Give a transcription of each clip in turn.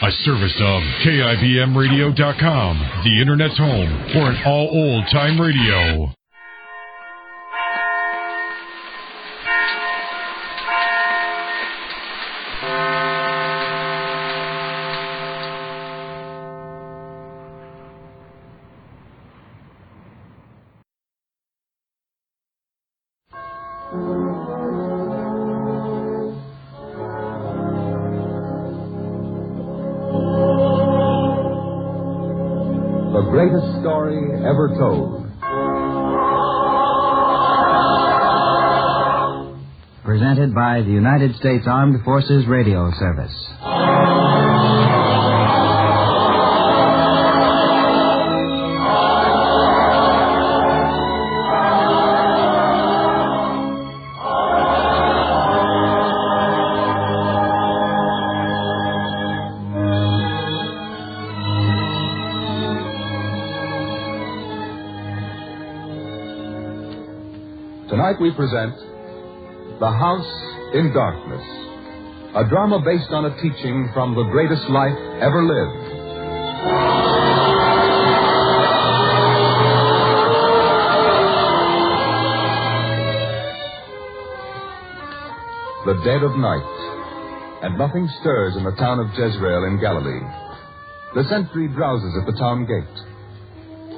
A service of KIBMradio.com, the Internet's home for an all-old-time radio. The greatest story ever told. Presented by the United States Armed Forces Radio Service. Tonight we present The House in Darkness, a drama based on a teaching from the greatest life ever lived. The dead of night, and nothing stirs in the town of Jezreel in Galilee. The sentry drowses at the town gate.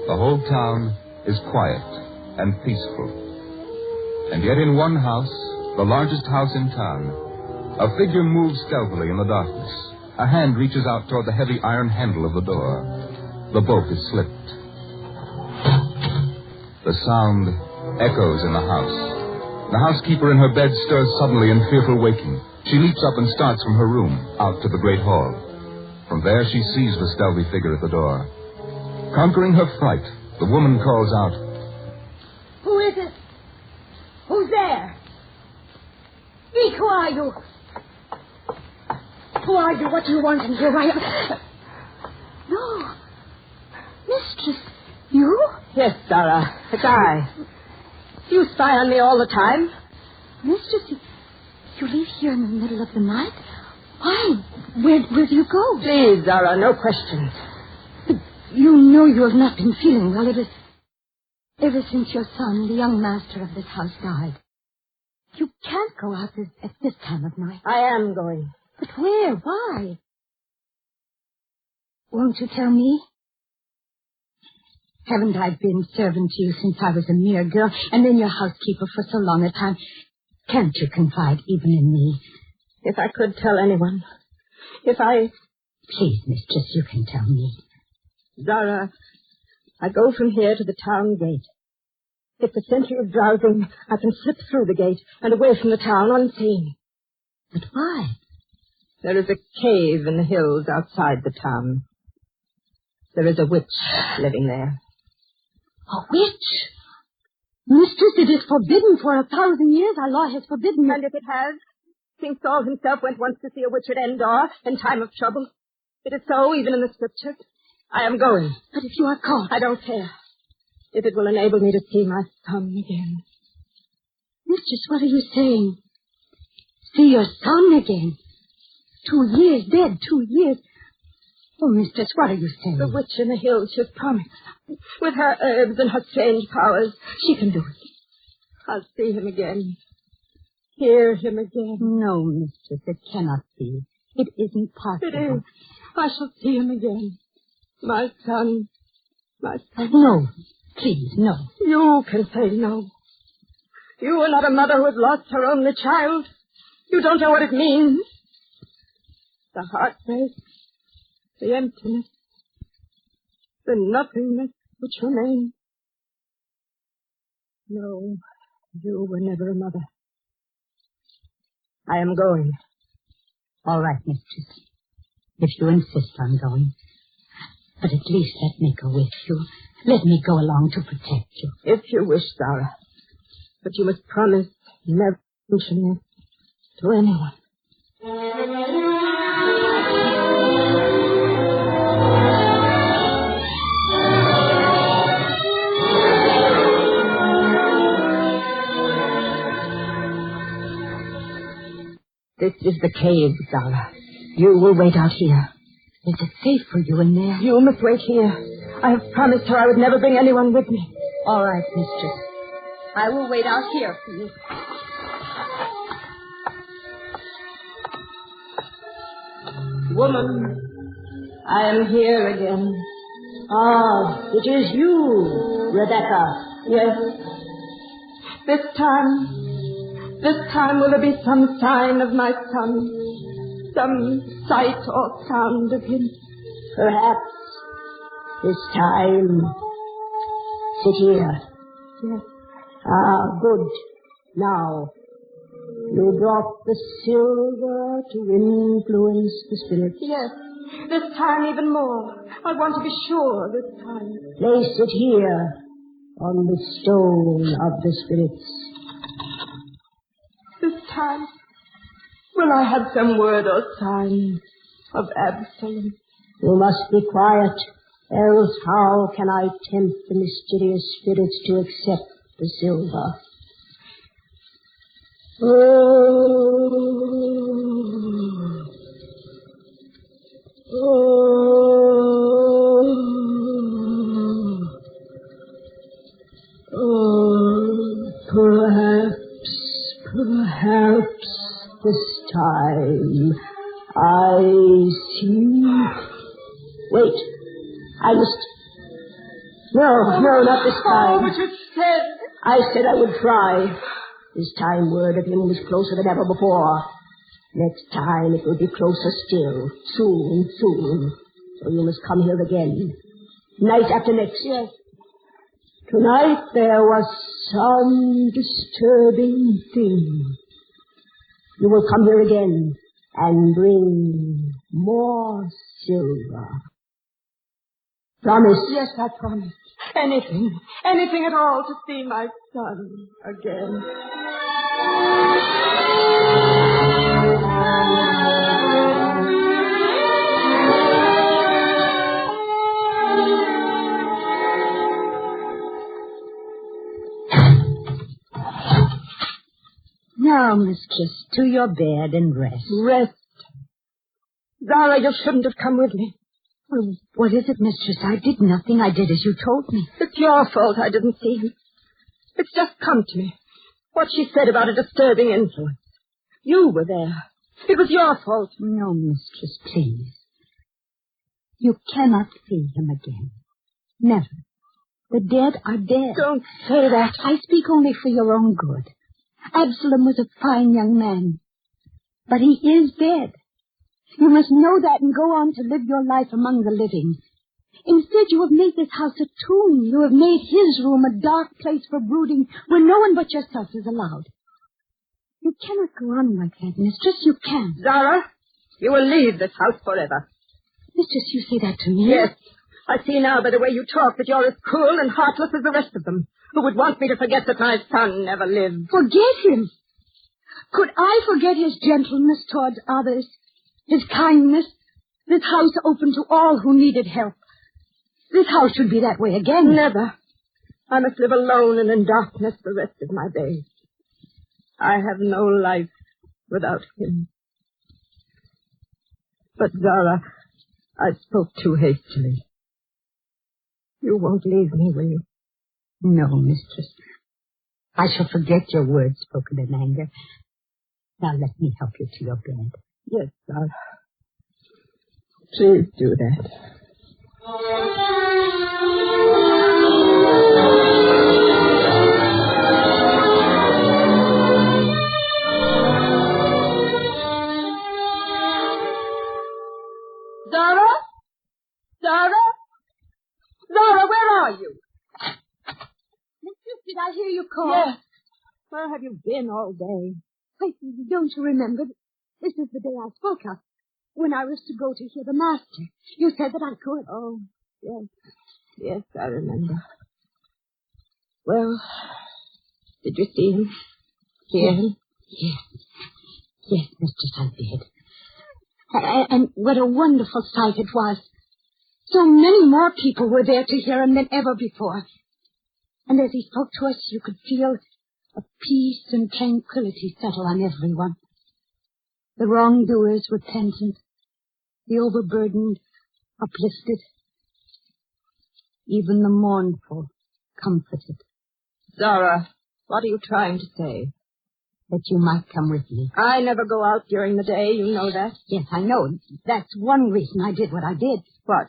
The whole town is quiet and peaceful. And yet in one house, the largest house in town, a figure moves stealthily in the darkness. A hand reaches out toward the heavy iron handle of the door. The bolt is slipped. The sound echoes in the house. The housekeeper in her bed stirs suddenly in fearful waking. She leaps up and starts from her room out to the great hall. From there she sees the stealthy figure at the door. Conquering her fright, the woman calls out, "Who is it? Who's there? Speak, who are you? Who are you? What do you want in here? No. Mistress, you? Yes, Sarah, it's I. You spy on me all the time. Mistress, you leave here in the middle of the night? Why? Where do you go? Please, Zara, no questions. You know you have not been feeling well ever since your son, the young master of this house, died. You can't go out at this time of night. I am going. But where? Why? Won't you tell me? Haven't I been servant to you since I was a mere girl, and then your housekeeper for so long a time? Can't you confide even in me? If I could tell anyone. Please, mistress, you can tell me. Zara, I go from here to the town gate. If the sentry is drowsing, I can slip through the gate and away from the town unseen. But why? There is a cave in the hills outside the town. There is a witch living there. A witch? Mistress, it is forbidden for 1,000 years. Our law has forbidden it. And if it has, King Saul himself went once to see a witch at Endor in time of trouble. It is so even in the scriptures. I am going. But if you are caught? I don't care. If it will enable me to see my son again. Mistress, what are you saying? See your son again? 2 years dead, 2 years. Oh, mistress, what are you saying? The witch in the hills has promised. With her herbs and her strange powers, she can do it. I'll see him again. Hear him again. No, mistress, it cannot be. It isn't possible. It is. I shall see him again. My son. No, please, no. You can say no. You are not a mother who has lost her only child. You don't know what it means. The heartbreak, the emptiness, the nothingness which remains. No, you were never a mother. I am going. All right, mistress. If you insist on going. But at least let me go with you. Let me go along to protect you. If you wish, Sarah. But you must promise never to mention this to anyone. This is the cave, Zara. You will wait out here. Is it safe for you in there? You must wait here. I have promised her I would never bring anyone with me. All right, mistress. I will wait out here for you. Woman, I am here again. Ah, it is you, Rebecca. Yes. This time will there be some sign of my son? Some sight or sound of him? Perhaps. This time. Sit here. Yes. Ah, good. Now, you brought the silver to influence the spirits. Yes. This time even more. I want to be sure this time. Place it here on the stone of the spirits. This time, will I have some word or sign of Absalom? You must be quiet, else how can I tempt the mysterious spirits to accept the silver? Perhaps this time I see. Wait, I must. No, not this time. Oh, but you said. I said I would try. This time word of him was closer than ever before. Next time it will be closer still. Soon. So you must come here again. Night after next. Yes. Tonight there was some disturbing thing. You will come here again and bring more silver. Promise? Yes, I promise. Anything at all to see my son again. Now, mistress, to your bed and rest. Rest? Zara, you shouldn't have come with me. Well, what is it, mistress? I did nothing. I did as you told me. It's your fault I didn't see him. It's just come to me. What she said about a disturbing influence. You were there. It was your fault. No, mistress, please. You cannot see him again. Never. The dead are dead. Don't say that. I speak only for your own good. Absalom was a fine young man. But he is dead. You must know that and go on to live your life among the living. Instead, you have made this house a tomb. You have made his room a dark place for brooding where no one but yourself is allowed. You cannot go on like that, mistress. You can't. Zara, you will leave this house forever. Mistress, you say that to me? Yes. I see now by the way you talk that you're as cruel and heartless as the rest of them, who would want me to forget that my son never lived. Forget him? Could I forget his gentleness towards others? His kindness? This house open to all who needed help. This house should be that way again. Never. I must live alone and in darkness the rest of my days. I have no life without him. But, Zara, I spoke too hastily. You won't leave me, will you? No, mistress. I shall forget your words spoken in anger. Now let me help you to your bed. Yes, Zara. Please do that. Zara? Zara? Zara, where are you? Mistress, did I hear you call? Yes. Where have you been all day? Wait, don't you remember? This is the day I spoke of, when I was to go to hear the master. You said that I could. Oh, yes. Yes, I remember. Well, did you see him? Hear him? Yes, mistress, I did. And what a wonderful sight it was. So many more people were there to hear him than ever before. And as he spoke to us, you could feel a peace and tranquility settle on everyone. The wrongdoers repentant, the overburdened uplifted. Even the mournful comforted. Zara, what are you trying to say? That you might come with me. I never go out during the day, you know that. Yes, I know. That's one reason I did what I did. What?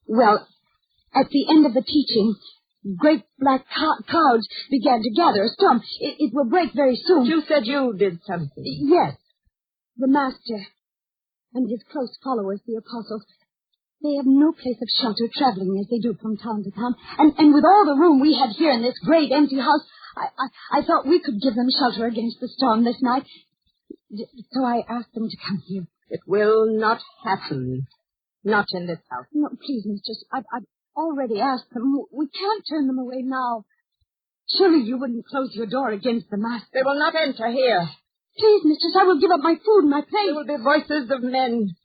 Well, at the end of the teaching, great black clouds began to gather. A storm. It will break very soon. You said you did something. Yes. The Master and his close followers, the apostles, they have no place of shelter traveling as they do from town to town. And with all the room we had here in this great empty house, I thought we could give them shelter against the storm this night. So I asked them to come here. It will not happen. Not in this house. No, please, mistress. I've already asked them. We can't turn them away now. Surely you wouldn't close your door against the Master. They will not enter here. Please, mistress, I will give up my food and my place. There will be voices of men.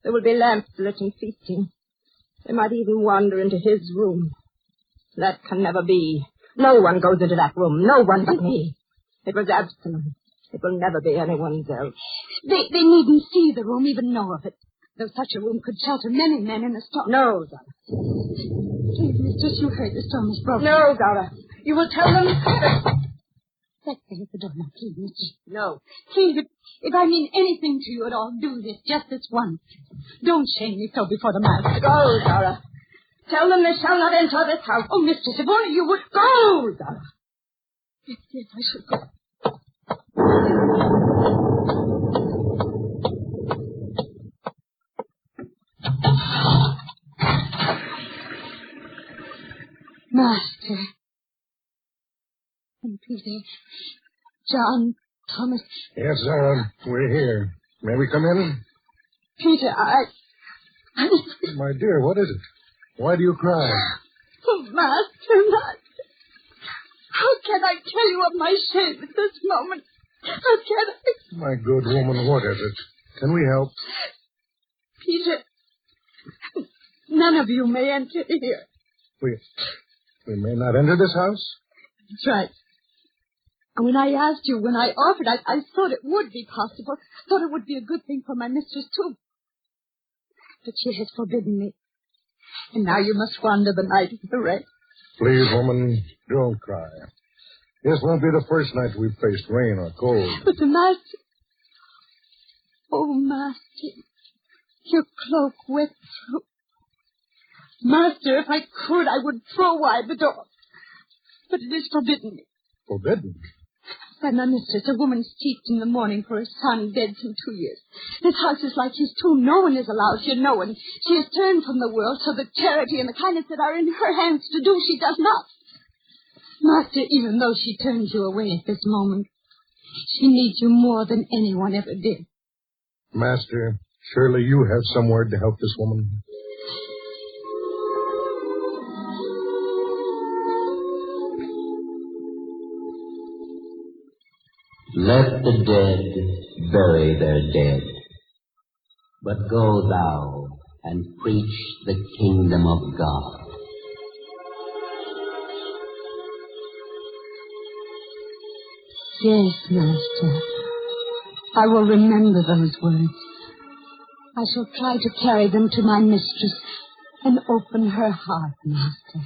There will be lamps lit and feasting. They might even wander into his room. That can never be. No one goes into that room. No one but me. It was Absalom. It will never be anyone's else. They needn't see the room, even know of it. Though such a room could shelter many men in a storm. No, Zara. Please, mistress, you heard the storm is broken. No, Zara. You will tell them that... Let's hit the door now, please, mistress. No. Please, if I mean anything to you at all, do this just this once. Don't shame me so before the Master. Go, Zara. Tell them they shall not enter this house. Oh, mistress, if only you would... Go, Zara. Yes, I shall go. Master. And Peter, John, Thomas. Yes, Zara, we're here. May we come in? Peter, My dear, what is it? Why do you cry? Oh, Master. How can I tell you of my shame at this moment? How can I? My good woman, what is it? Can we help? Peter, none of you may enter here. We may not enter this house? That's right. And when I asked you, when I offered, I thought it would be possible. Thought it would be a good thing for my mistress, too. But she has forbidden me. And now you must wander the night with the rest. Please, woman, don't cry. This won't be the first night we've faced rain or cold. But the Master... Oh, Master, your cloak wet through. Master, if I could, I would throw wide the door. But it is forbidden me. Forbidden? By my mistress, a woman steeped in the mourning for her son, dead some 2 years. This house is like his tomb. No one is allowed here, no one. She has turned from the world, so the charity and the kindness that are in her hands to do, she does not. Master, even though she turns you away at this moment, she needs you more than anyone ever did. Master, surely you have some word to help this woman. Let the dead bury their dead, but go thou and preach the kingdom of God. Yes, Master. I will remember those words. I shall try to carry them to my mistress and open her heart, Master.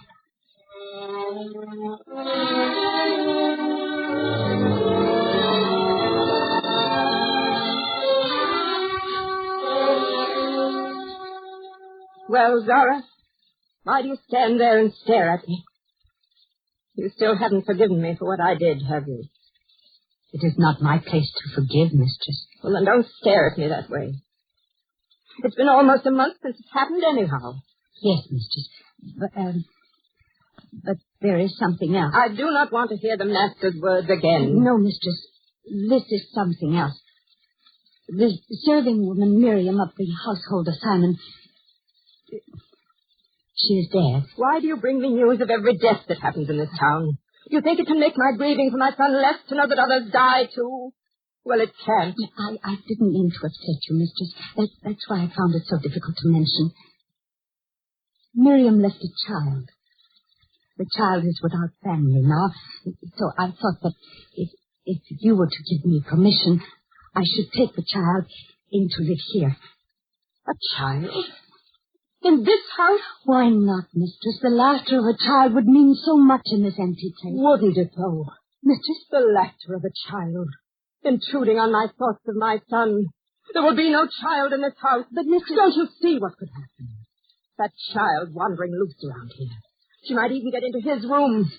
Well, Zara, why do you stand there and stare at me? You still haven't forgiven me for what I did, have you? It is not my place to forgive, mistress. Well, then don't stare at me that way. It's been almost a month since it happened anyhow. Yes, mistress. But there is something else. I do not want to hear the master's words again. No, mistress. This is something else. The serving woman, Miriam, of the household assignment, she is dead. Why do you bring me news of every death that happens in this town? Do you think it can make my grieving for my son less to know that others die, too? Well, it can't. I didn't mean to upset you, mistress. That's why I found it so difficult to mention. Miriam left a child. The child is without family now, so I thought that if you were to give me permission, I should take the child in to live here. A child? In this house? Why not, mistress? The laughter of a child would mean so much in this empty place. Wouldn't it, though? Mistress? The laughter of a child, intruding on my thoughts of my son. There will be no child in this house. But, mistress... Don't you see what could happen? That child wandering loose around here. She might even get into his room.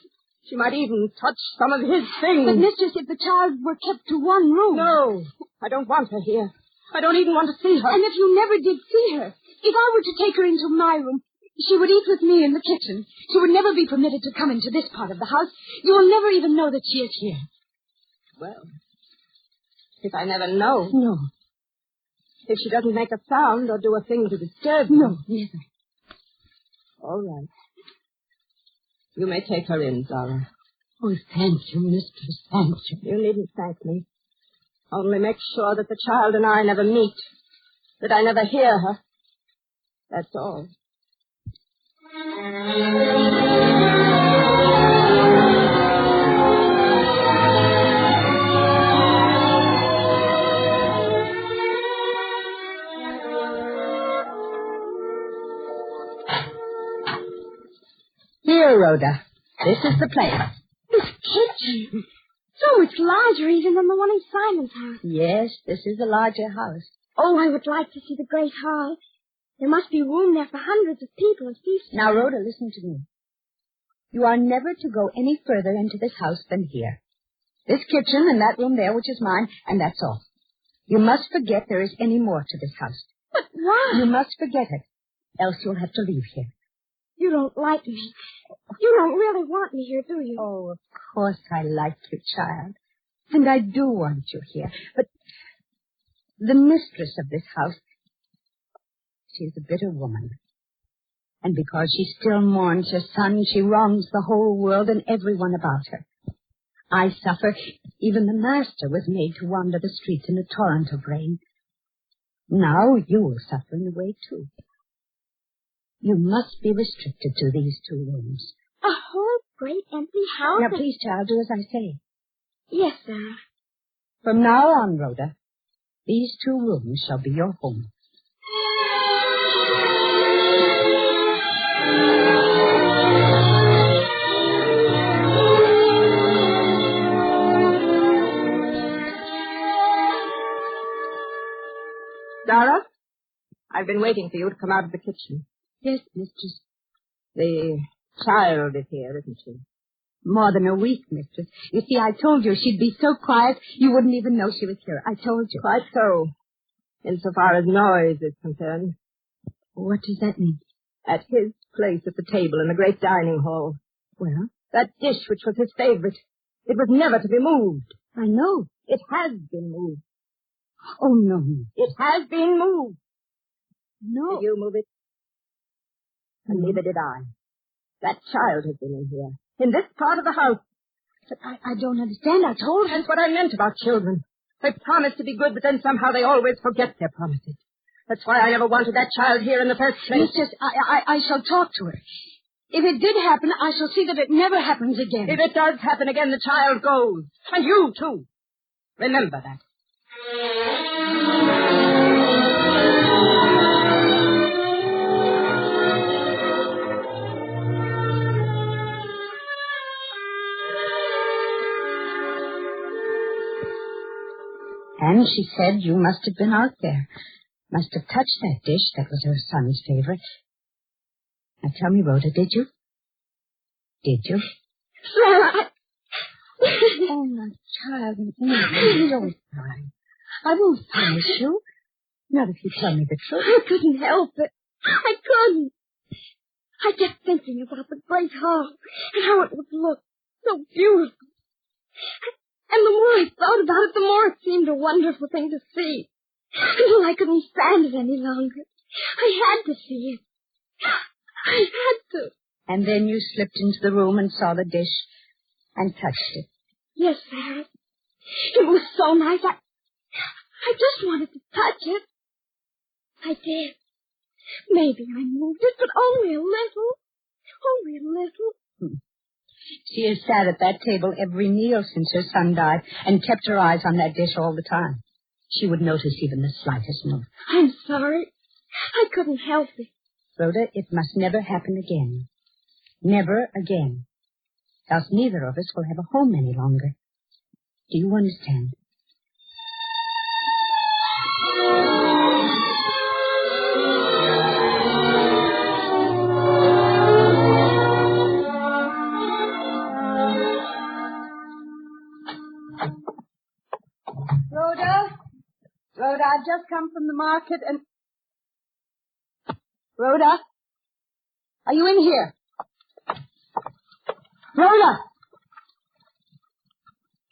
She might even touch some of his things. But, mistress, if the child were kept to one room... No, I don't want her here. I don't even want to see her. And if you never did see her, if I were to take her into my room, she would eat with me in the kitchen. She would never be permitted to come into this part of the house. You will never even know that she is here. Well, if I never know. No. If she doesn't make a sound or do a thing to disturb me. No, never. All right. You may take her in, Zara. Oh, thank you, mistress. Thank you. You needn't thank me. Only make sure that the child and I never meet. That I never hear her. That's all. Here, Rhoda. This is the place. This kitchen. So much larger even than the one in Simon's house. Yes, this is a larger house. Oh, I would like to see the great hall. There must be room there for hundreds of people as feasting. Now, Rhoda, listen to me. You are never to go any further into this house than here. This kitchen and that room there, which is mine, and that's all. You must forget there is any more to this house. But why? You must forget it, else you'll have to leave here. You don't like me. You don't really want me here, do you? Oh, of course I like you, child. And I do want you here. But the mistress of this house, she's a bitter woman. And because she still mourns her son, she wrongs the whole world and everyone about her. I suffer. Even the master was made to wander the streets in a torrent of rain. Now you will suffer in a way, too. You must be restricted to these 2 rooms. A whole great empty house? Now, please, child, do as I say. Yes, sir. From now on, Rhoda, these 2 rooms shall be your home. Zara, I've been waiting for you to come out of the kitchen. Yes, mistress. The child is here, isn't she? More than a week, mistress. You see, I told you she'd be so quiet you wouldn't even know she was here. I told you. Quite so. Insofar as noise is concerned. What does that mean? At his place at the table in the great dining hall. Well? That dish which was his favorite. It was never to be moved. I know. It has been moved. Oh, no. It has been moved. No. Did you move it? And neither did I. That child has been in here. In this part of the house. But I don't understand. I told her. That's what I meant about children. They promise to be good, but then somehow they always forget their promises. That's why I never wanted that child here in the first place. Mistress, I shall talk to her. If it did happen, I shall see that it never happens again. If it does happen again, the child goes. And you, too. Remember that. And she said you must have been out there. Must have touched that dish that was her son's favorite. Now tell me, Rhoda, did you? Did you? Oh, my child, don't cry. I won't punish you. Not if you tell me the truth. I couldn't help it. I couldn't. I kept thinking about the great hall and how it would look. So beautiful. And the more I thought about it, the more it seemed a wonderful thing to see. Until I couldn't stand it any longer. I had to see it. I had to. And then you slipped into the room and saw the dish and touched it. Yes, Sarah. It was so nice. I just wanted to touch it. I did. Maybe I moved it, but only a little. Only a little. She has sat at that table every meal since her son died and kept her eyes on that dish all the time. She would notice even the slightest move. I'm sorry. I couldn't help it. Rhoda, it must never happen again. Never again. Else neither of us will have a home any longer. Do you understand? Rhoda, I've just come from the market and... Rhoda? Are you in here? Rhoda!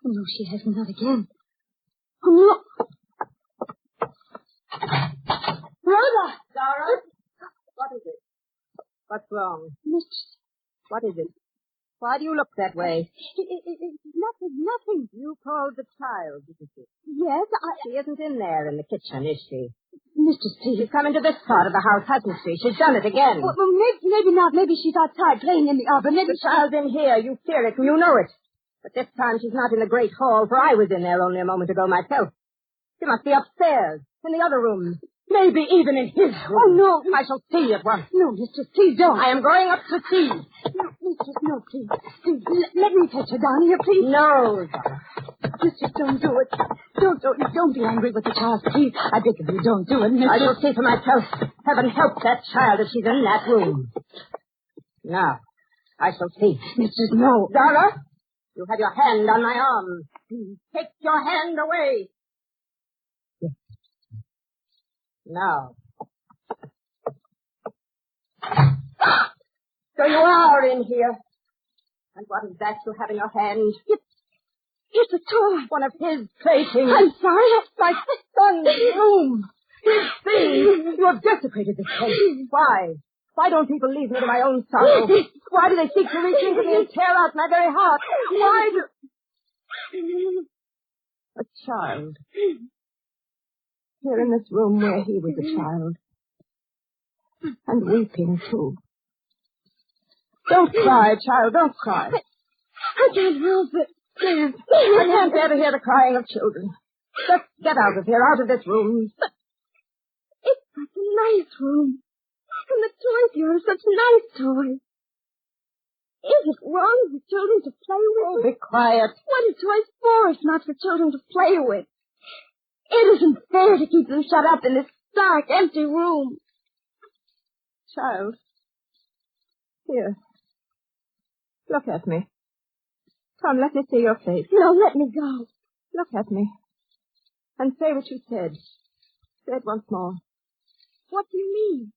Oh, no, she hasn't. Not again. Oh, no. Rhoda! Dara? What is it? What's wrong? Mistress. What is it? Why do you look that way? Nothing. You called the child, didn't you? Yes, She isn't in there in the kitchen, is she? Mistress, please. She's come into this part of the house, hasn't she? She's done it again. Well, maybe not. Maybe she's outside playing in the arbor. Maybe The child's in here. You fear it, and you know it. But this time she's not in the great hall, for I was in there only a moment ago myself. She must be upstairs, in the other room. Maybe even in his room. Oh, no. I shall see at once. No, mistress, please don't. I am going up to see. No, mistress, no, please. Please, let me fetch her down here, please. No, Zara. Mistress, don't do it. Don't be angry with the child, please. I beg of you, don't do it, mistress. I shall see for myself. Heaven help that child if she's in that room. Now, I shall see. Mistress, no. Zara, you have your hand on my arm. Take your hand away. Yes. Now. So you are in here. And what is that you have in your hand? It's a toy. One of his playthings. I'm sorry. My son's room. His things. You have desecrated this place. Why? Why don't people leave me to my own sorrow? Why do they seek to reach into me and tear out my very heart? Why do... A child. Here in this room where he was a child. And weeping, too. Don't cry, child, don't cry. I can't help it. Please, I can't bear to hear the crying of children. Let's get out of here, out of this room. It's such a nice room. And the toys here are such nice toys. Is it wrong for children to play with? Oh, be quiet. What are toys for if not for children to play with? It isn't fair to keep them shut up in this dark, empty room. Child. Here. Look at me. Come, let me see your face. No, let me go. Look at me. And say what you said. Say it once more. What do you mean?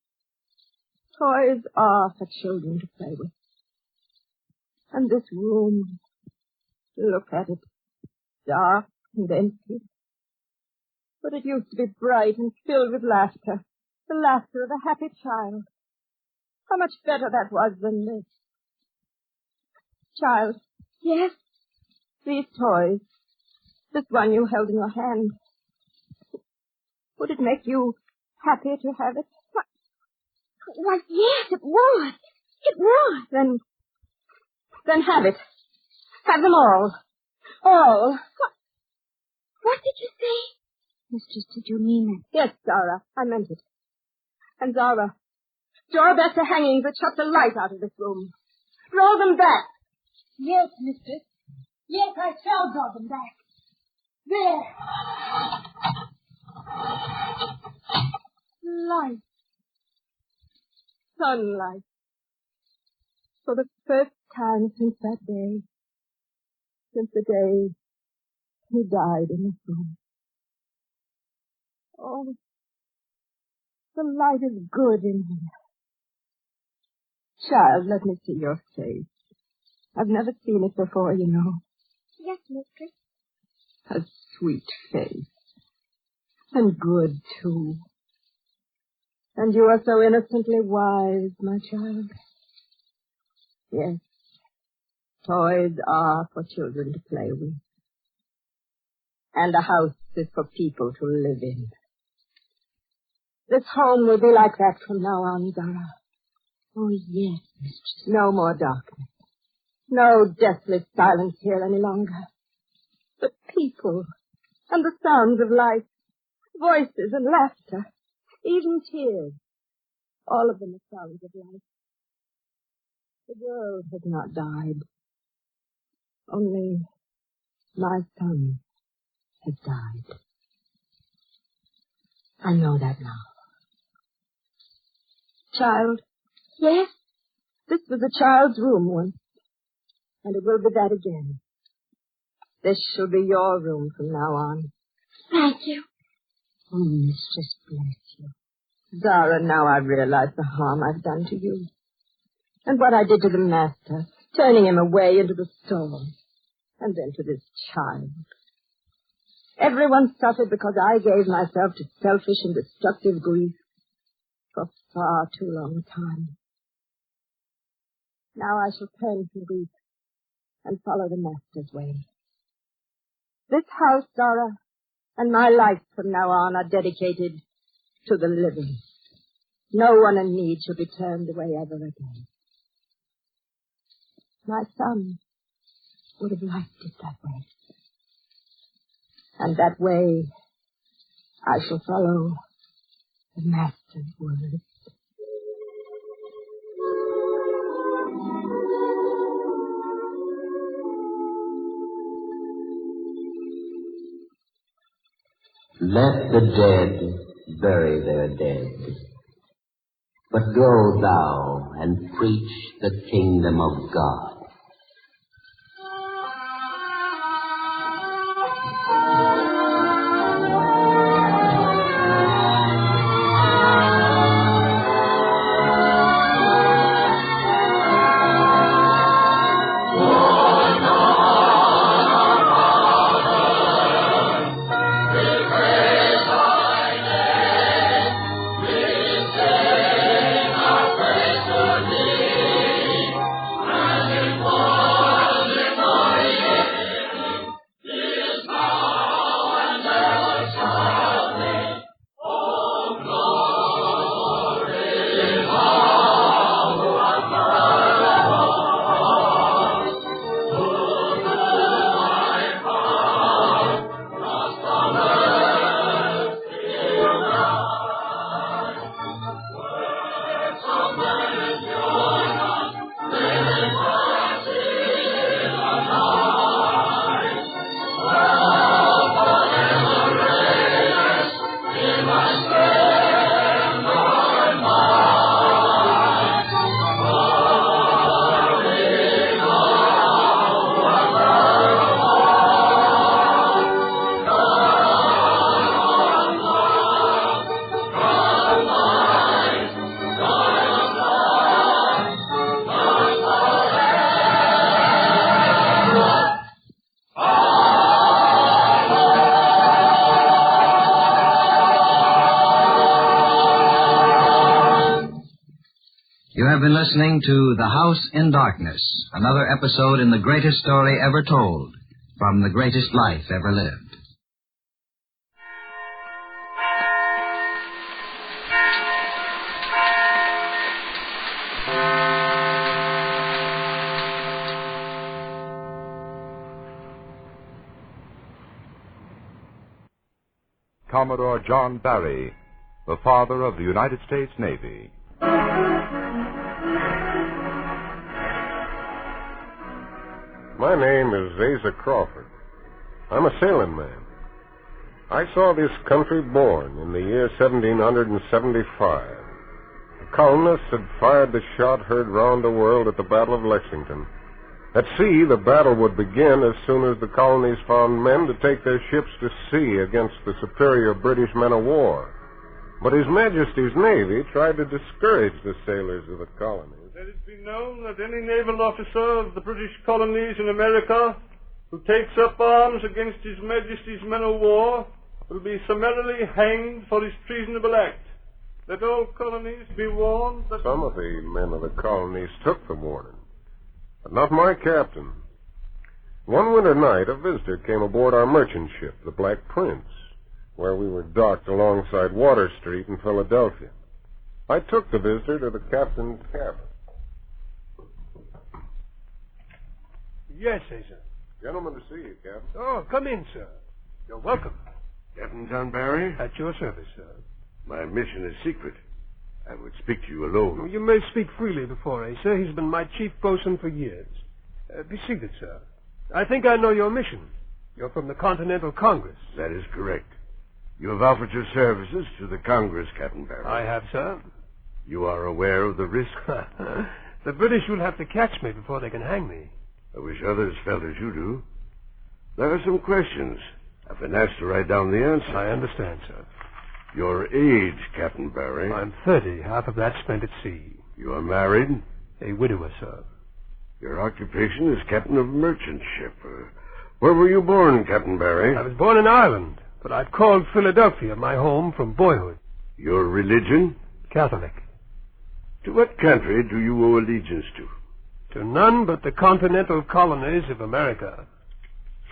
Toys are for children to play with. And this room, look at it. Dark and empty. But it used to be bright and filled with laughter. The laughter of a happy child. How much better that was than this. Child. Yes? These toys. This one you held in your hand. Would it make you happy to have it? Why, yes, it was. It was. Then have it. Have them all. All. What did you say? Mistress, did you mean it? Yes, Zara, I meant it. And Zara, draw back the hangings that shut the light out of this room. Draw them back. Yes, mistress. Yes, I shall draw them back. There. Light. Sunlight. For the first time since that day. Since the day he died in this room. Oh, the light is good in here. Child, let me see your face. I've never seen it before, you know. Yes, mistress. A sweet face. And good, too. And you are so innocently wise, my child. Yes, toys are for children to play with. And a house is for people to live in. This home will be like that from now on, Zara. Oh, yes, mistress. No more darkness. No deathless silence here any longer. But people and the sounds of life, voices and laughter, even tears. All of them are sounds of life. The world has not died. Only my son has died. I know that now. Child. Yes? This was a child's room once, and it will be that again. This shall be your room from now on. Thank you. Oh, mistress, bless you. Zara, now I realize the harm I've done to you. And what I did to the master, turning him away into the storm. And then to this child. Everyone suffered because I gave myself to selfish and destructive grief for far too long a time. Now I shall turn from grief and follow the master's way. This house, Zara, and my life from now on are dedicated to the living. No one in need shall be turned away ever again. My son would have liked it that way. And that way I shall follow the master's words. Let the dead bury their dead, but go thou and preach the kingdom of God. You have been listening to The House in Darkness, another episode in the greatest story ever told, from the greatest life ever lived. Commodore John Barry, the father of the United States Navy. My name is Asa Crawford. I'm a sailing man. I saw this country born in the year 1775. The colonists had fired the shot heard round the world at the Battle of Lexington. At sea, the battle would begin as soon as the colonies found men to take their ships to sea against the superior British men of war. But His Majesty's Navy tried to discourage the sailors of the colonies. Let it be known that any naval officer of the British colonies in America who takes up arms against His Majesty's men of war will be summarily hanged for his treasonable act. Let all colonies be warned that... Some of the men of the colonies took the warning, but not my captain. One winter night, a visitor came aboard our merchant ship, the Black Prince, where we were docked alongside Water Street in Philadelphia. I took the visitor to the captain's cabin. Yes, sir. Gentlemen to see you, Captain. Oh, come in, sir. You're welcome. Captain John Barry? At your service, sir. My mission is secret. I would speak to you alone. You may speak freely before Asa. He's been my chief bosun for years. Be seated, sir. I think I know your mission. You're from the Continental Congress. That is correct. You have offered your services to the Congress, Captain Barry. I have, sir. You are aware of the risk? The British will have to catch me before they can hang me. I wish others felt as you do. There are some questions. I've been asked to write down the answers. I understand, sir. Your age, Captain Barry? I'm 30, half of that spent at sea. You are married? A widower, sir. Your occupation is captain of a merchant ship. Where were you born, Captain Barry? I was born in Ireland, but I've called Philadelphia my home from boyhood. Your religion? Catholic. To what country do you owe allegiance to? To none but the continental colonies of America.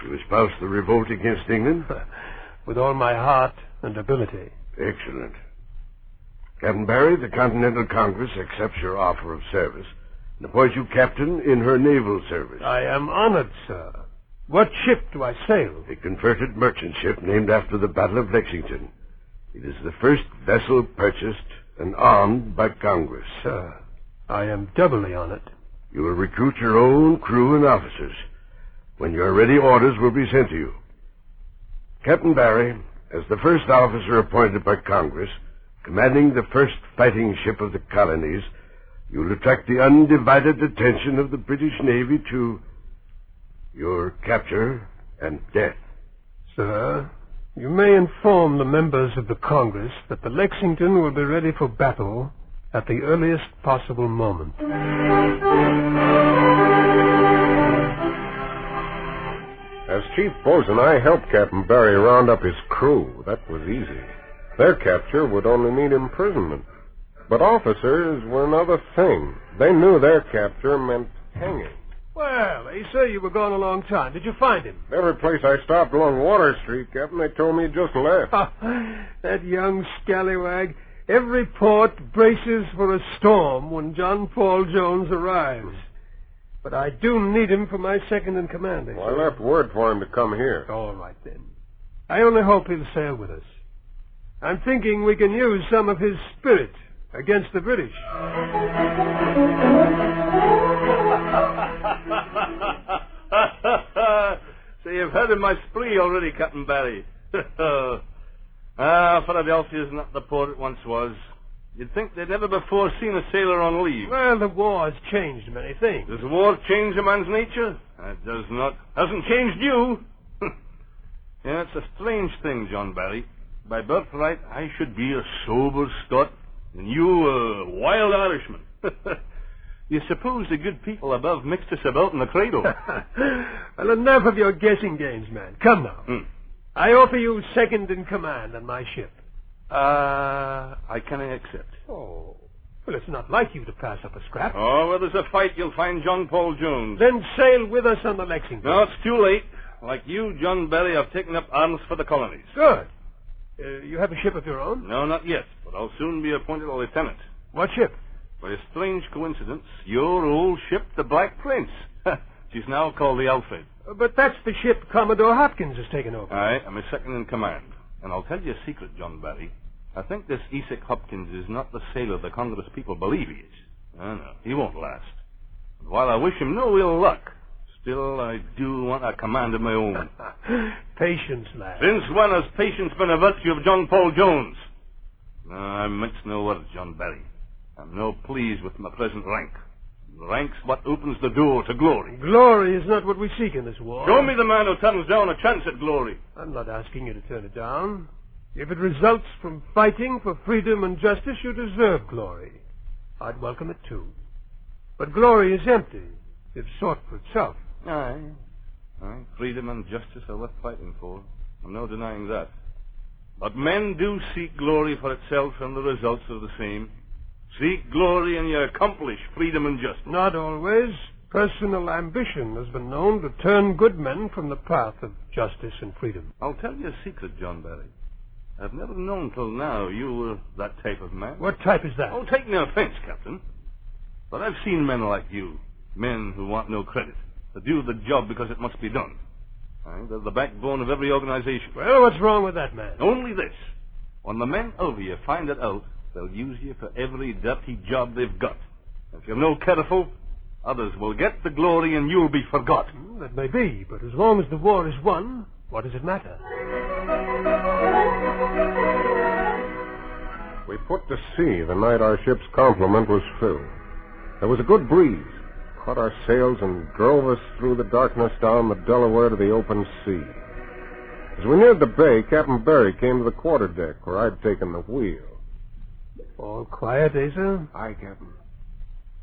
You espouse the revolt against England? With all my heart and ability. Excellent. Captain Barry, the Continental Congress accepts your offer of service and appoints you captain in her naval service. I am honored, sir. What ship do I sail? A converted merchant ship named after the Battle of Lexington. It is the first vessel purchased and armed by Congress. Sir, I am doubly honored. You will recruit your own crew and officers. When you are ready, orders will be sent to you. Captain Barry, as the first officer appointed by Congress, commanding the first fighting ship of the colonies, you will attract the undivided attention of the British Navy to your capture and death. Sir, you may inform the members of the Congress that the Lexington will be ready for battle at the earliest possible moment. As chief bosun, I helped Captain Barry round up his crew. That was easy. Their capture would only mean imprisonment. But officers were another thing. They knew their capture meant hanging. Well, they say you were gone a long time. Did you find him? Every place I stopped along Water Street, Captain, they told me he just left. That young scallywag. Every port braces for a storm when John Paul Jones arrives. But I do need him for my second-in-command. Well, I left word for him to come here. All right, then. I only hope he'll sail with us. I'm thinking we can use some of his spirit against the British. So you've heard of my spree already, Captain Barry. Philadelphia's not the port it once was. You'd think they'd never before seen a sailor on leave. Well, the war has changed many things. Does war change a man's nature? It does not. Hasn't changed you. Yeah, it's a strange thing, John Barry. By birthright, I should be a sober Scot, and you a wild Irishman. You suppose the good people above mixed us about in the cradle? Well, enough of your guessing games, man. Come now. I offer you second in command on my ship. I can accept. Oh, well, it's not like you to pass up a scrap. Oh, well, there's a fight. You'll find John Paul Jones. Then sail with us on the Lexington. No, it's too late. Like you, John Barry, have taken up arms for the colonies. Good. You have a ship of your own? No, not yet, but I'll soon be appointed a lieutenant. What ship? By a strange coincidence, your old ship, the Black Prince. She's now called the Alfred. But that's the ship Commodore Hopkins has taken over. Aye, I'm his second in command. And I'll tell you a secret, John Barry. I think this Esek Hopkins is not the sailor the Congress people believe he is. No, he won't last. And while I wish him no ill luck, still I do want a command of my own. Patience, lad. Since when has patience been a virtue of John Paul Jones? No, I mince no words, John Barry. I'm no pleased with my present rank. The rank's what opens the door to glory. Glory is not what we seek in this war. Show me the man who turns down a chance at glory. I'm not asking you to turn it down. If it results from fighting for freedom and justice, you deserve glory. I'd welcome it, too. But glory is empty, if sought for itself. Aye. Freedom and justice are worth fighting for. I'm no denying that. But men do seek glory for itself, and the results are the same. Seek glory and you accomplish freedom and justice. Not always. Personal ambition has been known to turn good men from the path of justice and freedom. I'll tell you a secret, John Barry. I've never known till now you were that type of man. What type is that? Oh, take no offense, Captain. But I've seen men like you, men who want no credit, to do the job because it must be done. They're the backbone of every organization. Well, what's wrong with that, man? Only this. When the men over you find it out, They'll use you for every dirty job they've got. If you're no careful, others will get the glory and you'll be forgotten. That may be, but as long as the war is won, what does it matter? We put to sea the night our ship's complement was filled. There was a good breeze, caught our sails and drove us through the darkness down the Delaware to the open sea. As we neared the bay, Captain Barry came to the quarterdeck where I'd taken the wheel. All quiet, Asa? Aye, Captain.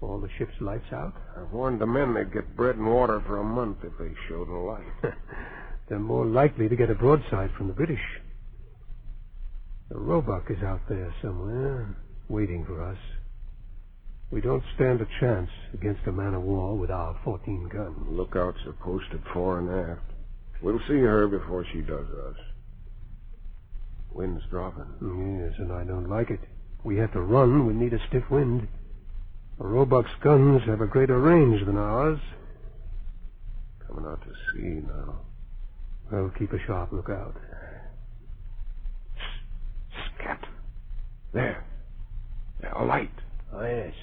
All the ship's lights out? I warned the men they'd get bread and water for a month if they showed a light. They're more likely to get a broadside from the British. The Roebuck is out there somewhere, waiting for us. We don't stand a chance against a man-of-war with our 14 guns. Lookouts are posted fore and aft. We'll see her before she does us. Wind's dropping. Yes, and I don't like it. We have to run. We need a stiff wind. The Roebuck's guns have a greater range than ours. Coming out to sea now. Well, keep a sharp lookout. Captain. There. A light. Oh, yes.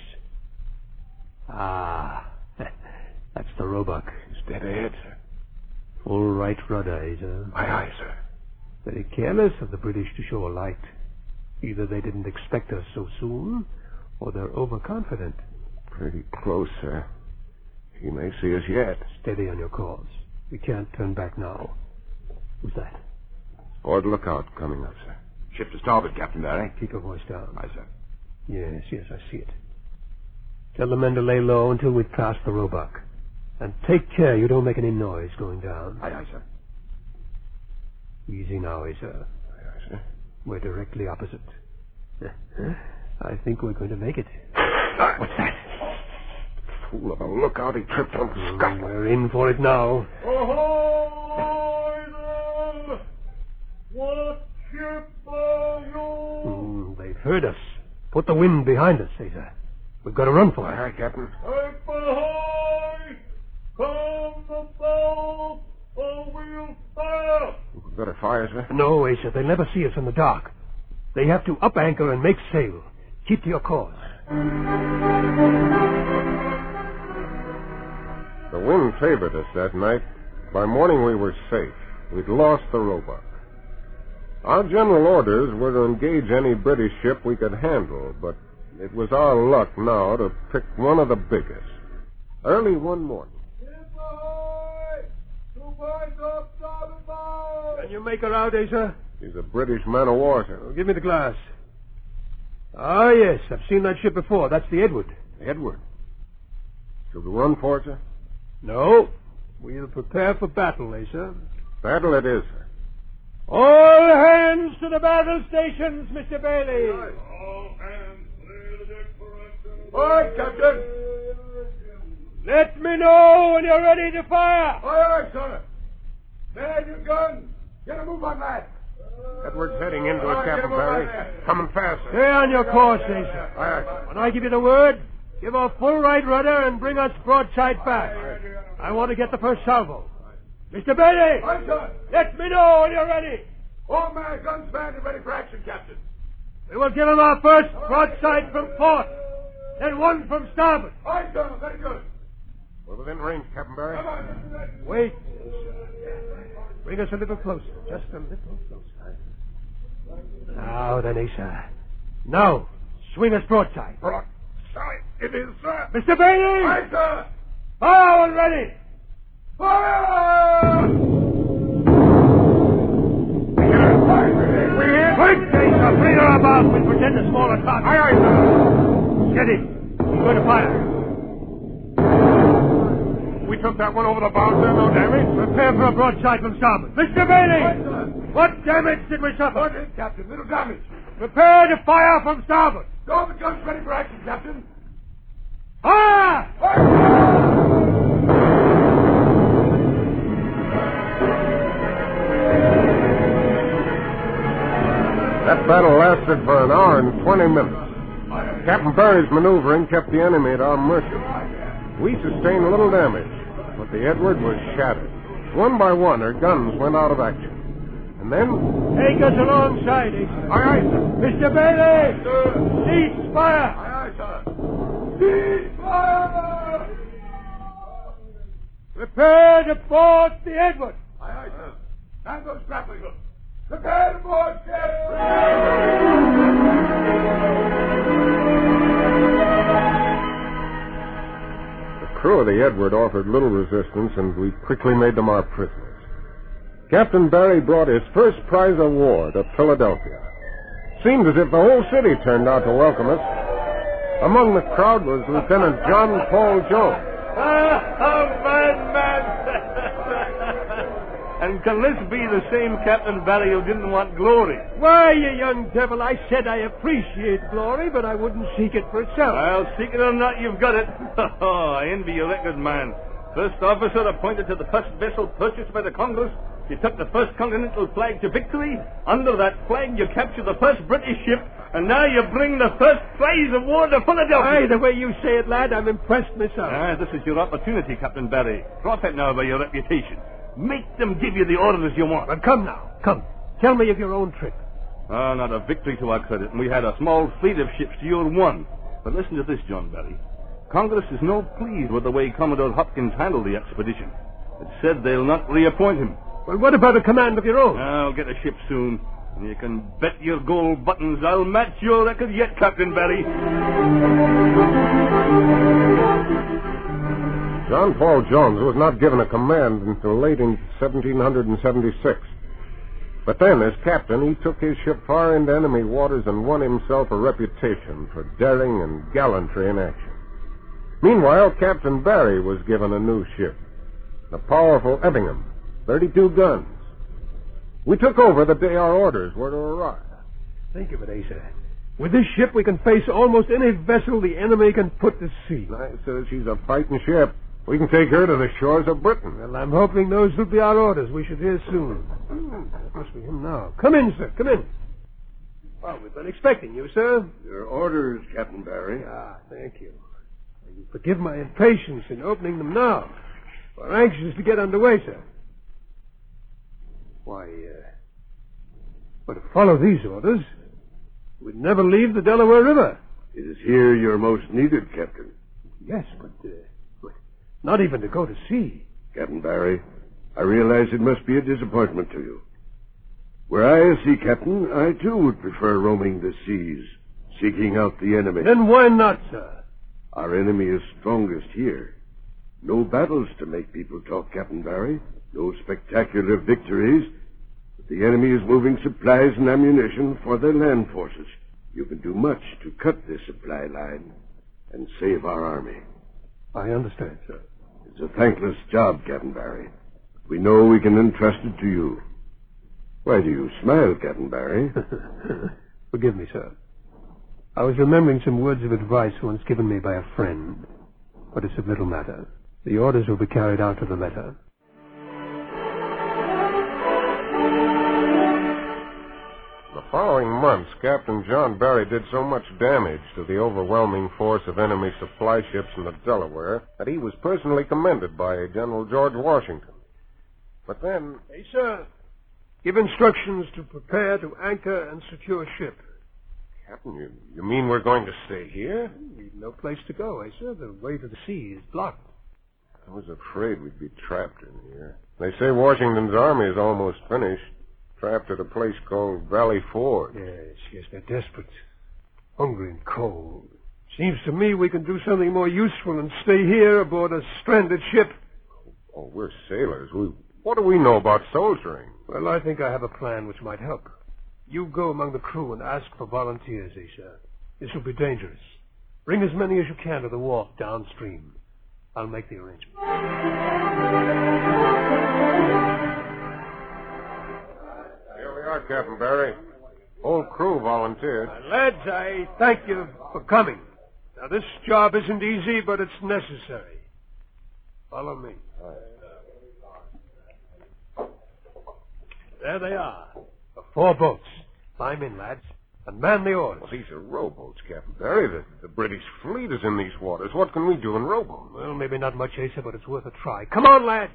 Ah, that's the Roebuck. It's dead ahead, sir. Full right rudder, sir. Aye, sir. Very careless of the British to show a light. Either they didn't expect us so soon, or they're overconfident. Pretty close, sir. He may see us yet. Steady on your course. We can't turn back now. Who's that? Board lookout coming up, sir. Ship to starboard, Captain Barry. Keep your voice down. Aye, sir. Yes, I see it. Tell the men to lay low until we've passed the Roebuck. And take care you don't make any noise going down. Aye, sir. Easy now, sir. Aye, sir. We're directly opposite. I think we're going to make it. What's that? Fool of a lookout. He tripped on the scuff. We're in for it now. Ahoy there! What ship are you? They've heard us. Put the wind behind us, Caesar. We've got to run for it. Aye, Captain. Up ahoy! Come about, or we'll fire! We've got to fire, sir? No, Asa. They'll never see us in the dark. They have to up anchor and make sail. Keep to your course. The wind favored us that night. By morning we were safe. We'd lost the Roebuck. Our general orders were to engage any British ship we could handle, but it was our luck now to pick one of the biggest. Early one morning. Can you make her out, Asa? She's a British man-of-war, sir. Well, give me the glass. Ah, yes, I've seen that ship before. That's the Edward. Edward? Shall we run for it, sir? No. We'll prepare for battle, Asa. Battle it is, sir. All hands to the battle stations, Mr. Bailey. All hands clear the deck for action. All right, Captain. Let me know when you're ready to fire. Aye, sir. Man your guns. Get a move on that. Edward's heading into it, Captain Barry. Coming fast, sir. Stay on your course, Asa. Aye. When I give you the word, give a full right rudder and bring us broadside back. I want to get the first salvo. Mr. Bailey! Aye, sir. Let me know when you're ready. All man, guns manned and ready for action, Captain. We will give him our first broadside from port, then one from starboard. Aye, sir. Very good. We're within range, Captain Barry. Come on. Wait. Bring us a little closer. Just a little closer. Now then, Asa. Now, swing us broadside. Broadside. It is, sir. Mr. Bailey! Aye, sir. Bow and ready. Fire! We hit. Quick, Asa. Bring her about. We'll pretend a smaller target. Aye, sir. Steady. He's going to fire. We took that one over the bow, sir. No damage. Prepare for a broadside from starboard. Mr. Bailey! Aye, sir. What damage did we suffer? What is, Captain? Little damage. Prepare to fire from starboard. All the guns ready for action, Captain. Fire! That battle lasted for an hour and 20 minutes. Captain Barry's maneuvering kept the enemy at our mercy. We sustained little damage, but the Edward was shattered. One by one, her guns went out of action. And then... Take us alongside, Asa. Aye, aye, sir. Mr. Bailey! Sir. Cease fire! Aye, aye, sir. Cease fire! Prepare to board the Edward. Aye, aye, sir. Man those grappling hooks. Prepare to board ship! The crew of the Edward offered little resistance, and we quickly made them our prisoners. Captain Barry brought his first prize of war to Philadelphia. Seemed as if the whole city turned out to welcome us. Among the crowd was Lieutenant John Paul Jones. Man. And can this be the same Captain Barry who didn't want glory? Why, you young devil, I said I appreciate glory, but I wouldn't seek it for itself. Well, seek it or not, you've got it. I envy your record, man. First officer appointed to the first vessel purchased by the Congress. You took the first Continental flag to victory. Under that flag, you captured the first British ship. And now you bring the first prize of war to Philadelphia. Aye, the way you say it, lad, I'm impressed myself. This is your opportunity, Captain Barry. Profit now by your reputation. Make them give you the orders you want. But come now, come. Tell me of your own trip. Not a victory to our credit, and we had a small fleet of ships to your one. But listen to this, John Barry. Congress is no pleased with the way Commodore Hopkins handled the expedition. It said they'll not reappoint him. Well, what about a command of your own? I'll get a ship soon. And you can bet your gold buttons I'll match your record yet, Captain Barry. John Paul Jones was not given a command until late in 1776. But then, as captain, he took his ship far into enemy waters and won himself a reputation for daring and gallantry in action. Meanwhile, Captain Barry was given a new ship, the powerful Effingham, 32 guns. We took over the day our orders were to arrive. Think of it, Asa. With this ship, we can face almost any vessel the enemy can put to sea. I said she's a fighting ship. We can take her to the shores of Britain. Well, I'm hoping those will be our orders. We should hear soon. That must be him now. Come in, sir. Come in. Well, we've been expecting you, sir. Your orders, Captain Barry. Thank you. You forgive my impatience in opening them now. We're anxious to get underway, sir. Why, but to follow these orders, we'd never leave the Delaware River. It is here you're most needed, Captain. Yes, but not even to go to sea. Captain Barry, I realize it must be a disappointment to you. Were I a sea captain, I too would prefer roaming the seas, seeking out the enemy. Then why not, sir? Our enemy is strongest here. No battles to make people talk, Captain Barry. No spectacular victories. But the enemy is moving supplies and ammunition for their land forces. You can do much to cut this supply line and save our army. I understand, sir. It's a thankless job, Captain Barry. We know we can entrust it to you. Why do you smile, Captain Barry? Forgive me, sir. I was remembering some words of advice once given me by a friend. But it's of little matter. The orders will be carried out to the letter. The following months, Captain John Barry did so much damage to the overwhelming force of enemy supply ships in the Delaware that he was personally commended by General George Washington. But then... Hey, sir. Give instructions to prepare to anchor and secure ship. Captain, you mean we're going to stay here? We've no place to go, sir. The way to the sea is blocked. I was afraid we'd be trapped in here. They say Washington's army is almost finished. Trapped at a place called Valley Ford. Yes, they're desperate. Hungry and cold. Seems to me we can do something more useful than stay here aboard a stranded ship. Oh, we're sailors. What do we know about soldiering? Well, I think I have a plan which might help. You go among the crew and ask for volunteers, Asa. This will be dangerous. Bring as many as you can to the wharf downstream. I'll make the arrangements. Here we are, Captain Barry. Whole crew volunteered. Lads, I thank you for coming. Now, this job isn't easy, but it's necessary. Follow me. There they are. The 4 boats. Climb in, lads, and man the oars. Well, these are rowboats, Captain Barry. The British fleet is in these waters. What can we do in rowboats? Well, maybe not much, Asa, but it's worth a try. Come on, lads.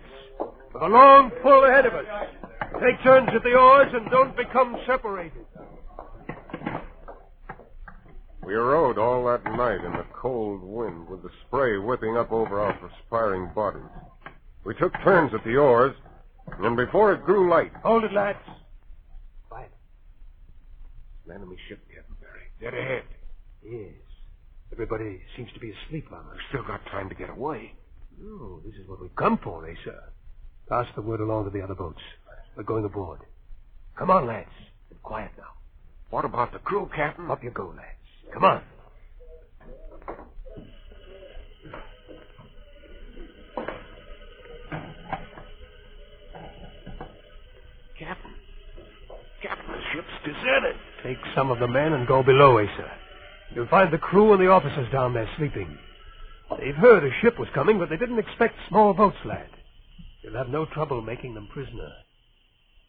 With a long pull ahead of us. Take turns at the oars and don't become separated. We rowed all that night in the cold wind with the spray whipping up over our perspiring bodies. We took turns at the oars, and before it grew light... Hold it, lads. Quiet. An enemy ship, Captain Barry. Dead ahead. Yes. Everybody seems to be asleep on us. We've still got time to get away. Oh, this is what we've come for, eh, sir? Pass the word along to the other boats. We're going aboard. Come on, lads. And quiet now. What about the crew, Captain? Up you go, lads. Come on. Captain, the ship's deserted. Take some of the men and go below, eh, sir? You'll find the crew and the officers down there sleeping. They've heard a ship was coming, but they didn't expect small boats, lad. You'll have no trouble making them prisoner.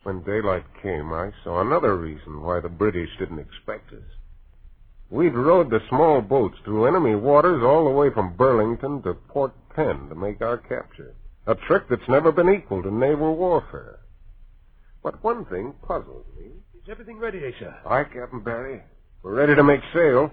When daylight came, I saw another reason why the British didn't expect us. We'd rowed the small boats through enemy waters all the way from Burlington to Port Penn to make our capture. A trick that's never been equaled in naval warfare. But one thing puzzled me. Is everything ready, eh, sir? Aye, Captain Barry. We're ready to make sail.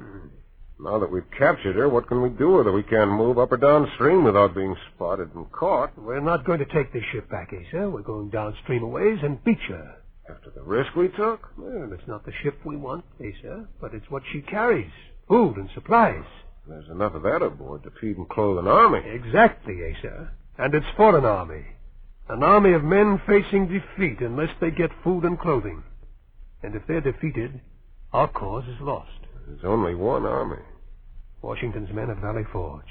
Now that we've captured her, what can we do with her? We can't move up or downstream without being spotted and caught. We're not going to take this ship back, eh, sir? We're going downstream a ways and beach her. After the risk we took? Well, it's not the ship we want, eh, sir? But it's what she carries. Food and supplies. There's enough of that aboard to feed and clothe an army. Exactly, eh, sir? And it's for an army. An army of men facing defeat unless they get food and clothing. And if they're defeated, our cause is lost. There's only one army. Washington's men at Valley Forge.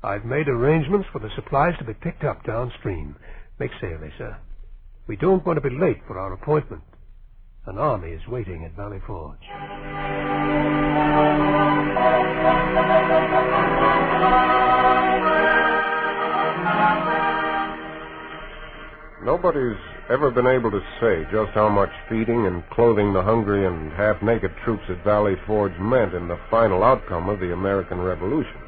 I've made arrangements for the supplies to be picked up downstream. Make sail, eh, sir? We don't want to be late for our appointment. An army is waiting at Valley Forge. Nobody's ever been able to say just how much feeding and clothing the hungry and half-naked troops at Valley Forge meant in the final outcome of the American Revolution.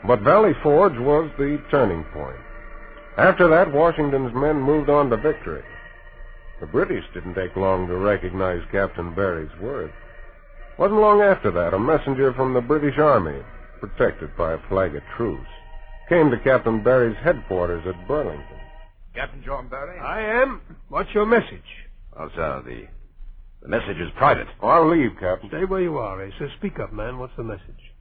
But Valley Forge was the turning point. After that, Washington's men moved on to victory. The British didn't take long to recognize Captain Barry's worth. Wasn't long after that, a messenger from the British Army, protected by a flag of truce, came to Captain Barry's headquarters at Burlington. Captain John Barry? I am. What's your message? Oh, sir, the message is private. Oh, I'll leave, Captain. Stay where you are, eh? So speak up, man. What's the message?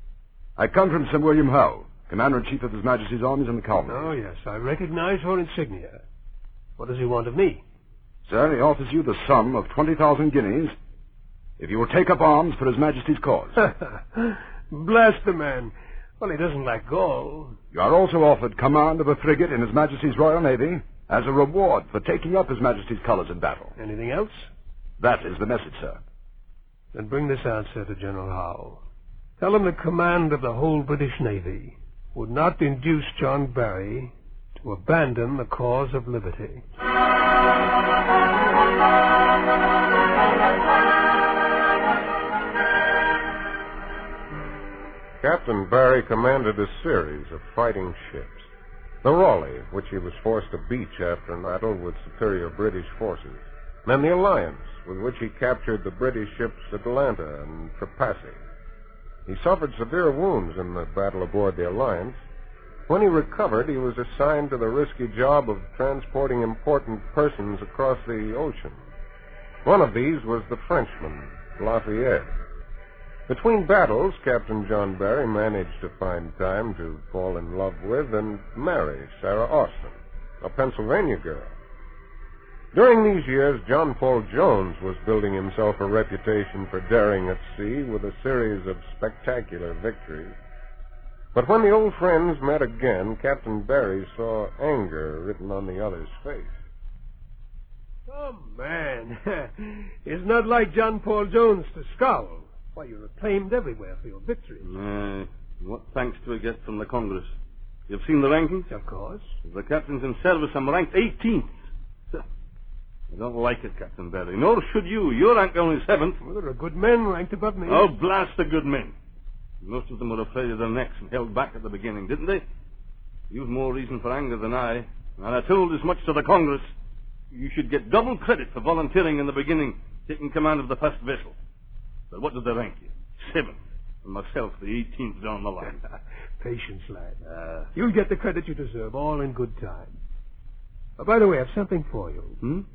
I come from Sir William Howe, Commander-in-Chief of His Majesty's armies in the colony. Oh, yes. I recognize your insignia. What does he want of me? Sir, he offers you the sum of 20,000 guineas if you will take up arms for His Majesty's cause. Bless the man. Well, he doesn't like gold. You are also offered command of a frigate in His Majesty's Royal Navy as a reward for taking up His Majesty's colours in battle. Anything else? That is the message, sir. Then bring this answer to General Howe. Tell him the command of the whole British Navy would not induce John Barry to abandon the cause of liberty. Captain Barry commanded a series of fighting ships. The Raleigh, which he was forced to beach after an battle with superior British forces. Then the Alliance, with which he captured the British ships Atlanta and Trapassi. He suffered severe wounds in the battle aboard the Alliance. When he recovered, he was assigned to the risky job of transporting important persons across the ocean. One of these was the Frenchman, Lafayette. Between battles, Captain John Barry managed to find time to fall in love with and marry Sarah Austin, a Pennsylvania girl. During these years, John Paul Jones was building himself a reputation for daring at sea with a series of spectacular victories. But when the old friends met again, Captain Barry saw anger written on the other's face. Oh, man. It's not like John Paul Jones to scowl. Why, you're acclaimed everywhere for your victories. What thanks do I get from the Congress? You've seen the rankings? Of course. Of the captains in service, I'm ranked 18th. I don't like it, Captain Barry. Nor should you. You're ranked only 7th. Well, there are good men ranked above me. Oh, blast the good men. Most of them were afraid of their necks and held back at the beginning, didn't they? You've more reason for anger than I. And I told as much to the Congress. You should get double credit for volunteering in the beginning, taking command of the first vessel. But what did they rank you? 7th. And myself, the 18th down the line. Patience, lad. You'll get the credit you deserve, all in good time. By the way, I have something for you.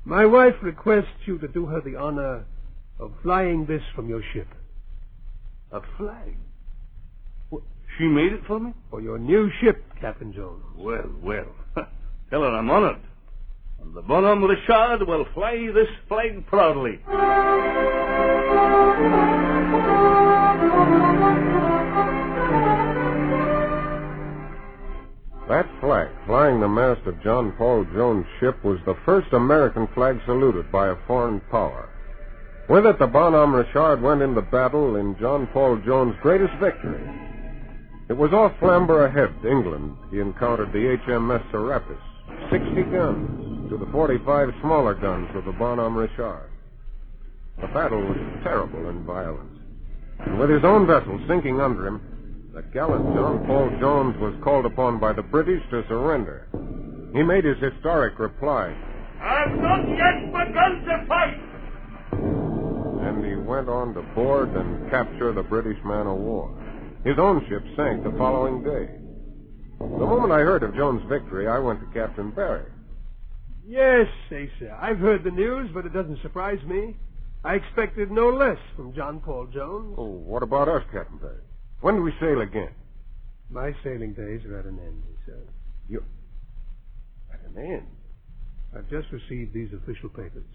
My wife requests you to do her the honor of flying this from your ship. A flag? What, she made it for me? For your new ship, Captain Jones. Well. Tell her I'm honored. And the bonhomme Richard will fly this flag proudly. That flag, flying the mast of John Paul Jones' ship, was the first American flag saluted by a foreign power. With it, the bonhomme Richard went into battle in John Paul Jones' greatest victory. It was off Flamborough Head, England. He encountered the HMS Serapis, 60 guns to the 45 smaller guns of the bonhomme Richard. The battle was terrible in violence. And with his own vessel sinking under him, the gallant John Paul Jones was called upon by the British to surrender. He made his historic reply, "I've not yet begun to fight." And he went on to board and capture the British man-of-war. His own ship sank the following day. The moment I heard of Jones' victory, I went to Captain Barry. Yes, Asa, I've heard the news, but it doesn't surprise me. I expected no less from John Paul Jones. Oh, what about us, Captain Barry? When do we sail again? My sailing days are at an end, Asa. You're at an end? I've just received these official papers.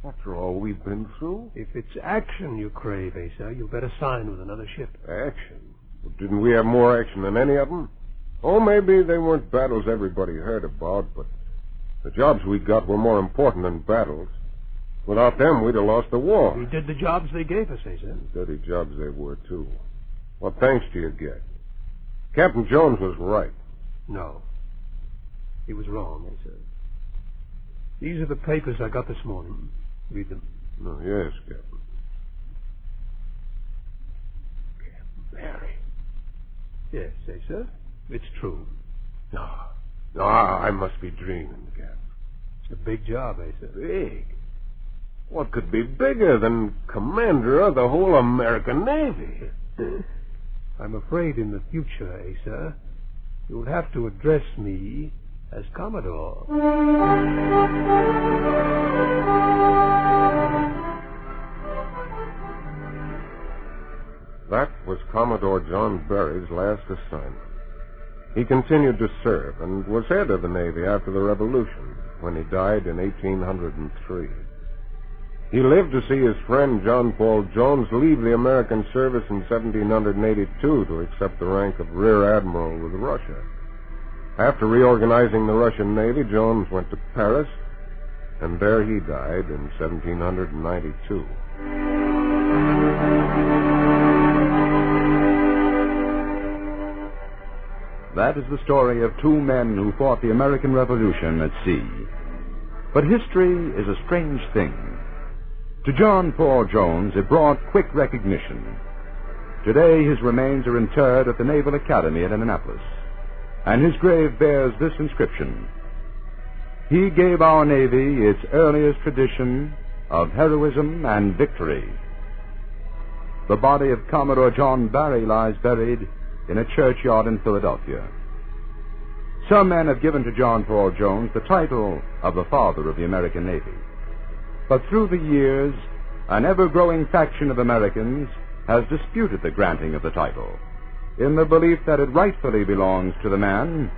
After all we've been through? If it's action you crave, Asa, you'll better sign with another ship. Action? Well, didn't we have more action than any of them? Oh, maybe they weren't battles everybody heard about, but the jobs we got were more important than battles. Without them, we'd have lost the war. We did the jobs they gave us, Asa. Dirty jobs they were, too. What thanks do you get? Captain Jones was right. No. He was wrong, Asa. These are the papers I got this morning. Read them. Oh, yes, Captain. Captain Barry. Yes, Asa. It's true. No, I must be dreaming, Captain. It's a big job, Asa. Big? What could be bigger than commander of the whole American Navy? I'm afraid in the future, Asa, you'll have to address me as Commodore. That was Commodore John Barry's last assignment. He continued to serve and was head of the Navy after the Revolution, when he died in 1803. He lived to see his friend John Paul Jones leave the American service in 1782 to accept the rank of Rear Admiral with Russia. After reorganizing the Russian Navy, Jones went to Paris, and there he died in 1792. That is the story of two men who fought the American Revolution at sea. But history is a strange thing. To John Paul Jones, it brought quick recognition. Today, his remains are interred at the Naval Academy at Annapolis, and his grave bears this inscription: "He gave our Navy its earliest tradition of heroism and victory." The body of Commodore John Barry lies buried in a churchyard in Philadelphia. Some men have given to John Paul Jones the title of the father of the American Navy. But through the years, an ever-growing faction of Americans has disputed the granting of the title, in the belief that it rightfully belongs to the man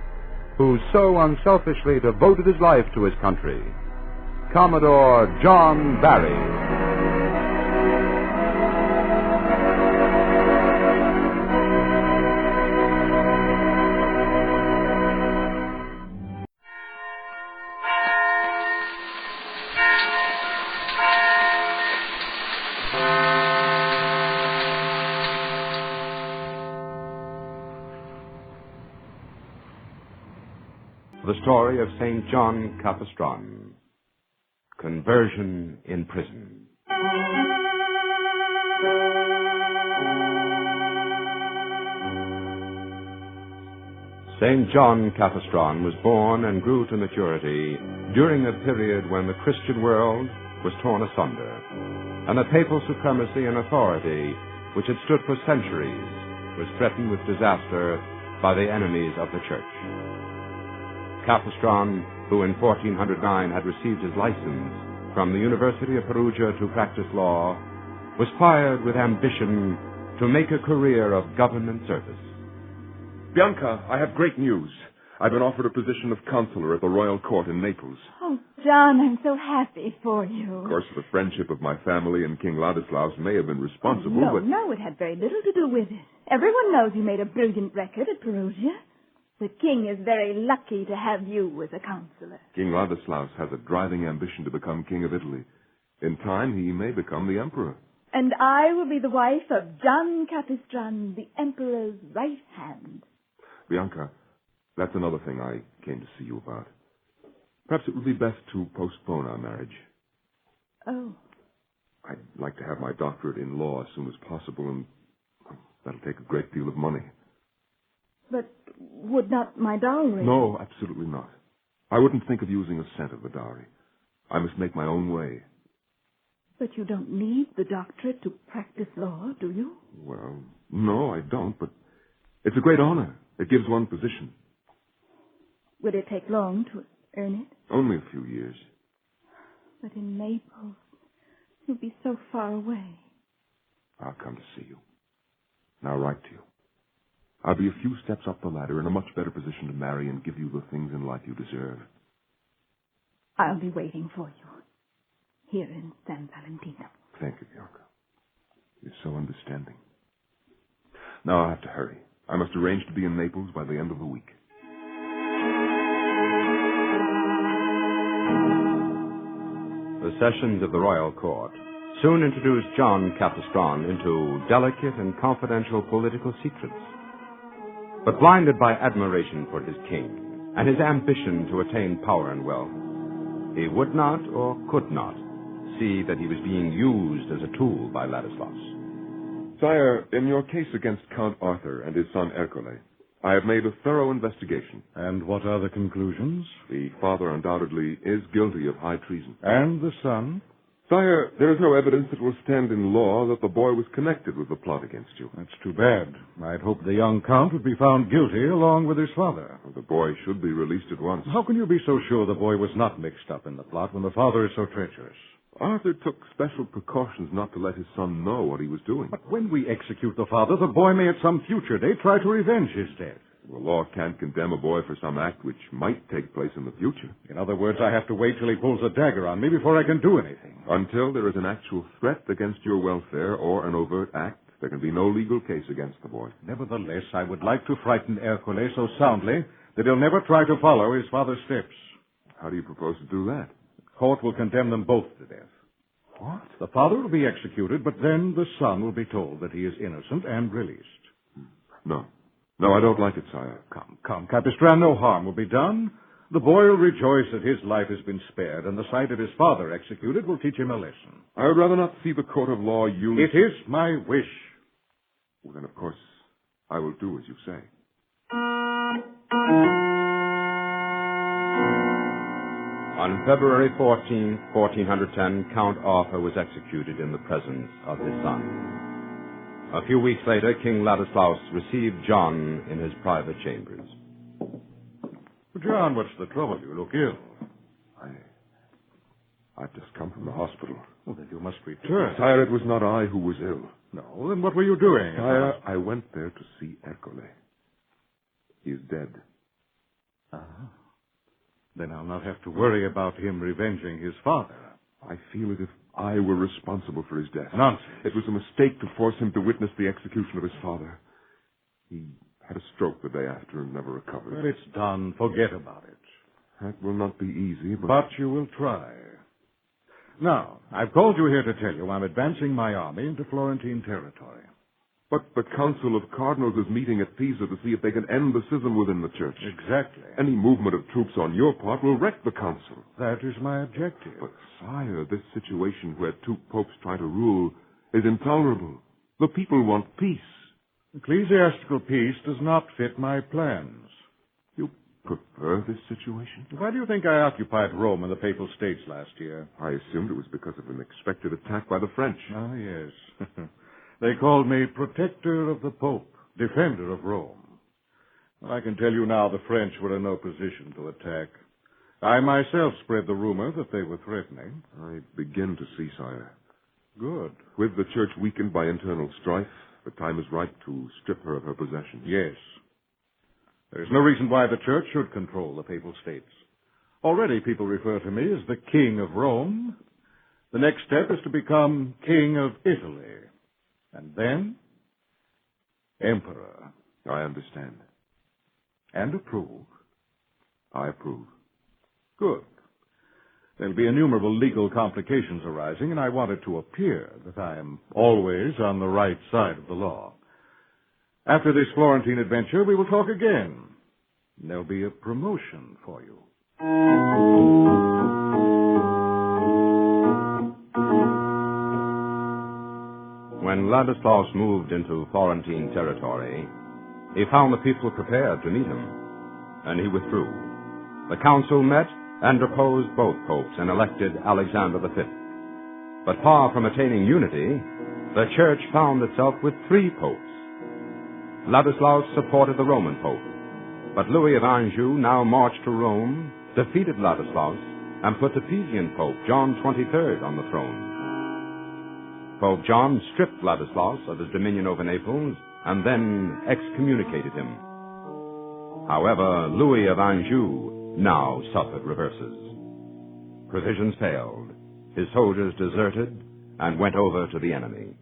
who so unselfishly devoted his life to his country, Commodore John Barry. The story of St. John Capistr, conversion in prison. St. John Capistr was born and grew to maturity during a period when the Christian world was torn asunder, and the papal supremacy and authority, which had stood for centuries, was threatened with disaster by the enemies of the Church. Capistr, who in 1409 had received his license from the University of Perugia to practice law, was fired with ambition to make a career of government service. Bianca, I have great news. I've been offered a position of consular at the royal court in Naples. Oh, John, I'm so happy for you. Of course, the friendship of my family and King Ladislaus may have been responsible, but... No, it had very little to do with it. Everyone knows you made a brilliant record at Perugia. The king is very lucky to have you as a counselor. King Ladislaus has a driving ambition to become king of Italy. In time, he may become the emperor. And I will be the wife of John Capistr, the emperor's right hand. Bianca, that's another thing I came to see you about. Perhaps it would be best to postpone our marriage. Oh. I'd like to have my doctorate in law as soon as possible, and that'll take a great deal of money. But would not my dowry... No, absolutely not. I wouldn't think of using a cent of the dowry. I must make my own way. But you don't need the doctorate to practice law, do you? Well, no, I don't, but it's a great honor. It gives one position. Would it take long to earn it? Only a few years. But in Naples, you'll be so far away. I'll come to see you. Now write to you. I'll be a few steps up the ladder in a much better position to marry and give you the things in life you deserve. I'll be waiting for you. Here in San Valentino. Thank you, Bianca. You're so understanding. Now I'll have to hurry. I must arrange to be in Naples by the end of the week. The sessions of the royal court soon introduced John Capistr into delicate and confidential political secrets. But blinded by admiration for his king and his ambition to attain power and wealth, he would not or could not see that he was being used as a tool by Ladislaus. Sire, in your case against Count Arthur and his son Ercole, I have made a thorough investigation. And what are the conclusions? The father undoubtedly is guilty of high treason. And the son? Sire, there is no evidence that will stand in law that the boy was connected with the plot against you. That's too bad. I'd hoped the young count would be found guilty along with his father. Well, the boy should be released at once. How can you be so sure the boy was not mixed up in the plot when the father is so treacherous? Arthur took special precautions not to let his son know what he was doing. But when we execute the father, the boy may at some future day try to revenge his death. The law can't condemn a boy for some act which might take place in the future. In other words, I have to wait till he pulls a dagger on me before I can do anything. Until there is an actual threat against your welfare or an overt act, there can be no legal case against the boy. Nevertheless, I would like to frighten Ercole so soundly that he'll never try to follow his father's steps. How do you propose to do that? The court will condemn them both to death. What? The father will be executed, but then the son will be told that he is innocent and released. No. No, I don't like it, sire. Come, Capistr, no harm will be done. The boy will rejoice that his life has been spared, and the sight of his father executed will teach him a lesson. I would rather not see the court of law use... It is my wish. Well, then, of course, I will do as you say. On February 14, 1410, Count Arthur was executed in the presence of his son. A few weeks later, King Ladislaus received John in his private chambers. John, what's the trouble? You look ill. I've just come from the hospital. Well, then you must return. Sire, it was not I who was ill. No, then what were you doing? Sire, I went there to see Ercole. He is dead. Then I'll not have to worry about him revenging his father. I feel as if I were responsible for his death. Nonsense. It was a mistake to force him to witness the execution of his father. He had a stroke the day after and never recovered. Well, it's done. Forget about it. That will not be easy, but... But you will try. Now, I've called you here to tell you I'm advancing my army into Florentine territory. But the Council of Cardinals is meeting at Pisa to see if they can end the schism within the Church. Exactly. Any movement of troops on your part will wreck the Council. That is my objective. But, sire, this situation where two popes try to rule is intolerable. The people want peace. Ecclesiastical peace does not fit my plans. prefer this situation? Why do you think I occupied Rome and the Papal States last year? I assumed it was because of an expected attack by the French. Ah, yes. They called me protector of the Pope, defender of Rome. I can tell you now the French were in no position to attack. I myself spread the rumor that they were threatening. I begin to see, sire. Good. With the church weakened by internal strife, the time is ripe to strip her of her possessions. Yes. There is no reason why the church should control the Papal States. Already people refer to me as the King of Rome. The next step is to become King of Italy. And then, Emperor. I understand. And approve. I approve. Good. There'll be innumerable legal complications arising, and I want it to appear that I am always on the right side of the law. After this Florentine adventure, we will talk again. There'll be a promotion for you. When Ladislaus moved into Florentine territory, he found the people prepared to meet him, and he withdrew. The council met and deposed both popes and elected Alexander V. But far from attaining unity, the church found itself with 3 popes. Ladislaus supported the Roman pope, but Louis of Anjou now marched to Rome, defeated Ladislaus, and put the Pisan pope, John XXIII, on the throne. Pope John stripped Ladislaus of his dominion over Naples and then excommunicated him. However, Louis of Anjou now suffered reverses. Provisions failed, his soldiers deserted, and went over to the enemy.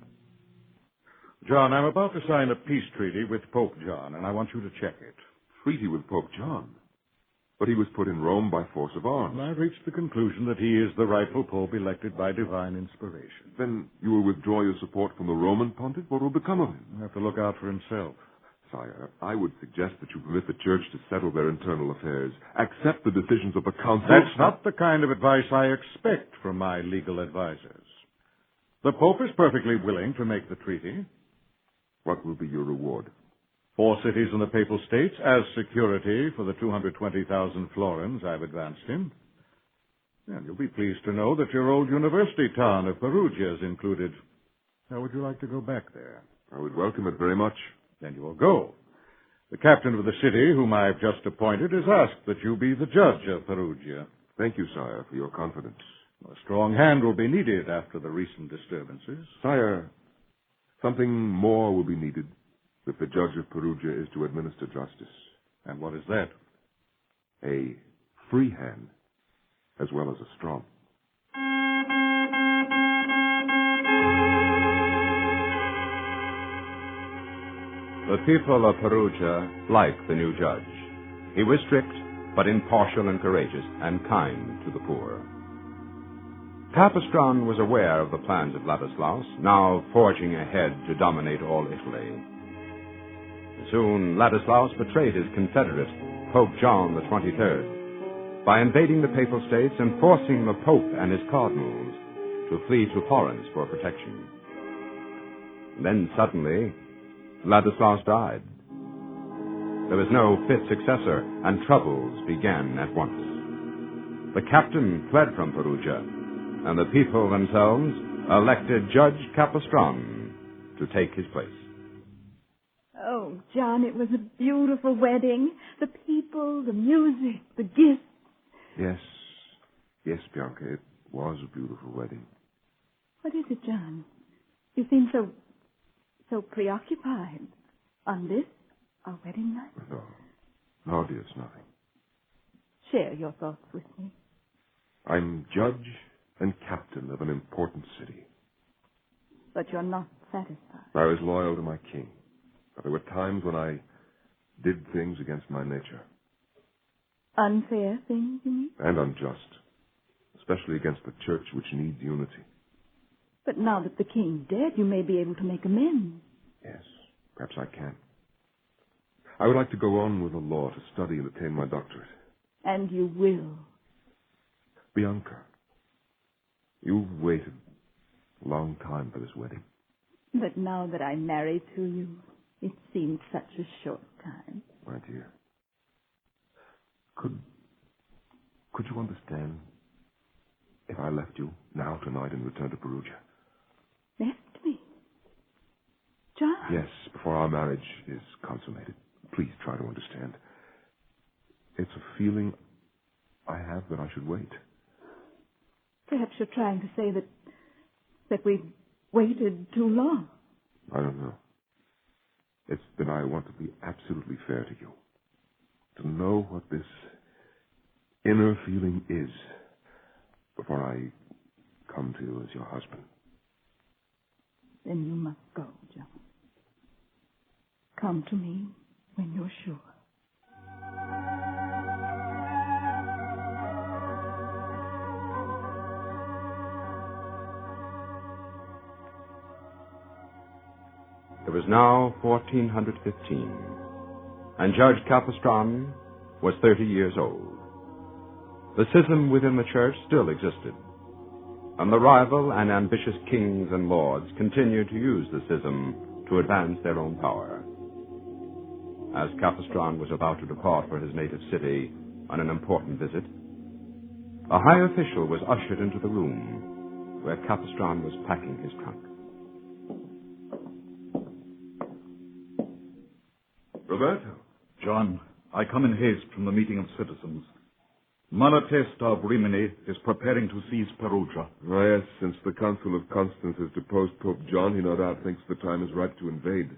John, I'm about to sign a peace treaty with Pope John, and I want you to check it. Treaty with Pope John? But he was put in Rome by force of arms. And I've reached the conclusion that he is the rightful pope elected by divine inspiration. Then you will withdraw your support from the Roman pontiff? What will become of him? He'll have to look out for himself. Sire, I would suggest that you permit the church to settle their internal affairs. Accept the decisions of the council. That's not the kind of advice I expect from my legal advisors. The pope is perfectly willing to make the treaty. What will be your reward? 4 cities in the Papal States as security for the 220,000 florins I've advanced him. And you'll be pleased to know that your old university town of Perugia is included. How would you like to go back there? I would welcome it very much. Then you will go. The captain of the city, whom I've just appointed, has asked that you be the judge of Perugia. Thank you, sire, for your confidence. A strong hand will be needed after the recent disturbances. Sire, something more will be needed if the judge of Perugia is to administer justice. And what is that? A free hand, as well as a strong. The people of Perugia liked the new judge. He was strict, but impartial and courageous, and kind to the poor. Capistr was aware of the plans of Ladislaus, now forging ahead to dominate all Italy. Soon, Ladislaus betrayed his confederate, Pope John XXIII, by invading the Papal States and forcing the Pope and his cardinals to flee to Florence for protection. Then suddenly, Ladislaus died. There was no fit successor, and troubles began at once. The captain fled from Perugia, and the people themselves elected Judge Capistr to take his place. Oh, John, it was a beautiful wedding. The people, the music, the gifts. Yes, Bianca, it was a beautiful wedding. What is it, John? You seem so preoccupied. On this, our wedding night? No, dear, it's nothing. Share your thoughts with me. I'm judge and captain of an important city. But you're not satisfied. I was loyal to my king. But there were times when I did things against my nature. Unfair things, you mean? And unjust. Especially against the church, which needs unity. But now that the king's dead, you may be able to make amends. Yes, perhaps I can. I would like to go on with the law to study and attain my doctorate. And you will. Bianca, you've waited a long time for this wedding. But now that I'm married to you, it seems such a short time. My dear, Could you understand if I left you now tonight and returned to Perugia? Left me? John? Yes, before our marriage is consummated. Please try to understand. It's a feeling I have that I should wait. Perhaps you're trying to say that we've waited too long. I don't know. It's that I want to be absolutely fair to you. To know what this inner feeling is before I come to you as your husband. Then you must go, John. Come to me when you're sure. It was now 1415, and Judge Capistr was 30 years old. The schism within the church still existed, and the rival and ambitious kings and lords continued to use the schism to advance their own power. As Capistr was about to depart for his native city on an important visit, a high official was ushered into the room where Capistr was packing his trunk. Roberto. John, I come in haste from the meeting of citizens. Malatesta of Rimini is preparing to seize Perugia. Oh, yes, since the Council of Constance has deposed Pope John, he no doubt thinks the time is ripe to invade.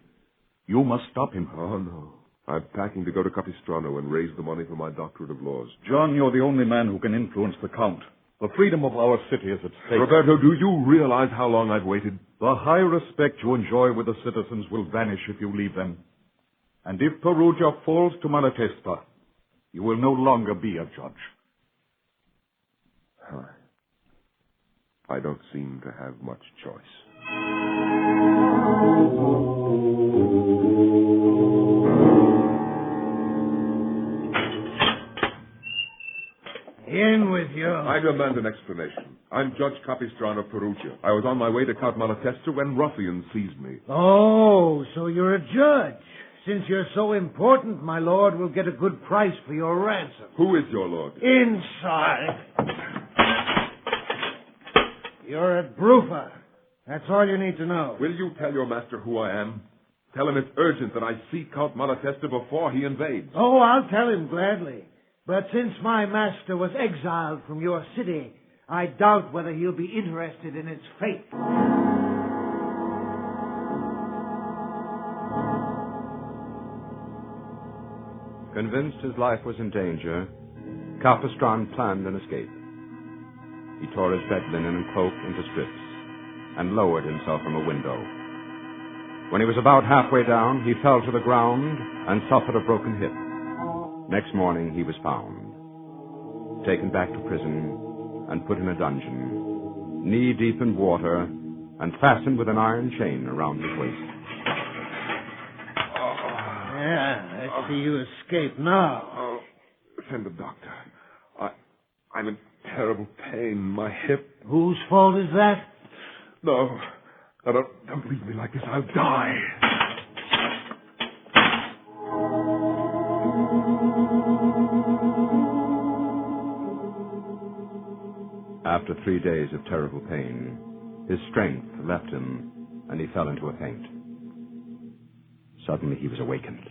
You must stop him. Oh, no. I'm packing to go to Capistrano and raise the money for my doctorate of laws. John, you're the only man who can influence the Count. The freedom of our city is at stake. Roberto, do you realize how long I've waited? The high respect you enjoy with the citizens will vanish if you leave them. And if Perugia falls to Malatesta, you will no longer be a judge. I don't seem to have much choice. In with you. I demand an explanation. I'm Judge Capistr of Perugia. I was on my way to Count Malatesta when ruffians seized me. Oh, so you're a judge. Since you're so important, my lord will get a good price for your ransom. Who is your lord? Inside. You're at Brufa. That's all you need to know. Will you tell your master who I am? Tell him it's urgent that I see Count Malatesta before he invades. Oh, I'll tell him gladly. But since my master was exiled from your city, I doubt whether he'll be interested in its fate. Convinced his life was in danger, Capistr planned an escape. He tore his bed linen and cloak into strips and lowered himself from a window. When he was about halfway down, he fell to the ground and suffered a broken hip. Next morning, he was found, taken back to prison and put in a dungeon, knee-deep in water and fastened with an iron chain around his waist. Yeah, let's see you escape now. Oh, send the doctor. I'm in terrible pain. My hip. Whose fault is that? No. Don't leave me like this. I'll die. After 3 days of terrible pain, his strength left him, and he fell into a faint. Suddenly he was awakened.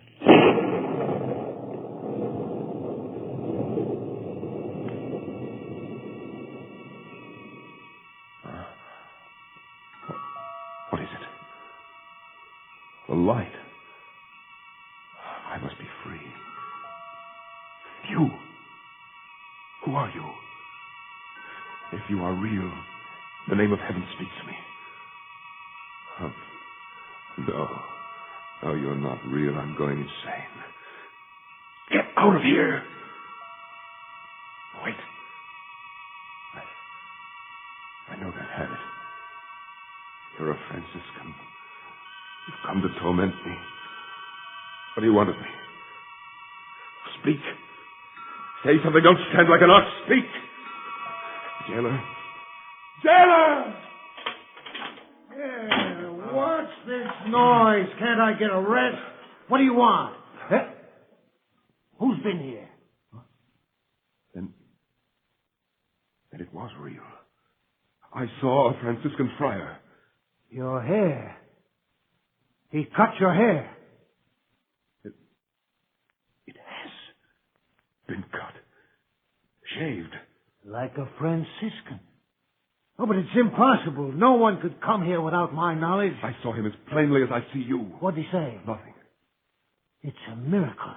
What is it? The light. I must be free. You. Who are you? If you are real, the name of heaven speaks to me. Oh, no. No, you're not real. I'm going insane. Get out of here! Wait. I know that habit. You're a Franciscan. You've come to torment me. What do you want of me? Speak. Say something. Don't stand like an ox. Speak. Jailer. Jailer! What's this noise? Can't I get a rest? What do you want? Who's been here? Then And it was real. I saw a Franciscan friar. Your hair. He cut your hair. It has been cut. Shaved. Like a Franciscan. Oh, but it's impossible. No one could come here without my knowledge. I saw him as plainly as I see you. What'd he say? Nothing. It's a miracle.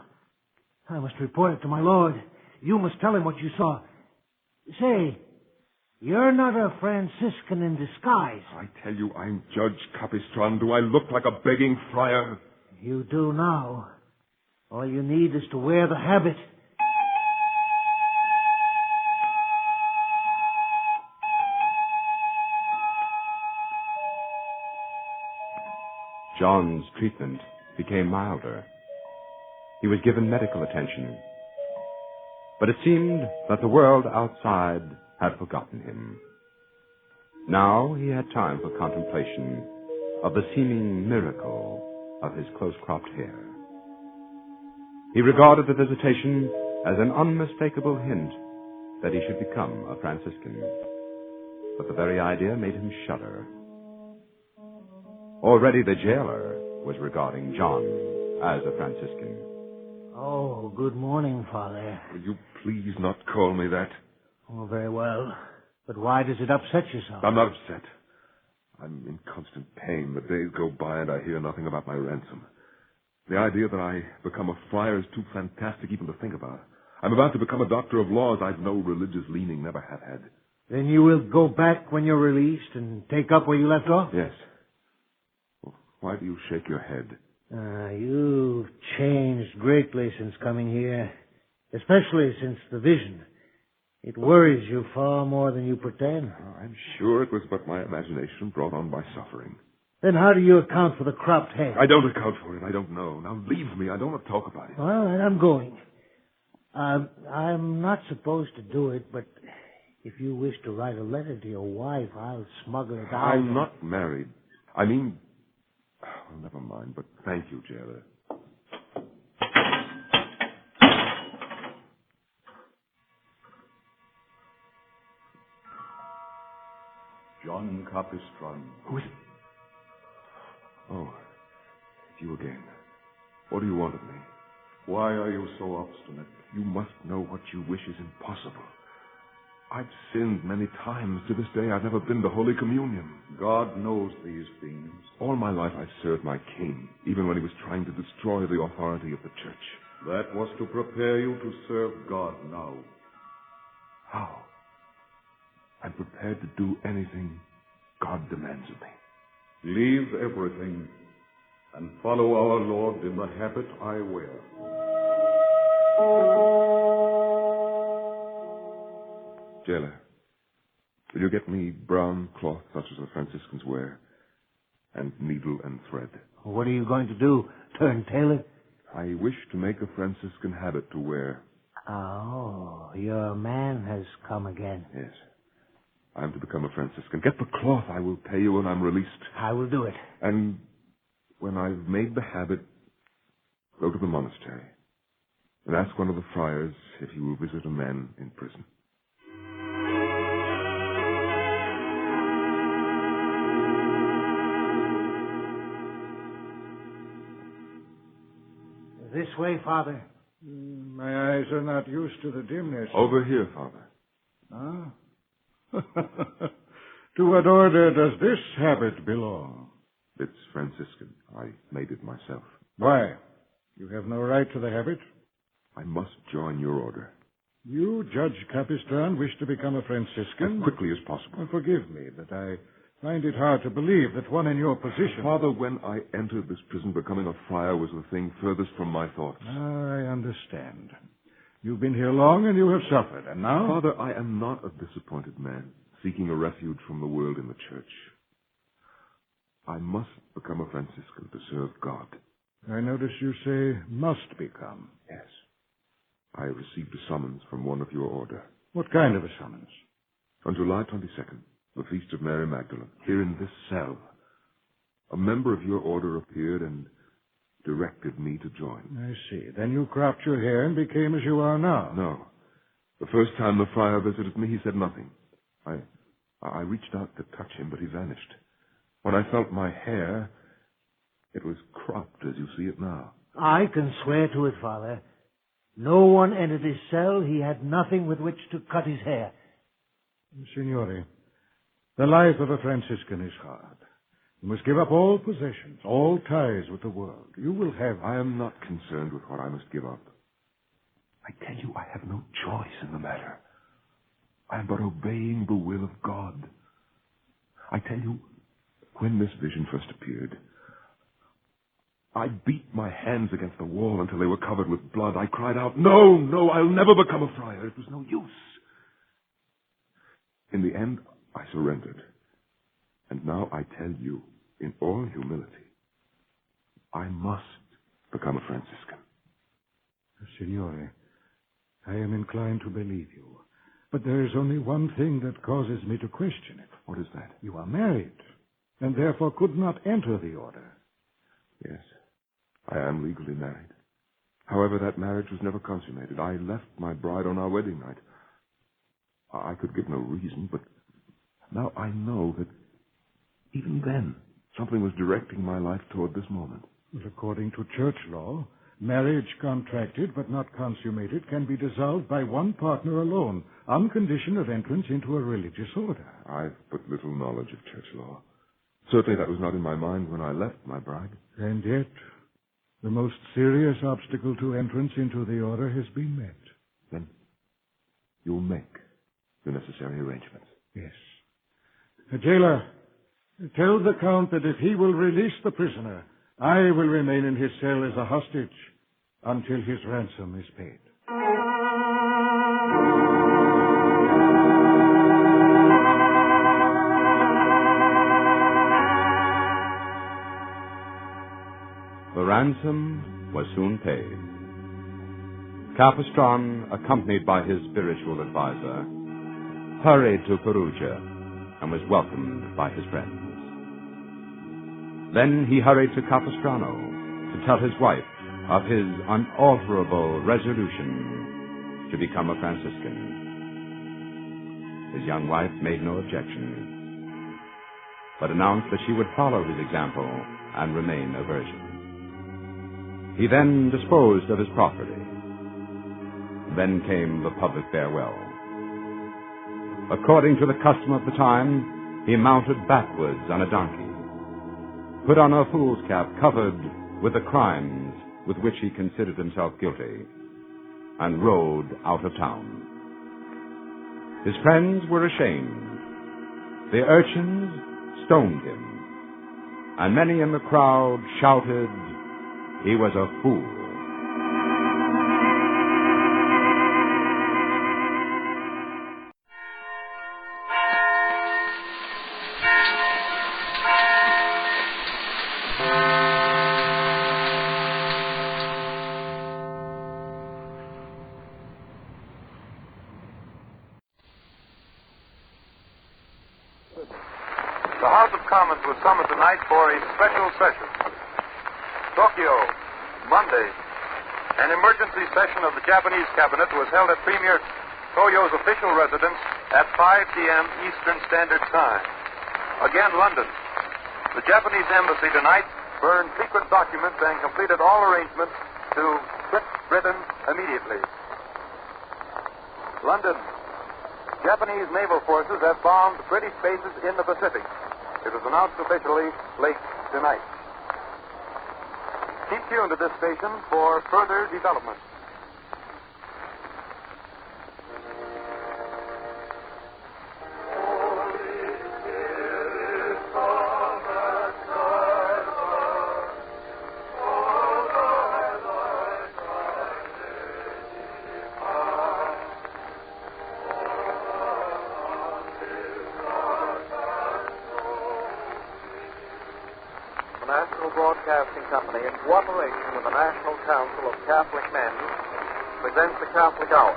I must report it to my lord. You must tell him what you saw. Say, you're not a Franciscan in disguise. I tell you, I'm Judge Capistr. Do I look like a begging friar? You do now. All you need is to wear the habit. John's treatment became milder. He was given medical attention. But it seemed that the world outside had forgotten him. Now he had time for contemplation of the seeming miracle of his close-cropped hair. He regarded the visitation as an unmistakable hint that he should become a Franciscan. But the very idea made him shudder. Already the jailer was regarding John as a Franciscan. Oh, good morning, Father. Will you please not call me that? Oh, very well. But why does it upset you so? I'm not upset. I'm in constant pain. The days go by and I hear nothing about my ransom. The idea that I become a friar is too fantastic even to think about. I'm about to become a doctor of laws. I've no religious leaning, never have had. Then you will go back when you're released and take up where you left off? Yes. Well, why do you shake your head? You've changed greatly since coming here, especially since the vision. It worries you far more than you pretend. Oh, I'm sure it was but my imagination brought on by suffering. Then how do you account for the cropped head? I don't account for it. I don't know. Now leave me. I don't want to talk about it. All right, I'm going. I'm not supposed to do it, but if you wish to write a letter to your wife, I'll smuggle it out. I'm not married. I mean... Well, never mind, but thank you, jailer. John Capistr. Who is it? Oh, it's you again. What do you want of me? Why are you so obstinate? You must know what you wish is impossible. I've sinned many times. To this day, I've never been to Holy Communion. God knows these things. All my life, I served my king, even when he was trying to destroy the authority of the church. That was to prepare you to serve God now. How? I'm prepared to do anything God demands of me. Leave everything and follow our Lord in the habit I wear. Jailer, will you get me brown cloth such as the Franciscans wear, and needle and thread? What are you going to do? Turn tailor? I wish to make a Franciscan habit to wear. Oh, your man has come again. Yes. I'm to become a Franciscan. Get the cloth. I will pay you when I'm released. I will do it. And when I've made the habit, go to the monastery and ask one of the friars if he will visit a man in prison. This way, Father. My eyes are not used to the dimness. Over here, Father. Ah? To what order does this habit belong? It's Franciscan. I made it myself. Why? You have no right to the habit? I must join your order. You, Judge Capistr, wish to become a Franciscan? As quickly as possible. Well, forgive me, but I find it hard to believe that one in your position... Father, when I entered this prison, becoming a friar was the thing furthest from my thoughts. I understand. You've been here long and you have suffered, and now... Father, I am not a disappointed man, seeking a refuge from the world in the church. I must become a Franciscan to serve God. I notice you say, must become. Yes. I received a summons from one of your order. What kind of a summons? On July 22nd, the Feast of Mary Magdalene, here in this cell, a member of your order appeared and directed me to join. I see. Then you cropped your hair and became as you are now. No. The first time the friar visited me, he said nothing. I reached out to touch him, but he vanished. When I felt my hair, it was cropped as you see it now. I can swear to it, Father. No one entered his cell. He had nothing with which to cut his hair. Signore, the life of a Franciscan is hard. You must give up all possessions, all ties with the world. You will have... I am not concerned with what I must give up. I tell you, I have no choice in the matter. I am but obeying the will of God. I tell you, when this vision first appeared, I beat my hands against the wall until they were covered with blood. I cried out, no, I'll never become a friar. It was no use. In the end, I surrendered. And now I tell you, in all humility, I must become a Franciscan. Signore, I am inclined to believe you. But there is only one thing that causes me to question it. What is that? You are married, and therefore could not enter the order. Yes, I am legally married. However, that marriage was never consummated. I left my bride on our wedding night. I could give no reason, but now I know that even then, something was directing my life toward this moment. Well, according to church law, marriage contracted but not consummated can be dissolved by one partner alone, on condition of entrance into a religious order. I've but little knowledge of church law. Certainly that was not in my mind when I left my bride. And yet, the most serious obstacle to entrance into the order has been met. Then you'll make the necessary arrangements. Yes. Jailer, tell the Count that if he will release the prisoner, I will remain in his cell as a hostage until his ransom is paid. The ransom was soon paid. Capistr, accompanied by his spiritual advisor, hurried to Perugia and was welcomed by his friends. Then he hurried to Capistrano to tell his wife of his unalterable resolution to become a Franciscan. His young wife made no objection, but announced that she would follow his example and remain a virgin. He then disposed of his property. Then came the public farewell. According to the custom of the time, he mounted backwards on a donkey, put on a fool's cap covered with the crimes with which he considered himself guilty, and rode out of town. His friends were ashamed. The urchins stoned him, and many in the crowd shouted he was a fool. The House of Commons was summoned tonight for a special session. Tokyo, Monday. An emergency session of the Japanese cabinet was held at Premier Toyo's official residence at 5 p.m. Eastern Standard Time. Again, London. The Japanese embassy tonight burned secret documents and completed all arrangements to quit Britain immediately. London. Japanese naval forces have bombed British bases in the Pacific. It was announced officially late tonight. Keep tuned to this station for further developments. The National Broadcasting Company, in cooperation with the National Council of Catholic Men, presents the Catholic Hour.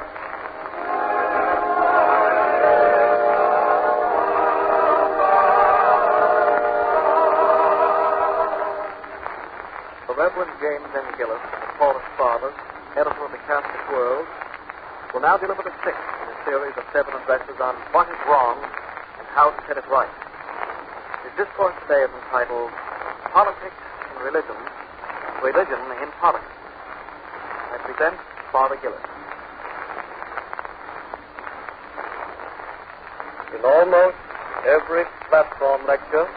The Reverend James N. Gillis, the Paulist Father, editor of the Catholic World, will now deliver the sixth in his series of 7 addresses on what is wrong and how to set it right. His discourse today is entitled Politics in Religion, Religion in Politics. I present Father Gillis. In almost every platform lecture,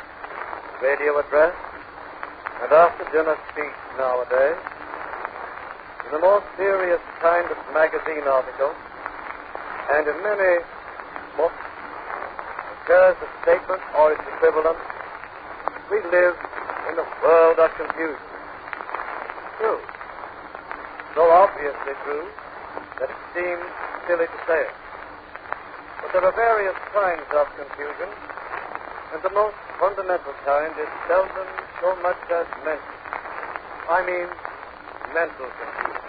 radio address, and after-dinner speech nowadays, in a more serious kind of magazine article, and in many books, occurs a statement or its equivalent: we live in a world of confusion. True. So obviously true that it seems silly to say it. But there are various kinds of confusion, and the most fundamental kind is seldom so much as mentioned. I mean, mental confusion.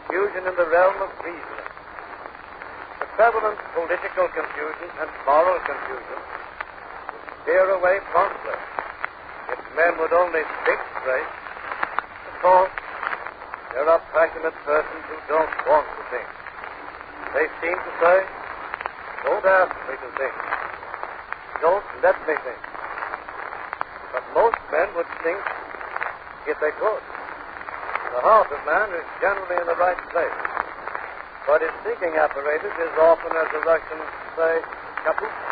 Confusion in the realm of reasoning. The prevalent political confusion and moral confusion would steer away promptly if men would only think straight. Of course, there are passionate persons who don't want to think. They seem to say, don't ask me to think. Don't let me think. But most men would think if they could. The heart of man is generally in the right place. But his thinking apparatus is often, as the Russians say, Capistr,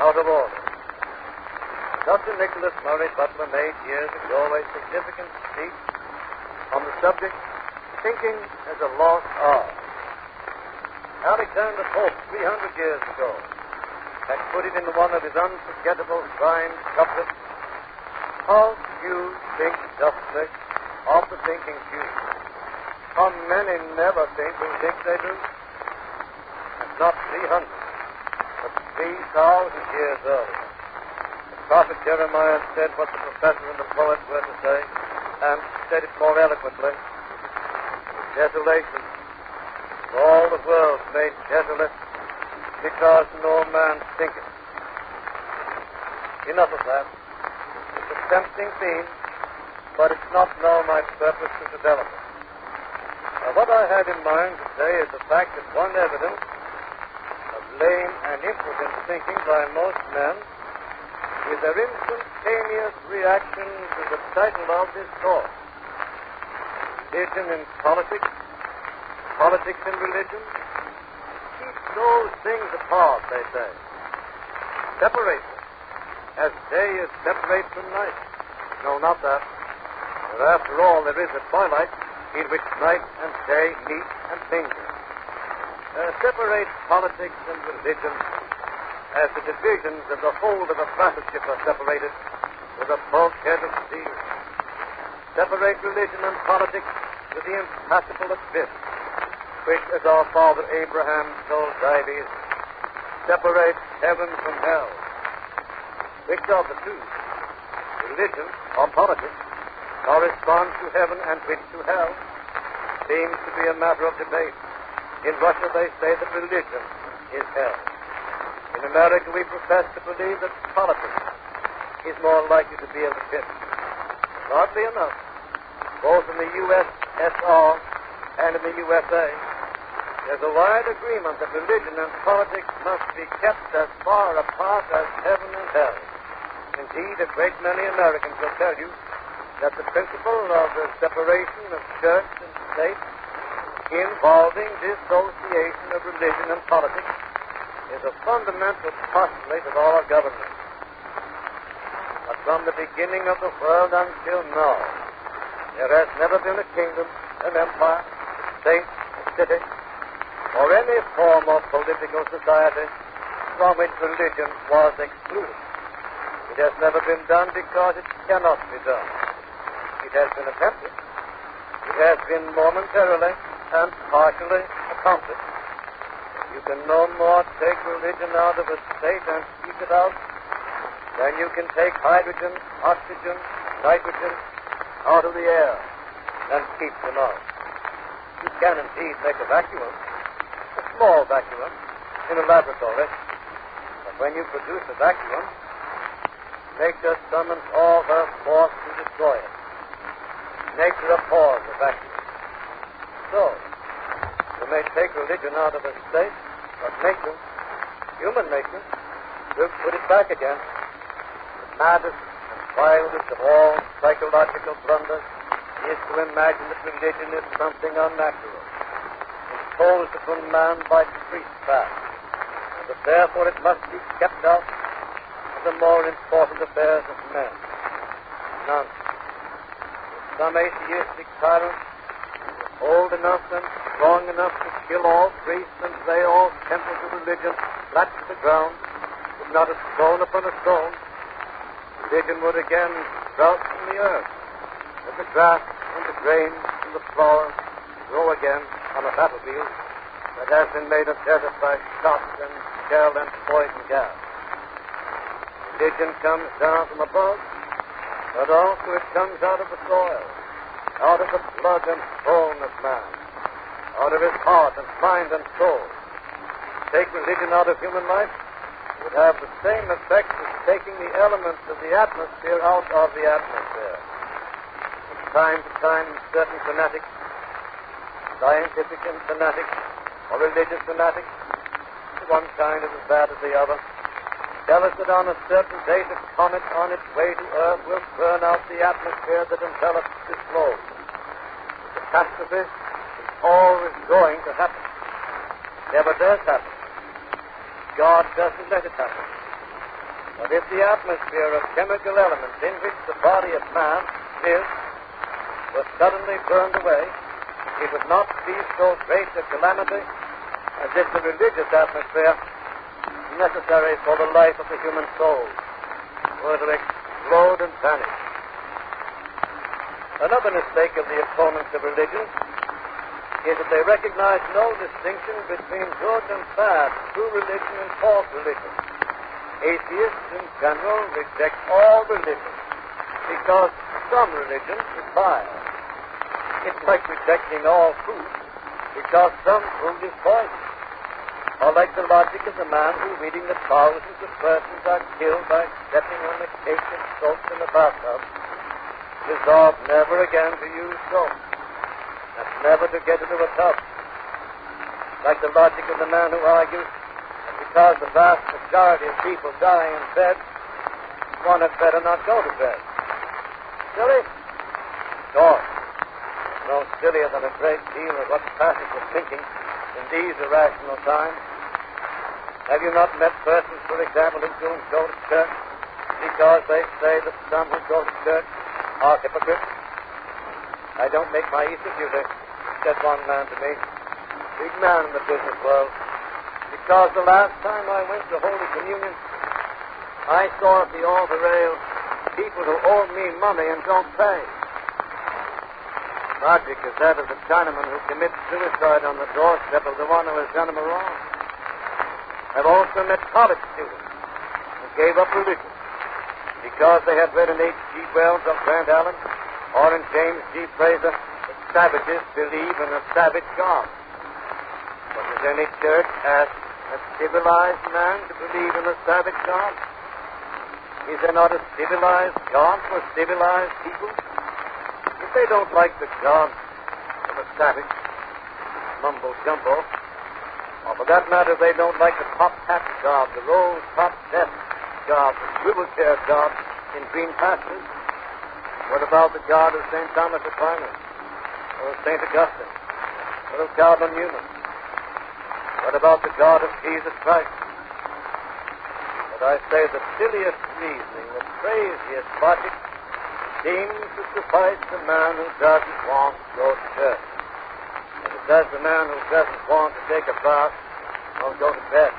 out of order. Dr. Nicholas Murray Butler made years ago a significant speech on the subject, Thinking as a Lost Art. Alexander Pope, 300 years ago, had put it in one of his unforgettable rhymed couplets: how few think justly of the thinking few. How many never think who think they do? And not 300, but 3,000 years earlier. The prophet Jeremiah said what the professor and the poet were to say, and said it more eloquently: desolation. All the world made desolate because no man thinketh. Enough of that. It's a tempting theme, but it's not now my purpose to develop it. Now, what I had in mind today is the fact that one evidence of lame and impotent thinking by most men is their instantaneous reaction to the title of this course: Religion in Politics, Politics in Religion. Keep those things apart, they say. Separate them, as day is separate from night. No, not that. For after all, there is a twilight in which night and day meet and mingle. Separate politics and religion as the divisions of the hold of a battleship are separated with a bulkhead of steel. Separate religion and politics with the impassable abyss, which, as our father Abraham told Dives, separates heaven from hell. Which of the two, religion or politics, corresponds to heaven and which to hell, seems to be a matter of debate. In Russia, they say that religion is hell. In America, we profess to believe that politics is more likely to be a pit. Oddly enough, both in the USSR and in the USA, there's a wide agreement that religion and politics must be kept as far apart as heaven and hell. Indeed, a great many Americans will tell you that the principle of the separation of church and state involving dissociation of religion and politics is a fundamental postulate of our government. But from the beginning of the world until now, there has never been a kingdom, an empire, a state, a city, or any form of political society from which religion was excluded. It has never been done because it cannot be done. It has been attempted. It has been momentarily and partially accomplished. You can no more take religion out of a state and keep it out than you can take hydrogen, oxygen, nitrogen out of the air and keep them out. You can indeed make a vacuum, a small vacuum, in a laboratory. But when you produce a vacuum, nature summons all her force to destroy it. Nature abhors a vacuum. So, you may take religion out of a state But nature, human nature, will put it back again. The maddest and wildest of all psychological blunders is to imagine that religion is something unnatural, imposed upon man by priestcraft, and that therefore it must be kept out of the more important affairs of men. Nonsense. Some atheistic tyrants old enough and strong enough to kill all priests and lay all temples of religion flat to the ground, with not a stone upon a stone, religion would again sprout from the earth, and the grass and the grain and the flowers grow again on a battlefield that has been made a desert by shot and shell and poison gas. Religion comes down from above, but also it comes out of the soil, out of the blood and bone of man, out of his heart and mind and soul. Take religion out of human life, it would have the same effect as taking the elements of the atmosphere out of the atmosphere. From time to time, certain fanatics, scientific and fanatics, or religious fanatics, one kind is as bad as the other, tell us that on a certain date a comet on its way to Earth will burn out the atmosphere that envelops this globe. The catastrophe is always going to happen. It never does happen. God doesn't let it happen. But if the atmosphere of chemical elements in which the body of man lives was suddenly burned away, it would not be so great a calamity as if the religious atmosphere necessary for the life of the human soul were to explode and vanish. Another mistake of the opponents of religion is that they recognize no distinction between good and bad, true religion and false religion. Atheists in general reject all religion because some religion is vile. It's like rejecting all food because some food is poison. Or like the logic of the man who, reading that thousands of persons are killed by stepping on the cake and soap in the bathtub, resolved never again to use soap, and never to get into a tub. Like the logic of the man who argues that because the vast majority of people die in bed, one had better not go to bed. Silly? Sure. No sillier than a great deal of what passes for thinking in these irrational times. Have you not met persons, for example, who don't go to church because they say that some who go to church are hypocrites? I don't make my Easter duty, said one man to me, big man in the business world, because the last time I went to Holy Communion, I saw at the altar rail people who owe me money and don't pay. Logic is that of the Chinaman who commits suicide on the doorstep of the one who has done him a wrong. I've also met college students who gave up religion because they had read in H.G. Wells of Grant Allen or in James G. Fraser that savages believe in a savage God. But does any church ask a civilized man to believe in a savage God? Is there not a civilized God for civilized people? If they don't like the God of a savage, mumbo-jumbo, or for that matter, they don't like the top-hat God, the rose-top death God, the swivel-chair God in green pastures, what about the God of St. Thomas Aquinas, or of St. Augustine, or of Cardinal Newman? What about the God of Jesus Christ? But I say the silliest reasoning, the craziest logic, seems to suffice the man who doesn't want to go to church. And it does the man who doesn't want to take a bath or go to bed.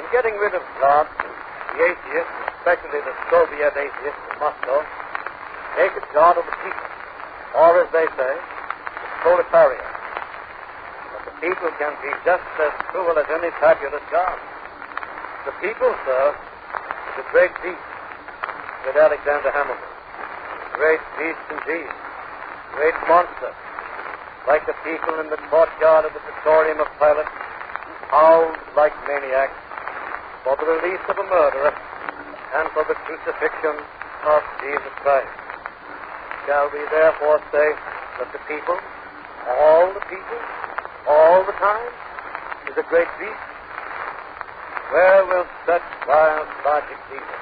In getting rid of God, the atheists, especially the Soviet atheists in Moscow, take a God of the people, or as they say, the proletariat. But the people can be just as cruel as any fabulous God. The people, sir, is a great beast, said Alexander Hamilton. Great beast indeed. Great monster. Like the people in the courtyard of the Praetorium of Pilate, who howled like maniacs for the release of a murderer and for the crucifixion of Jesus Christ. Shall we therefore say that the people, all the time, is a great beast? Where will such wild logic lead us?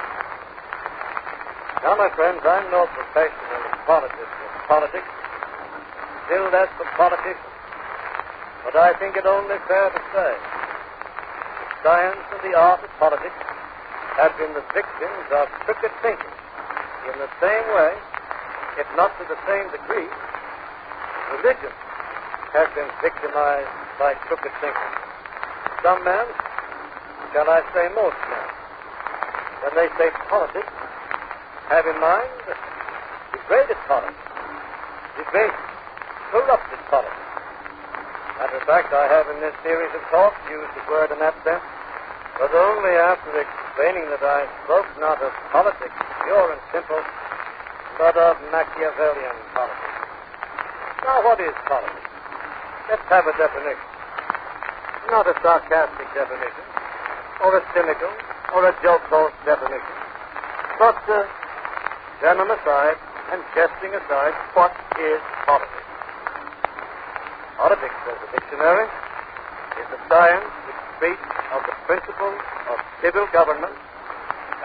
Now, my friends, I'm no professional in politics, still less a politician. But I think it only fair to say the science and the art of politics have been the victims of crooked thinking in the same way, if not to the same degree, religion has been victimized by crooked thinking. Some men, shall I say most men, when they say politics, have in mind degraded politics, debased, corrupted politics. Matter of fact, I have in this series of talks used the word in that sense, but only after explaining that I spoke not of politics, pure and simple, but of Machiavellian politics. Now, what is politics? Let's have a definition. Not a sarcastic definition, or a cynical, or a jocose definition, but venom aside and jesting aside, what is politics? Politics, says the dictionary, is the science which treats of the principles of civil government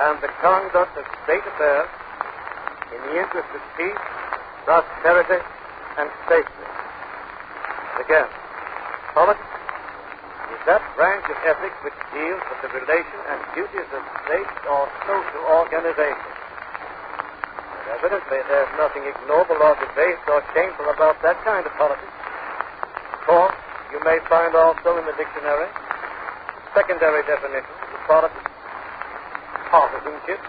and the conduct of state affairs in the interest of peace, prosperity, and safety. And again, politics is that branch of ethics which deals with the relation and duties of state or social organizations. And evidently, there's nothing ignoble or debased or shameful about that kind of politics. Of course, you may find also in the dictionary secondary definitions of politics: partisanship,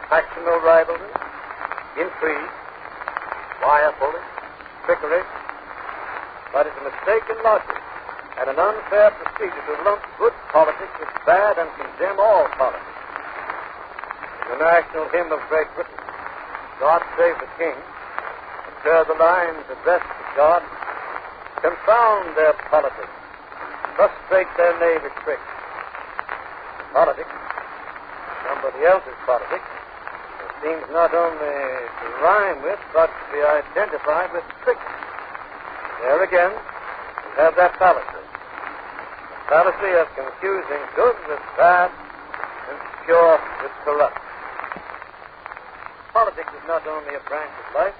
factional rivalry, intrigue, wire pulling, trickery. But it's a mistaken logic and an unfair procedure to lump good politics with bad and condemn all politics. In the national hymn of Great Britain, God Save the King, occur the lines addressed to God: confound their politics, frustrate their knavish tricks. Politics, somebody else's politics, it seems not only to rhyme with, but to be identified with tricks. There again, we have that fallacy. The fallacy of confusing good with bad and pure with corrupt. Politics is not only a branch of life,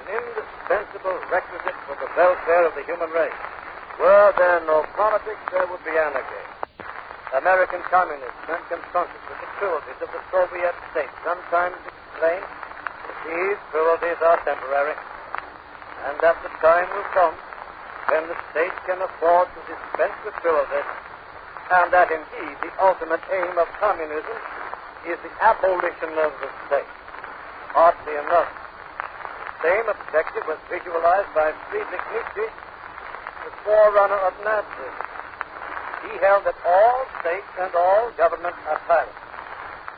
an indispensable requisite for the welfare of the human race. Were there no politics, there would be anarchy. American communists, when confronted with the cruelties of the Soviet state, sometimes explain that these cruelties are temporary, and that the time will come when the state can afford to dispense with cruelty, and that indeed the ultimate aim of communism is the abolition of the state. Oddly enough, same objective was visualized by Friedrich Nietzsche, the forerunner of Nazism. He held that all states and all governments are tyrants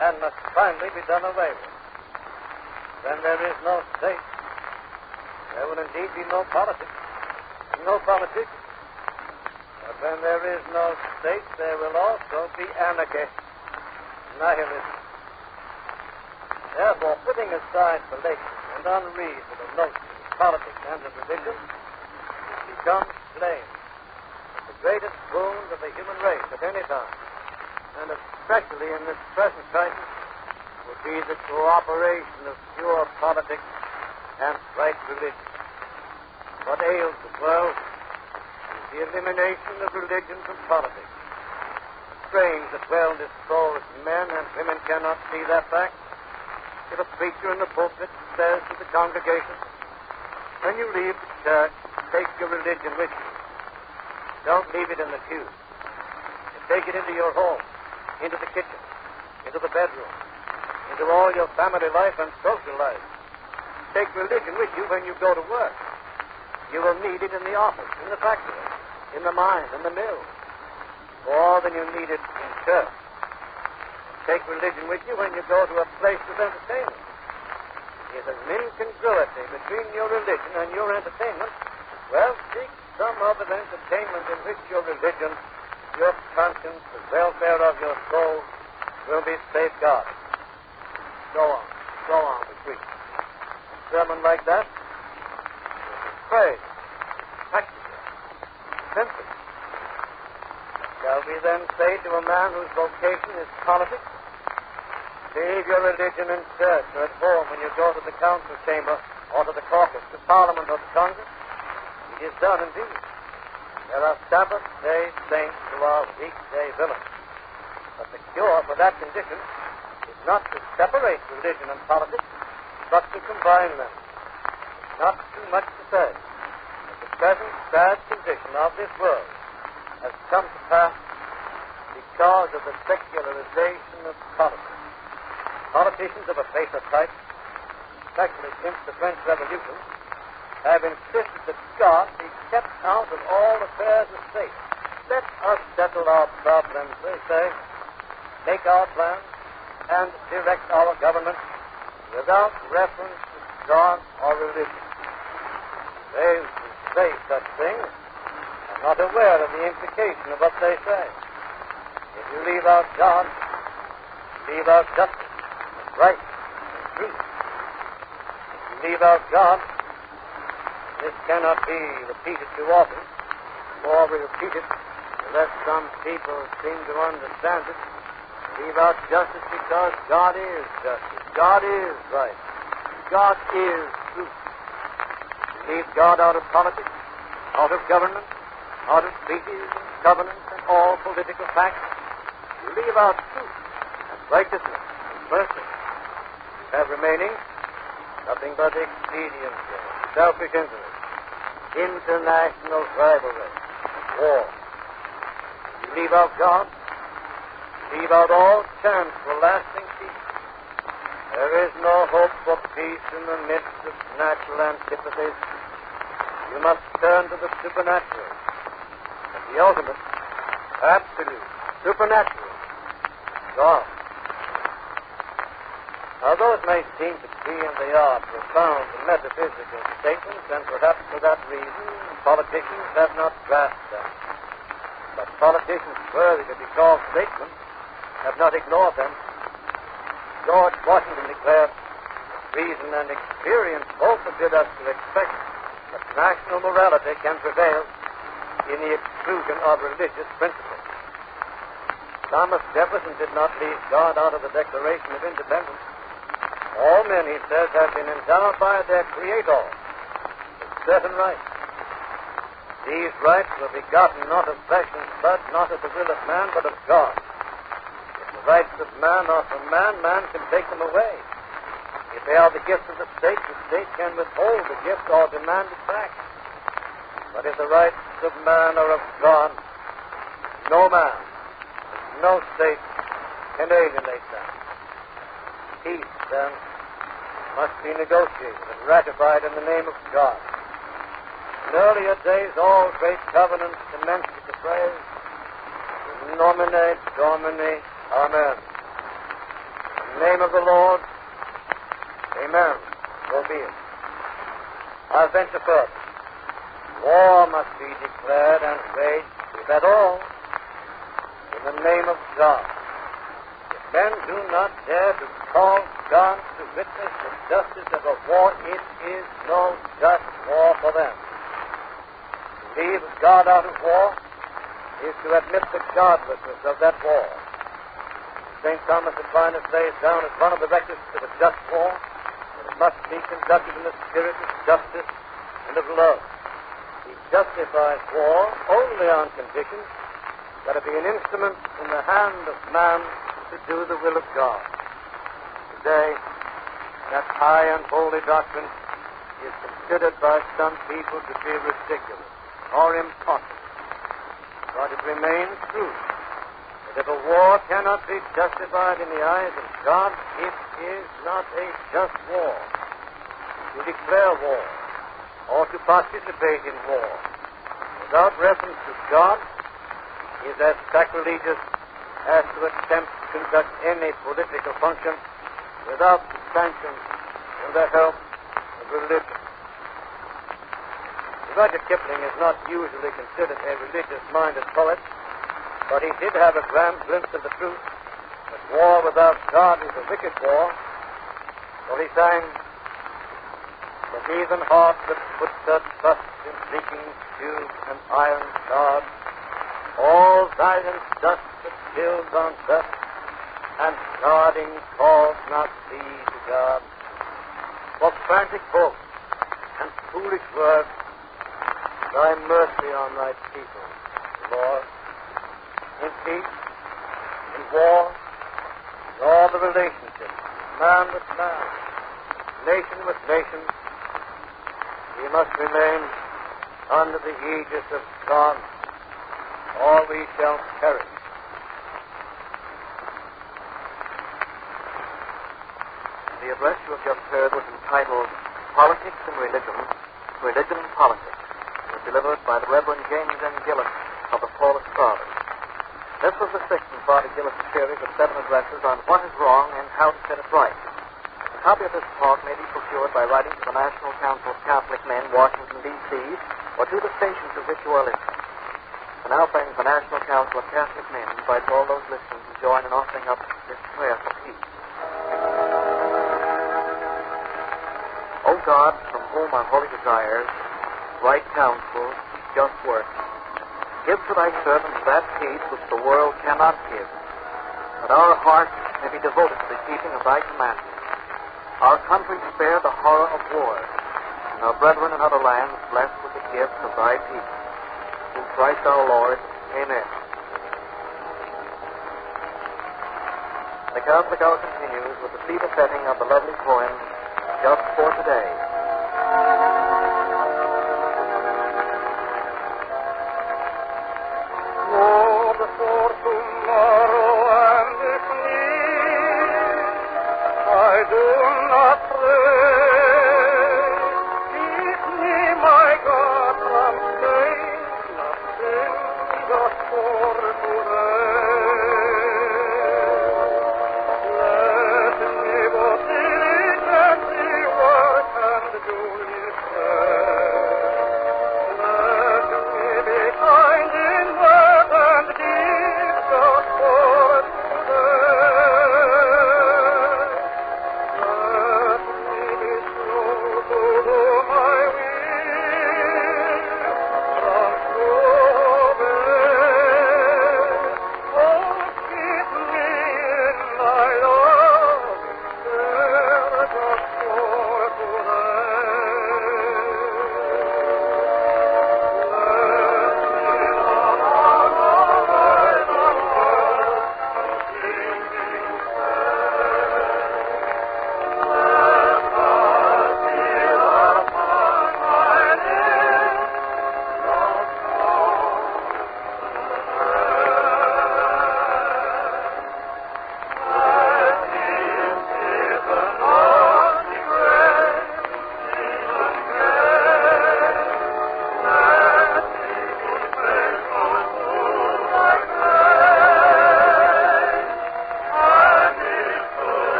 and must finally be done away with. When there is no state, there will indeed be no politics, no politicians. But when there is no state, there will also be anarchy, nihilism. Therefore, putting aside fallacious and unreasonable notions of politics and of religion, it becomes plain that the greatest wound of the human race at any time, and especially in this present crisis, would be the cooperation of pure politics and right religion. What ails the world is the elimination of religion from politics. Strange that well-disposed men and women cannot see that fact. If a preacher in the pulpit says to the congregation, when you leave the church, take your religion with you. Don't leave it in the pew. Take it into your home, into the kitchen, into the bedroom, into all your family life and social life. Take religion with you when you go to work. You will need it in the office, in the factory, in the mine, in the mill, more than you need it in church. Take religion with you when you go to a place of entertainment. If there's an incongruity between your religion and your entertainment, well, seek some other entertainment in which your religion, your conscience, the welfare of your soul will be safeguarded. Go on with preaching. A sermon like that will be praised, practical, simple. then say to a man whose vocation is politics, leave your religion in church or at home when you go to the council chamber or to the caucus, to Parliament or to Congress? It is done indeed. There are Sabbath-day saints who are weekday villains. But the cure for that condition is not to separate religion and politics, but to combine them. It's not too much to say that the present sad condition of this world has come to pass because of the secularization of politics. Politicians of a baser type, especially since the French Revolution, have insisted that God be kept out of all affairs of state. Let us settle our problems, they say, make our plans, and direct our government without reference to God or religion. They who say such things are not aware of the implication of what they say. If you leave out God, you leave out justice, and right, and truth. If you leave out God, this cannot be repeated too often, or we repeat it unless some people seem to understand it. Leave out justice because God is justice. God is right. God is truth. You leave God out of politics, out of government, out of treaties and covenants and all political facts. You leave out truth and righteousness and mercy. You have remaining nothing but expediency, selfish interest, international rivalry, war. You leave out God, leave out all chance for lasting peace. There is no hope for peace in the midst of natural antipathies. You must turn to the supernatural, and the ultimate, absolute, supernatural, God. Although it may seem to be and they are profound metaphysical statements, and perhaps for that reason politicians have not grasped them. But politicians worthy to be called statesmen have not ignored them. George Washington declared, reason and experience both forbid us to expect that national morality can prevail in the exclusion of religious principles. Thomas Jefferson did not leave God out of the Declaration of Independence. All men, he says, have been endowed by their Creator with certain rights. These rights were begotten not of flesh and blood, not of the will of man, but of God. If the rights of man are from man, man can take them away. If they are the gift of the state can withhold the gift or demand it back. But if the rights of man are of God, no man, no state can alienate them. Peace, then, must be negotiated and ratified in the name of God. In earlier days, all great covenants commenced with the phrase, in nomine Domini, Amen. In the name of the Lord, Amen. So be it. I venture further. War must be declared and waged, if at all, in the name of God. If men do not dare to call God to witness the justice of a war, it is no just war for them. To leave God out of war is to admit the godlessness of that war. St. Thomas Aquinas lays down as one of the requisites of a just war that it must be conducted in the spirit of justice and of love. He justifies war only on condition that it be an instrument in the hand of man to do the will of God. Today, that high and holy doctrine is considered by some people to be ridiculous or impossible. But it remains true that if a war cannot be justified in the eyes of God, it is not a just war. To declare war or to participate in war without reference to God is as sacrilegious as to attempt to conduct any political function without the sanction and the help of religion. Rudyard Kipling is not usually considered a religious-minded poet, but he did have a grand glimpse of the truth that war without God is a wicked war. So he sang, "The heathen heart that puts her trust in leaking tube and iron shard all valiant dust that builds on dust, and guarding calls not thee to guard. For frantic boast and foolish words, thy mercy on thy people, Lord. In peace, in war, in all the relationships, man with man, nation with nation, we must remain under the aegis of God, or we shall perish. The address you have just heard was entitled Politics and Religion, Religion and Politics. It was delivered by the Reverend James N. Gillis of the Paulist Fathers. This was the sixth in Father Gillis' series of 7 addresses on what is wrong and how to set it right. A copy of this talk may be procured by writing to the National Council of Catholic Men, Washington, D.C., or to the station to which you are listening. And now, friends, the National Council of Catholic Men invites all those listening to join in offering up this prayer for peace. O God, from whom our holy desires, right counsel, just work, give to thy servants that peace which the world cannot give, that our hearts may be devoted to the keeping of thy commandments, our country spare the horror of war, and our brethren in other lands blessed with the gift of thy peace. Through Christ our Lord. Amen. The Catholic Hour continues with the feeble setting of the lovely poem, Just for Today. Lord, for tomorrow and its need, I do not pray. Keep me, my God, from stain, not sin, just for today. Let me but diligently work and do His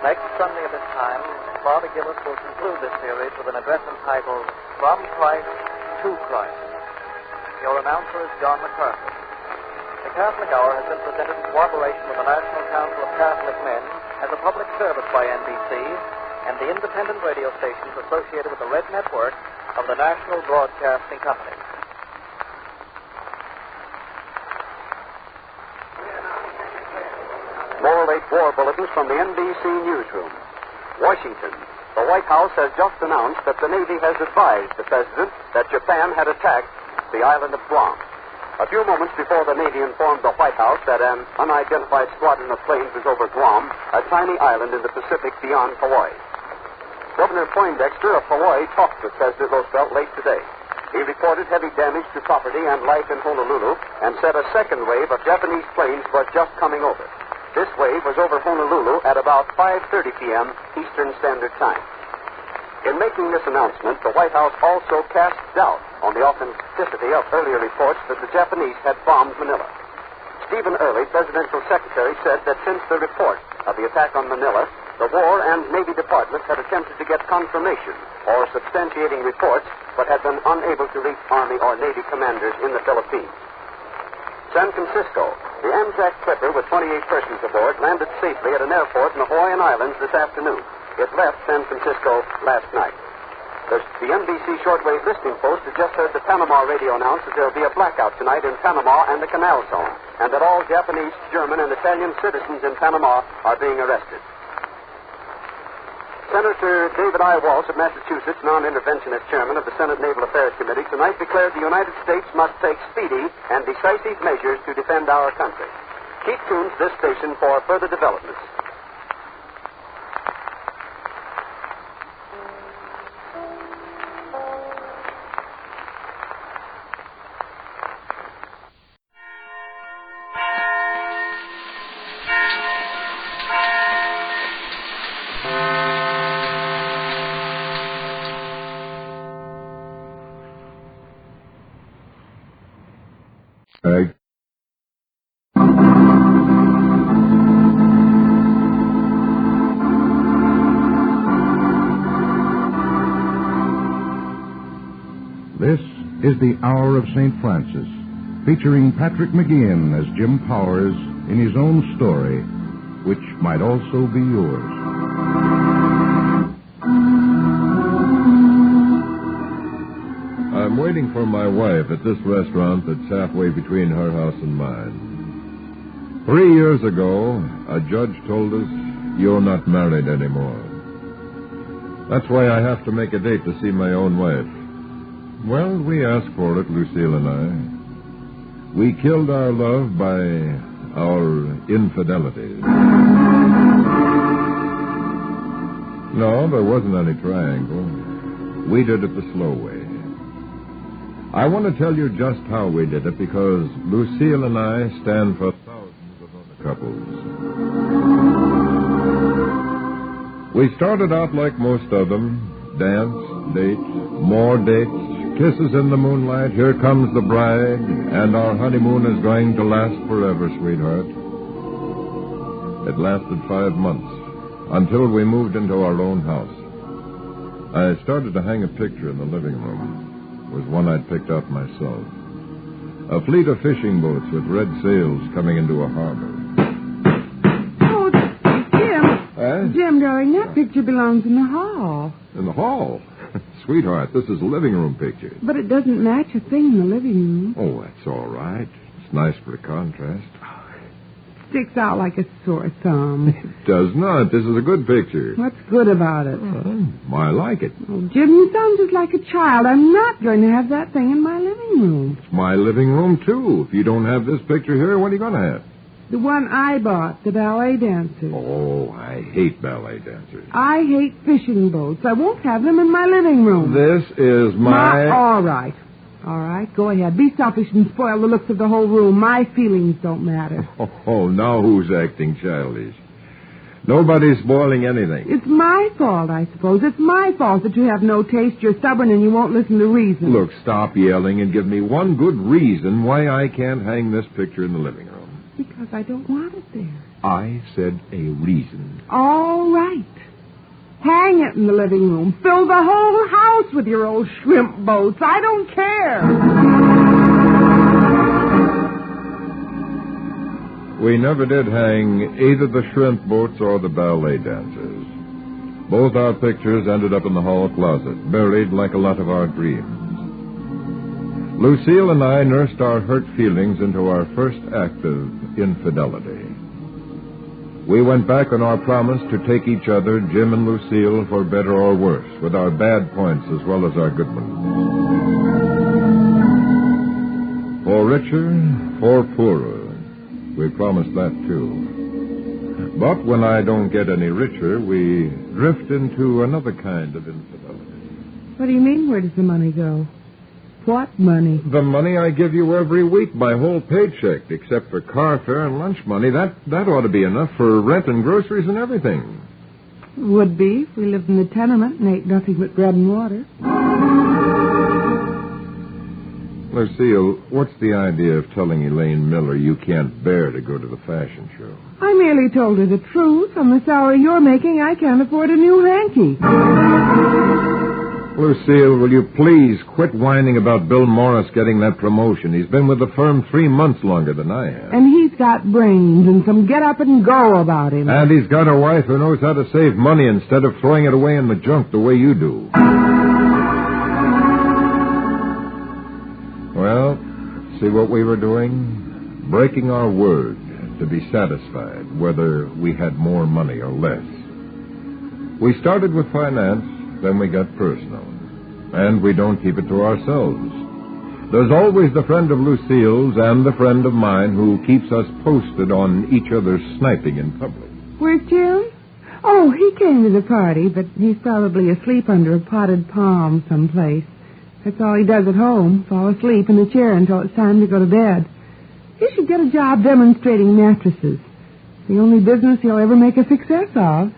Next Sunday at this time, Father Gillis will conclude this series with an address entitled From Christ to Christ. Your announcer is John MacArthur. The Catholic Hour has been presented in cooperation with the National Council of Catholic Men as a public service by NBC and the independent radio stations associated with the Red Network of the National Broadcasting Company. More late war bulletins from the NBC newsroom. Washington. The White House has just announced that the Navy has advised the President that Japan had attacked the island of Guam. A few moments before the Navy informed the White House that an unidentified squadron of planes was over Guam, a tiny island in the Pacific beyond Hawaii. Governor Poindexter of Hawaii talked with President Roosevelt late today. He reported heavy damage to property and life in Honolulu and said a second wave of Japanese planes was just coming over. This wave was over Honolulu at about 5:30 p.m. Eastern Standard Time. In making this announcement, the White House also cast doubt on the authenticity of earlier reports that the Japanese had bombed Manila. Stephen Early, presidential secretary, said that since the report of the attack on Manila, the War and Navy departments had attempted to get confirmation or substantiating reports, but had been unable to reach Army or Navy commanders in the Philippines. San Francisco. The Amtrak Clipper with 28 persons aboard landed safely at an airport in the Hawaiian Islands this afternoon. It left San Francisco last night. The NBC shortwave listening post has just heard the Panama radio announce that there will be a blackout tonight in Panama and the Canal Zone, and that all Japanese, German, and Italian citizens in Panama are being arrested. Senator David I. Walsh of Massachusetts, non-interventionist chairman of the Senate Naval Affairs Committee, tonight declared the United States must take speedy and decisive measures to defend our country. Keep tuned to this station for further developments. This is the Hour of St. Francis, featuring Patrick McGeehan as Jim Powers in his own story, which might also be yours. I'm waiting for my wife at this restaurant that's halfway between her house and mine. 3 years ago, a judge told us, "You're not married anymore." That's why I have to make a date to see my own wife. Well, we asked for it, Lucille and I. We killed our love by our infidelity. No, there wasn't any triangle. We did it the slow way. I want to tell you just how we did it because Lucille and I stand for thousands of other couples. We started out like most of them. Dance, date, more dates, kisses in the moonlight, here comes the bride, and our honeymoon is going to last forever, sweetheart. It lasted 5 months, until we moved into our own house. I started to hang a picture in the living room. It was one I'd picked up myself. A fleet of fishing boats with red sails coming into a harbor. Oh, Jim. Jim, darling, that picture belongs in the hall. In the hall? Sweetheart, this is a living room picture. But it doesn't match a thing in the living room. Oh, that's all right. It's nice for a contrast. Sticks out like a sore thumb. It does not. This is a good picture. What's good about it? I like it. Oh, Jim, you sound just like a child. I'm not going to have that thing in my living room. It's my living room, too. If you don't have this picture here, what are you going to have? The one I bought, the ballet dancers. Oh, I hate ballet dancers. I hate fishing boats. I won't have them in my living room. This is my... All right. All right, go ahead. Be selfish and spoil the looks of the whole room. My feelings don't matter. Oh, now who's acting childish? Nobody's spoiling anything. It's my fault, I suppose. It's my fault that you have no taste, you're stubborn, and you won't listen to reason. Look, stop yelling and give me one good reason why I can't hang this picture in the living room. because I don't want it there. I said a reason. All right. Hang it in the living room. Fill the whole house with your old shrimp boats. I don't care. We never did hang either the shrimp boats or the ballet dancers. Both our pictures ended up in the hall closet, buried like a lot of our dreams. Lucille and I nursed our hurt feelings into our first act of infidelity. We went back on our promise to take each other, Jim and Lucille, for better or worse, with our bad points as well as our good ones. For richer, for poorer. We promised that, too. But when I don't get any richer, we drift into another kind of infidelity. What do you mean, where does the money go? What money? The money I give you every week, my whole paycheck, except for car fare and lunch money. That ought to be enough for rent and groceries and everything. Would be if we lived in a tenement and ate nothing but bread and water. Lucille, what's the idea of telling Elaine Miller you can't bear to go to the fashion show? I merely told her the truth. On the salary you're making, I can't afford a new hanky. Lucille, will you please quit whining about Bill Morris getting that promotion? He's been with the firm 3 months longer than I have. And he's got brains and some get-up-and-go about him. And he's got a wife who knows how to save money instead of throwing it away in the junk the way you do. Well, see what we were doing? Breaking our word to be satisfied, whether we had more money or less. We started with finance, then we got personal. And we don't keep it to ourselves. There's always the friend of Lucille's and the friend of mine who keeps us posted on each other's sniping in public. Where's Jim? Oh, he came to the party, but he's probably asleep under a potted palm someplace. That's all he does at home, fall asleep in a chair until it's time to go to bed. He should get a job demonstrating mattresses. The only business he'll ever make a success of.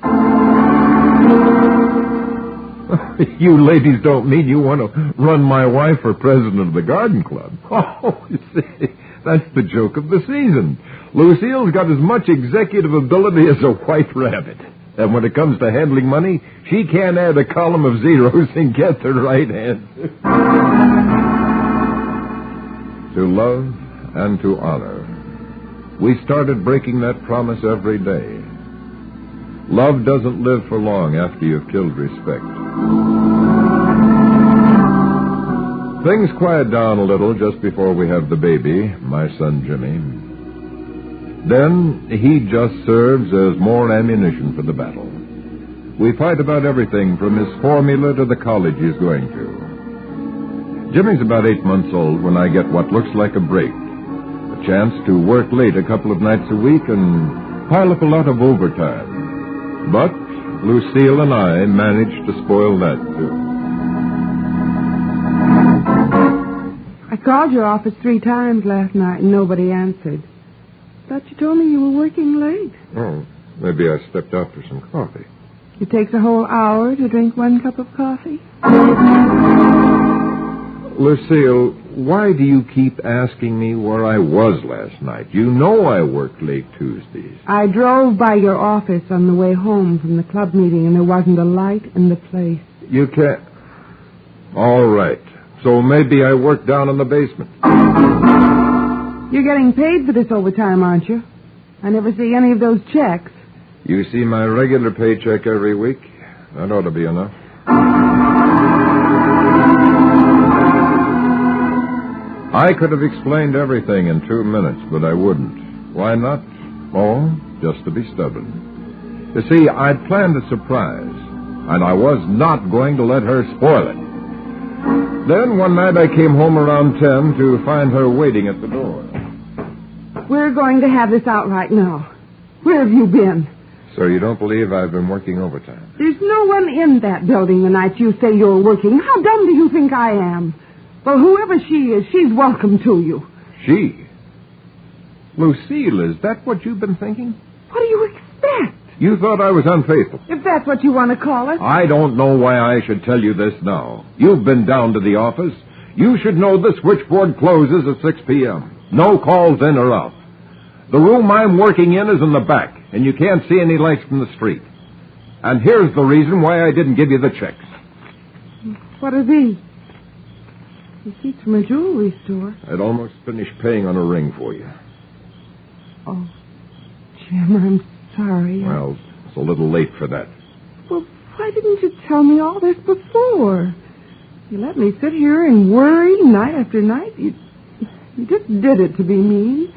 You ladies don't mean you want to run my wife for president of the garden club. Oh, you see, that's the joke of the season. Lucille's got as much executive ability as a white rabbit. And when it comes to handling money, she can't add a column of zeros and get the right answer. To love and to honor. We started breaking that promise every day. Love doesn't live for long after you've killed respect. Things quiet down a little just before we have the baby, my son Jimmy. Then he just serves as more ammunition for the battle. We fight about everything from his formula to the college he's going to. Jimmy's about 8 months old when I get what looks like a break. A chance to work late a couple of nights a week and pile up a lot of overtime. But Lucille and I managed to spoil that, too. I called your office 3 times last night and nobody answered. Thought you told me you were working late. Oh, maybe I stepped out for some coffee. It takes a whole hour to drink 1 cup of coffee. Lucille, why do you keep asking me where I was last night? You know I worked late Tuesdays. I drove by your office on the way home from the club meeting, and there wasn't a light in the place. You can't... All right. So maybe I worked down in the basement. You're getting paid for this overtime, aren't you? I never see any of those checks. You see my regular paycheck every week? That ought to be enough. I could have explained everything in 2 minutes, but I wouldn't. Why not? Oh, just to be stubborn. You see, I'd planned a surprise, and I was not going to let her spoil it. Then one night I came home around 10 to find her waiting at the door. We're going to have this out right now. Where have you been? So you don't believe I've been working overtime? There's no one in that building the night you say you're working. How dumb do you think I am? Well, whoever she is, she's welcome to you. She? Lucille, is that what you've been thinking? What do you expect? You thought I was unfaithful. If that's what you want to call it. I don't know why I should tell you this now. You've been down to the office. You should know the switchboard closes at 6 p.m. No calls in or out. The room I'm working in is in the back, and you can't see any lights from the street. And here's the reason why I didn't give you the checks. What are these? Receipts from a jewelry store. I'd almost finished paying on a ring for you. Oh, Jim, I'm sorry. Well, it's a little late for that. Well, why didn't you tell me all this before? You let me sit here and worry night after night. You just did it to be mean.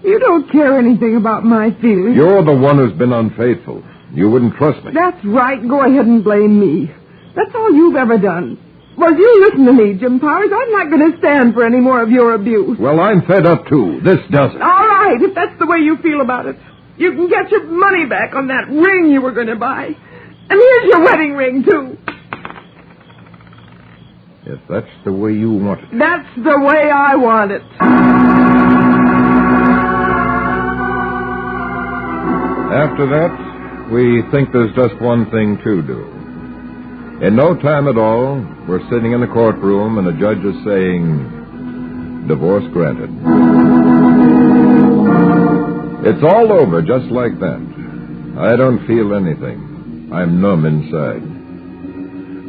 You don't care anything about my feelings. You're the one who's been unfaithful. You wouldn't trust me. That's right. Go ahead and blame me. That's all you've ever done. Well, you listen to me, Jim Powers. I'm not going to stand for any more of your abuse. Well, I'm fed up, too. This doesn't. All right, if that's the way you feel about it. You can get your money back on that ring you were going to buy. And here's your wedding ring, too. If that's the way you want it. That's the way I want it. After that, we think there's just one thing to do. In no time at all, we're sitting in the courtroom and the judge is saying, divorce granted. It's all over just like that. I don't feel anything. I'm numb inside.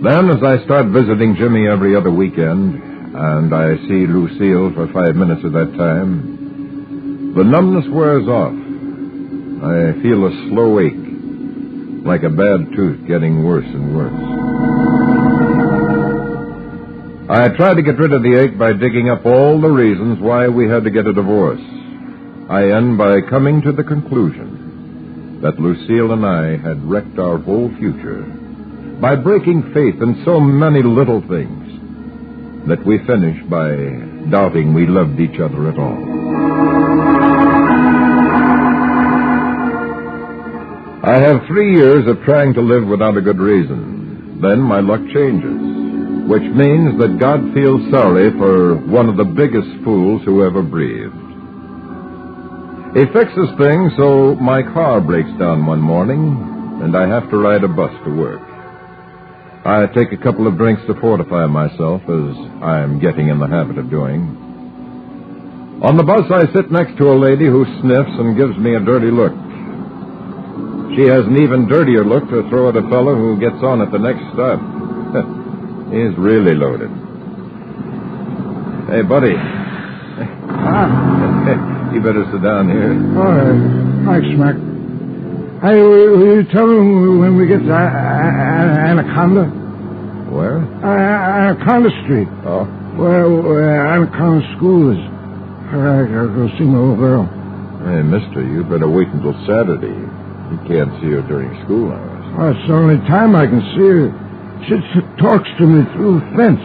Then, as I start visiting Jimmy every other weekend, and I see Lucille for 5 minutes at that time, the numbness wears off. I feel a slow ache, like a bad tooth getting worse and worse. I tried to get rid of the ache by digging up all the reasons why we had to get a divorce. I end by coming to the conclusion that Lucille and I had wrecked our whole future by breaking faith in so many little things that we finished by doubting we loved each other at all. I have 3 years of trying to live without a good reason. Then my luck changes, which means that God feels sorry for one of the biggest fools who ever breathed. He fixes things so my car breaks down one morning, and I have to ride a bus to work. I take a couple of drinks to fortify myself, as I'm getting in the habit of doing. On the bus, I sit next to a lady who sniffs and gives me a dirty look. She has an even dirtier look to throw at a fellow who gets on at the next stop. He's really loaded. Hey, buddy. You better sit down here. All right. Thanks, Mac. Hey, will you tell me when we get to Anaconda? Where? Anaconda Street. Oh. Where Anaconda School is. I gotta go see my little girl. Hey, mister, you better wait until Saturday. You can't see her during school hours. Well, it's the only time I can see her. She talks to me through the fence.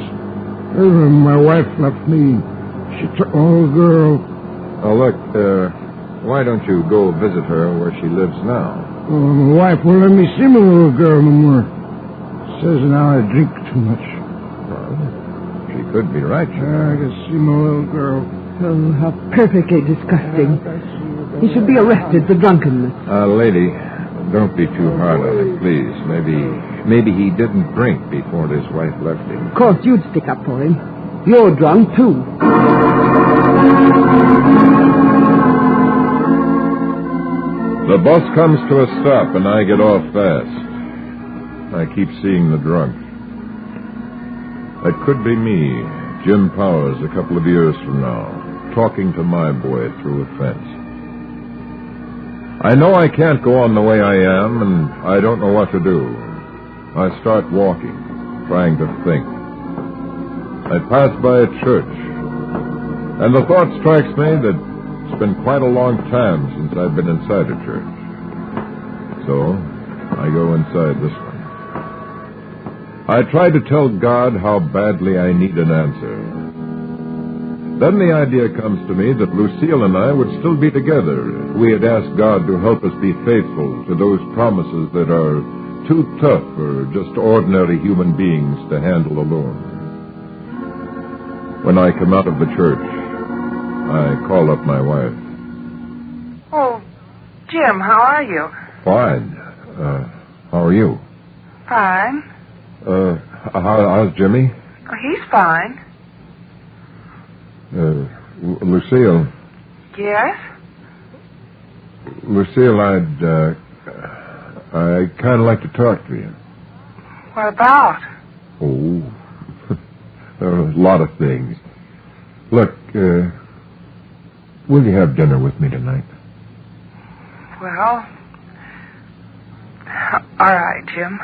My wife left me. She took my little girl. Oh, look, why don't you go visit her where she lives now? Well, my wife won't let me see my little girl no more. Says now I drink too much. Well, she could be right. I can see my little girl. Oh, how perfectly disgusting. He should be arrested for drunkenness. Lady, don't be too hard on it, please. Maybe he didn't drink before his wife left him. Of course, you'd stick up for him. You're drunk, too. The bus comes to a stop, and I get off fast. I keep seeing the drunk. It could be me, Jim Powers, a couple of years from now, talking to my boy through a fence. I know I can't go on the way I am, and I don't know what to do. I start walking, trying to think. I pass by a church, and the thought strikes me that it's been quite a long time since I've been inside a church. So, I go inside this one. I try to tell God how badly I need an answer. Then the idea comes to me that Lucille and I would still be together if we had asked God to help us be faithful to those promises that are too tough for just ordinary human beings to handle alone. When I come out of the church, I call up my wife. Oh, Jim, how are you? Fine. How are you? Fine. How's Jimmy? Oh, he's fine. Lucille. Yes? Lucille, I'd kind of like to talk to you. What about? Oh, a lot of things. Look, will you have dinner with me tonight? Well, all right, Jim.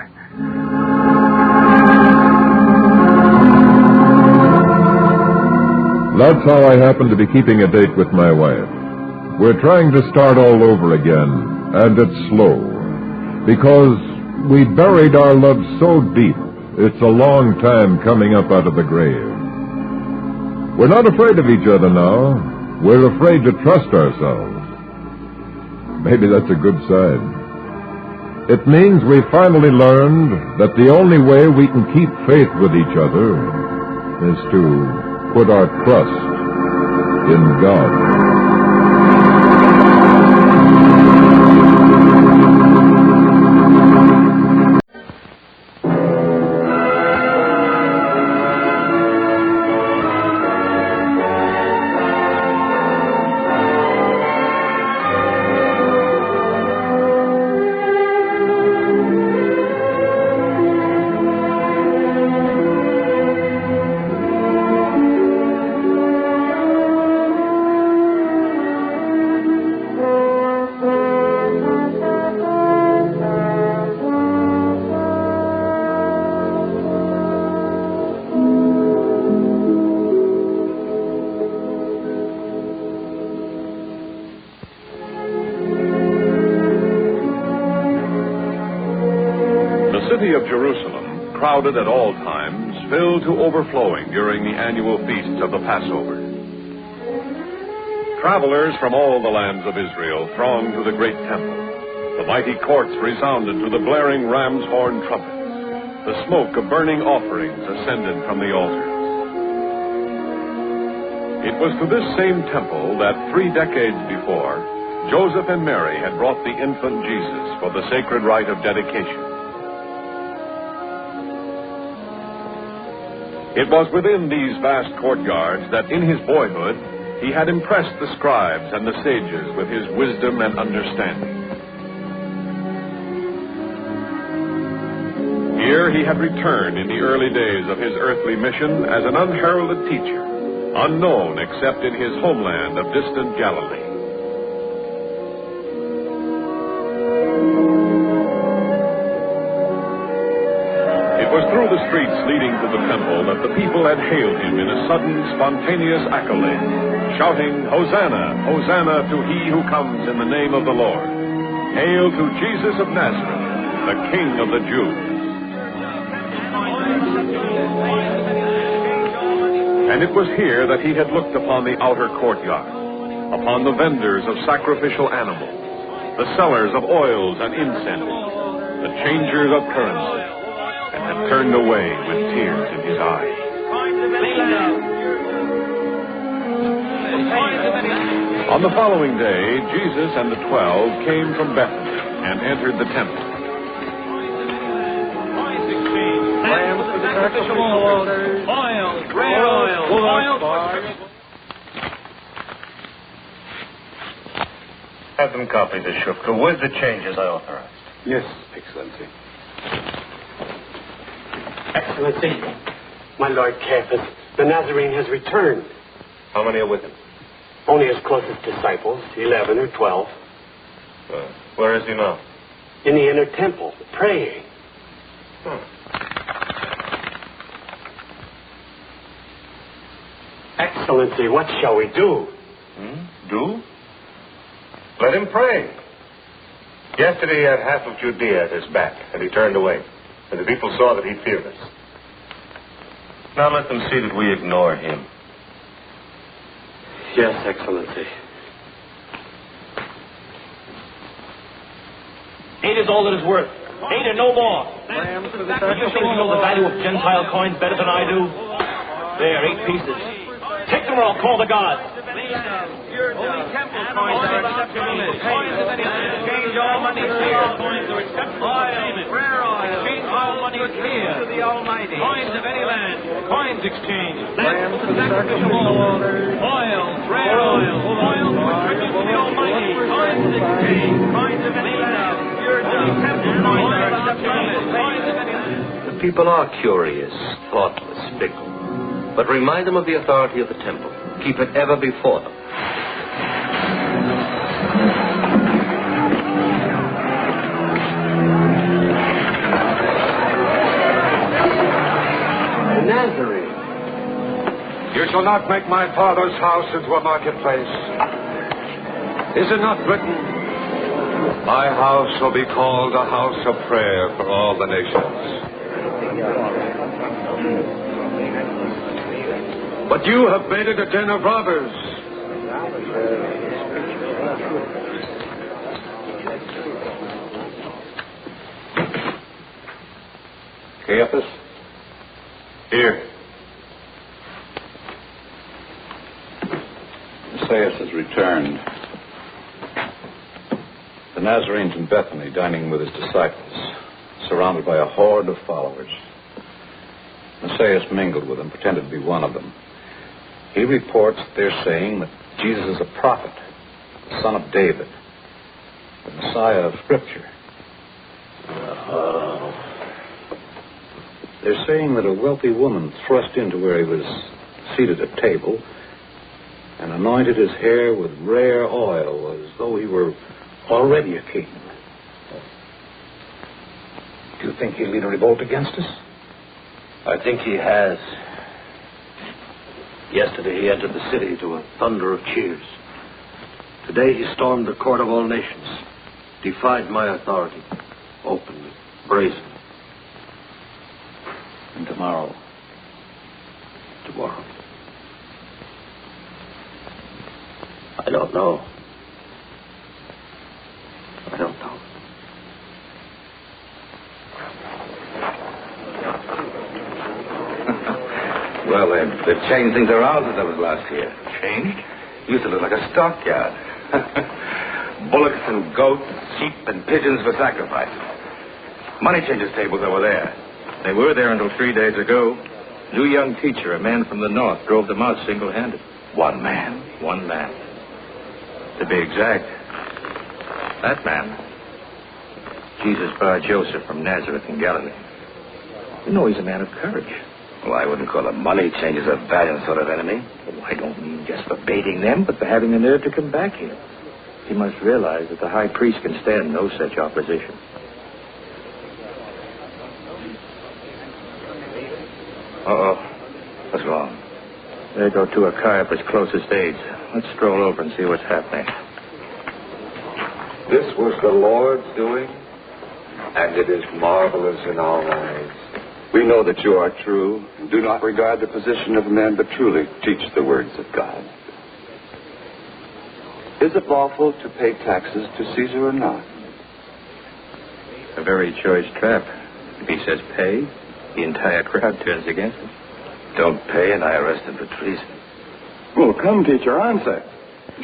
That's how I happen to be keeping a date with my wife. We're trying to start all over again, and it's slow. Because we buried our love so deep, it's a long time coming up out of the grave. We're not afraid of each other now. We're afraid to trust ourselves. Maybe that's a good sign. It means we finally learned that the only way we can keep faith with each other is to put our trust in God. The city of Jerusalem, crowded at all times, filled to overflowing during the annual feasts of the Passover. Travelers from all the lands of Israel thronged to the great temple. The mighty courts resounded to the blaring ram's horn trumpets. The smoke of burning offerings ascended from the altars. It was to this same temple that 3 decades before, Joseph and Mary had brought the infant Jesus for the sacred rite of dedication. It was within these vast courtyards that in his boyhood he had impressed the scribes and the sages with his wisdom and understanding. Here he had returned in the early days of his earthly mission as an unheralded teacher, unknown except in his homeland of distant Galilee. It was through the streets leading to the temple that the people had hailed him in a sudden, spontaneous accolade, shouting, "Hosanna, Hosanna to he who comes in the name of the Lord. Hail to Jesus of Nazareth, the King of the Jews." And it was here that he had looked upon the outer courtyard, upon the vendors of sacrificial animals, the sellers of oils and incense, the changers of currency, and had turned away with tears in his eyes. On the following day, Jesus and the 12 came from Bethany and entered the temple. Have them copied, the Shufka, with the changes I authorized. Yes, Excellency. Excellency, my Lord Caiaphas, the Nazarene has returned. How many are with him? Only his closest disciples, 11 or 12. Where is he now? In the inner temple, praying. Excellency, what shall we do? Do? Let him pray. Yesterday he had half of Judea at his back, and he turned away. And the people saw that he feared us. Now let them see that we ignore him. Yes, Excellency. 8 is all that is worth. 8 and no more. You think you know the value of Gentile coins better than I do? There, 8 pieces. Take them or I'll call the gods. Only temple coins are acceptable. Coins of any exchange all money here. Coins are acceptable. Prayer oil. Exchange all money here. Almighty. Coins of any land. Coins exchanged. Lambs That's for the sacrifice of all. Oil, rare oil. Oil for tribute to the Almighty. Coins exchanged. Coins of any land. Only temple coins are accepted. Coins of any land. The people are curious, thoughtless, fickle. But remind them of the authority of the temple. Keep it ever before them. Nazarene. You shall not make my father's house into a marketplace. Is it not written, my house shall be called a house of prayer for all the nations? But you have made it a den of robbers. Caiaphas? Here. Messias has returned. The Nazarene's in Bethany, dining with his disciples, surrounded by a horde of followers. Messias mingled with them, pretended to be one of them. He reports that they're saying that Jesus is a prophet, the son of David, the Messiah of Scripture. They're saying that a wealthy woman thrust into where he was seated at table and anointed his hair with rare oil as though he were already a king. Do you think he'll lead a revolt against us? I think he has. Yesterday he entered the city to a thunder of cheers. Today he stormed the court of all nations, defied my authority, openly, brazenly. And tomorrow? Tomorrow. I don't know. I don't know. Well, they've changed things around since I was last here. Changed? Used to look like a stockyard. Bullocks and goats, sheep and pigeons for sacrifice. Money changers' tables over there. They were there until 3 days ago. New young teacher, a man from the north, drove them out single-handed. One man? One man. To be exact, that man, Jesus Bar Joseph from Nazareth in Galilee. You know he's a man of courage. Well, I wouldn't call the money changers a valiant sort of enemy. Well, I don't mean just for baiting them, but for having the nerve to come back here. He must realize that the high priest can stand no such opposition. Uh-oh. What's wrong? There go two of Caiaphas' closest aides. Let's stroll over and see what's happening. This was the Lord's doing, and it is marvelous in our eyes. We know that you are true and do not regard the position of man, but truly teach the words of God. Is it lawful to pay taxes to Caesar or not? A very choice trap. If he says pay, the entire crowd turns against him. Don't pay and I arrest him for treason. Well, come, teacher, answer.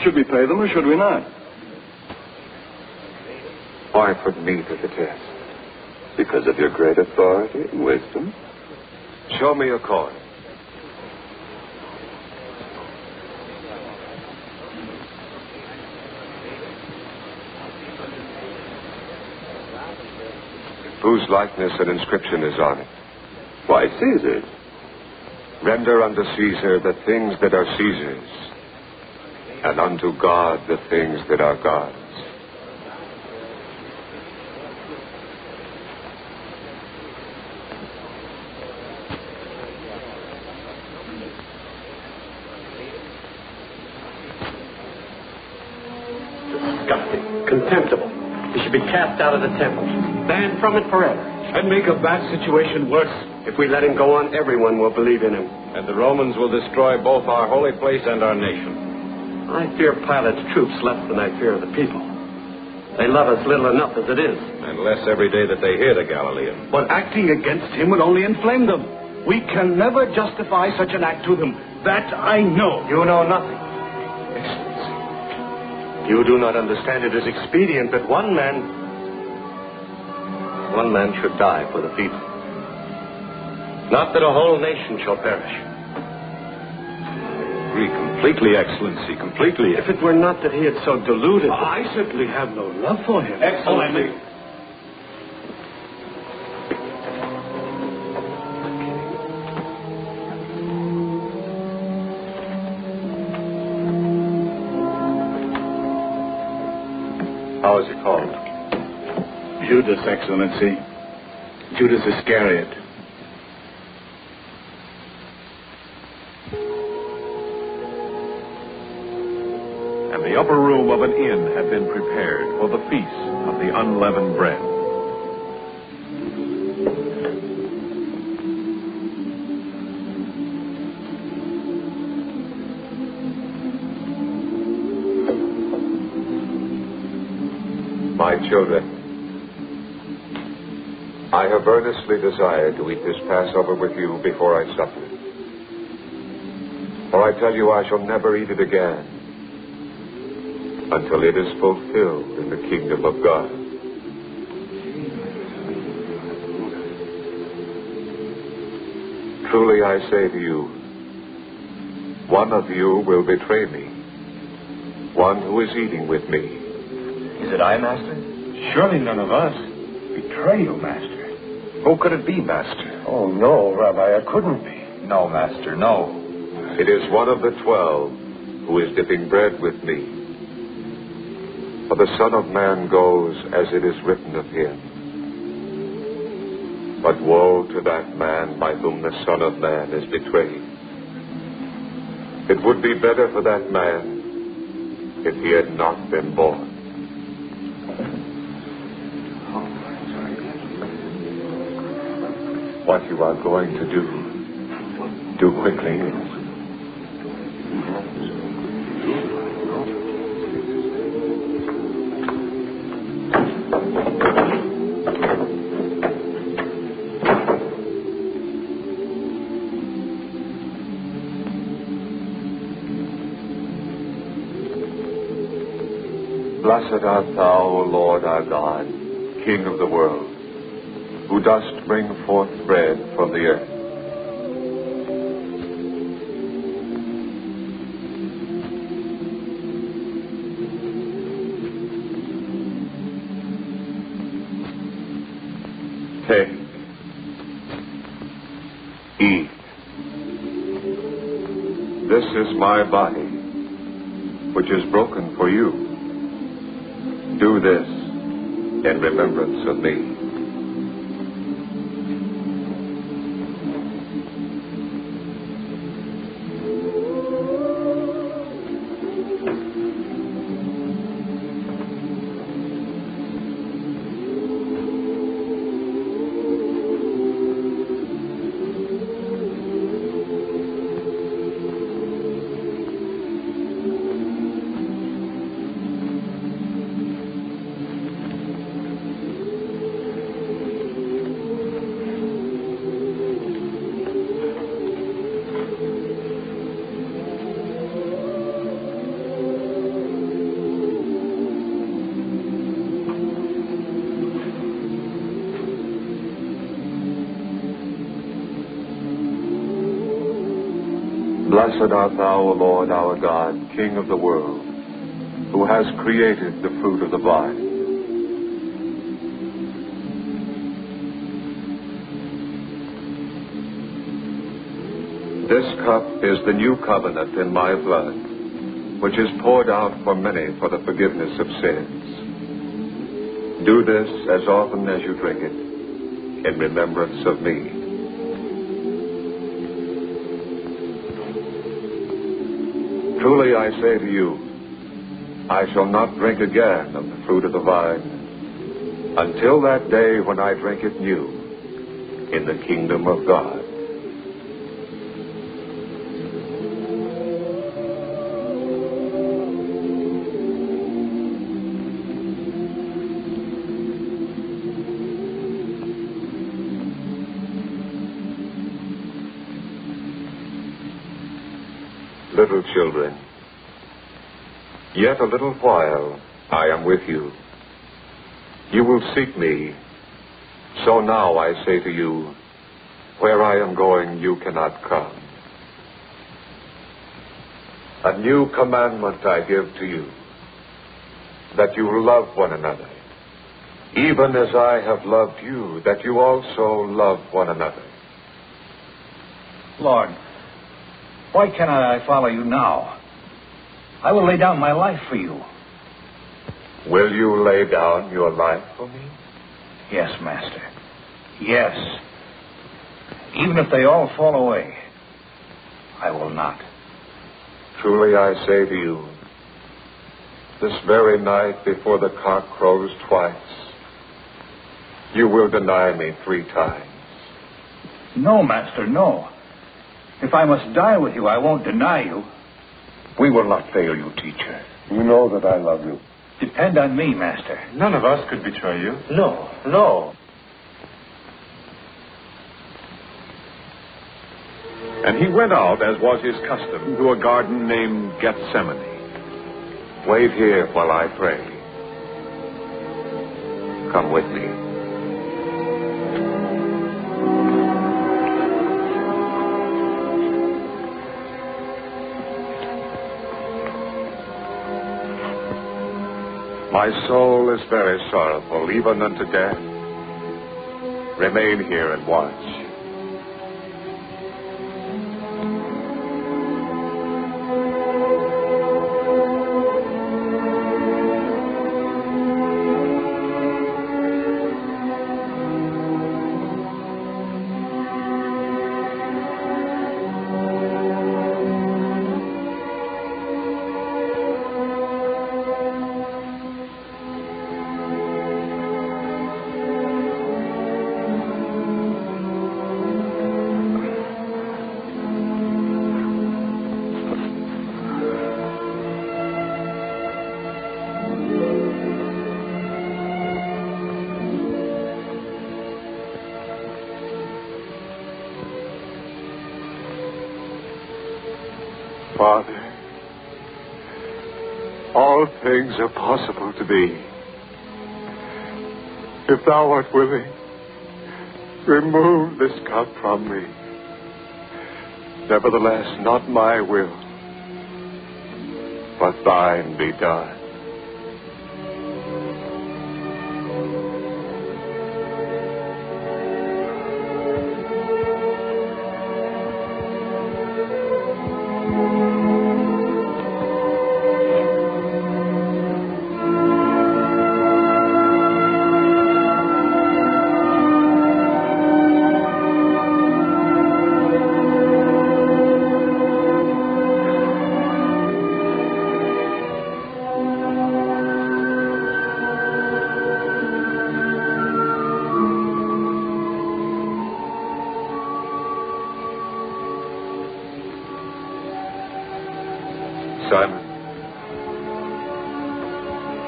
Should we pay them or should we not? Why put me to the test? Because of your great authority and wisdom. Show me your coin. Whose likeness and inscription is on it? Why, Caesar's. Render unto Caesar the things that are Caesar's, and unto God the things that are God's. Disgusting. Contemptible. He should be cast out of the temple. Banned from it forever. And make a bad situation worse. If we let him go on, everyone will believe in him. And the Romans will destroy both our holy place and our nation. I fear Pilate's troops less than I fear the people. They love us little enough as it is. And less every day that they hear the Galilean. But acting against him will only inflame them. We can never justify such an act to them. That I know. You know nothing. You do not understand it is expedient that one man should die for the people. Not that a whole nation shall perish. Agree completely, Excellency, completely. If it were not that he had so deluded... I certainly have no love for him. Excellency. How is he called? Judas, Excellency. Judas Iscariot. And the upper room of an inn had been prepared for the feast of the unleavened bread. My children, I have earnestly desired to eat this Passover with you before I suffer. For I tell you, I shall never eat it again until it is fulfilled in the kingdom of God. Truly I say to you, one of you will betray me, one who is eating with me. Is it I, Master? Surely none of us. Betray you, Master. Who could it be, Master? Oh, no, Rabbi, it couldn't be. No, Master, no. It is one of the 12 who is dipping bread with me. For the Son of Man goes as it is written of him. But woe to that man by whom the Son of Man is betrayed. It would be better for that man if he had not been born. What you are going to do quickly. Blessed art thou, O Lord our God, King of the world, who dost bring forth bread from the earth. Take, eat. This is my body, which is broken for you. Do this in remembrance of me. Blessed art thou, O Lord our God, King of the world, who has created the fruit of the vine. This cup is the new covenant in my blood, which is poured out for many for the forgiveness of sins. Do this as often as you drink it in remembrance of me. Truly I say to you, I shall not drink again of the fruit of the vine until that day when I drink it new in the kingdom of God. Little children, yet a little while I am with you. You will seek me, so now I say to you, Where I am going, you cannot come. A new commandment I give to you, that you love one another, even as I have loved you, that you also love one another. Lord, why cannot I follow you now? I will lay down my life for you. Will you lay down your life for me? Yes, Master. Yes. Even if they all fall away, I will not. Truly I say to you, this very night before the cock crows twice, you will deny me 3 times. No, Master, no. If I must die with you, I won't deny you. We will not fail you, teacher. You know that I love you. Depend on me, Master. None of us could betray you. No, no. And he went out, as was his custom, to a garden named Gethsemane. Wait here while I pray. Come with me. My soul is very sorrowful, even unto death. Remain here and watch. Father, all things are possible to thee. If thou art willing, remove this cup from me. Nevertheless, not my will, but thine be done. Simon,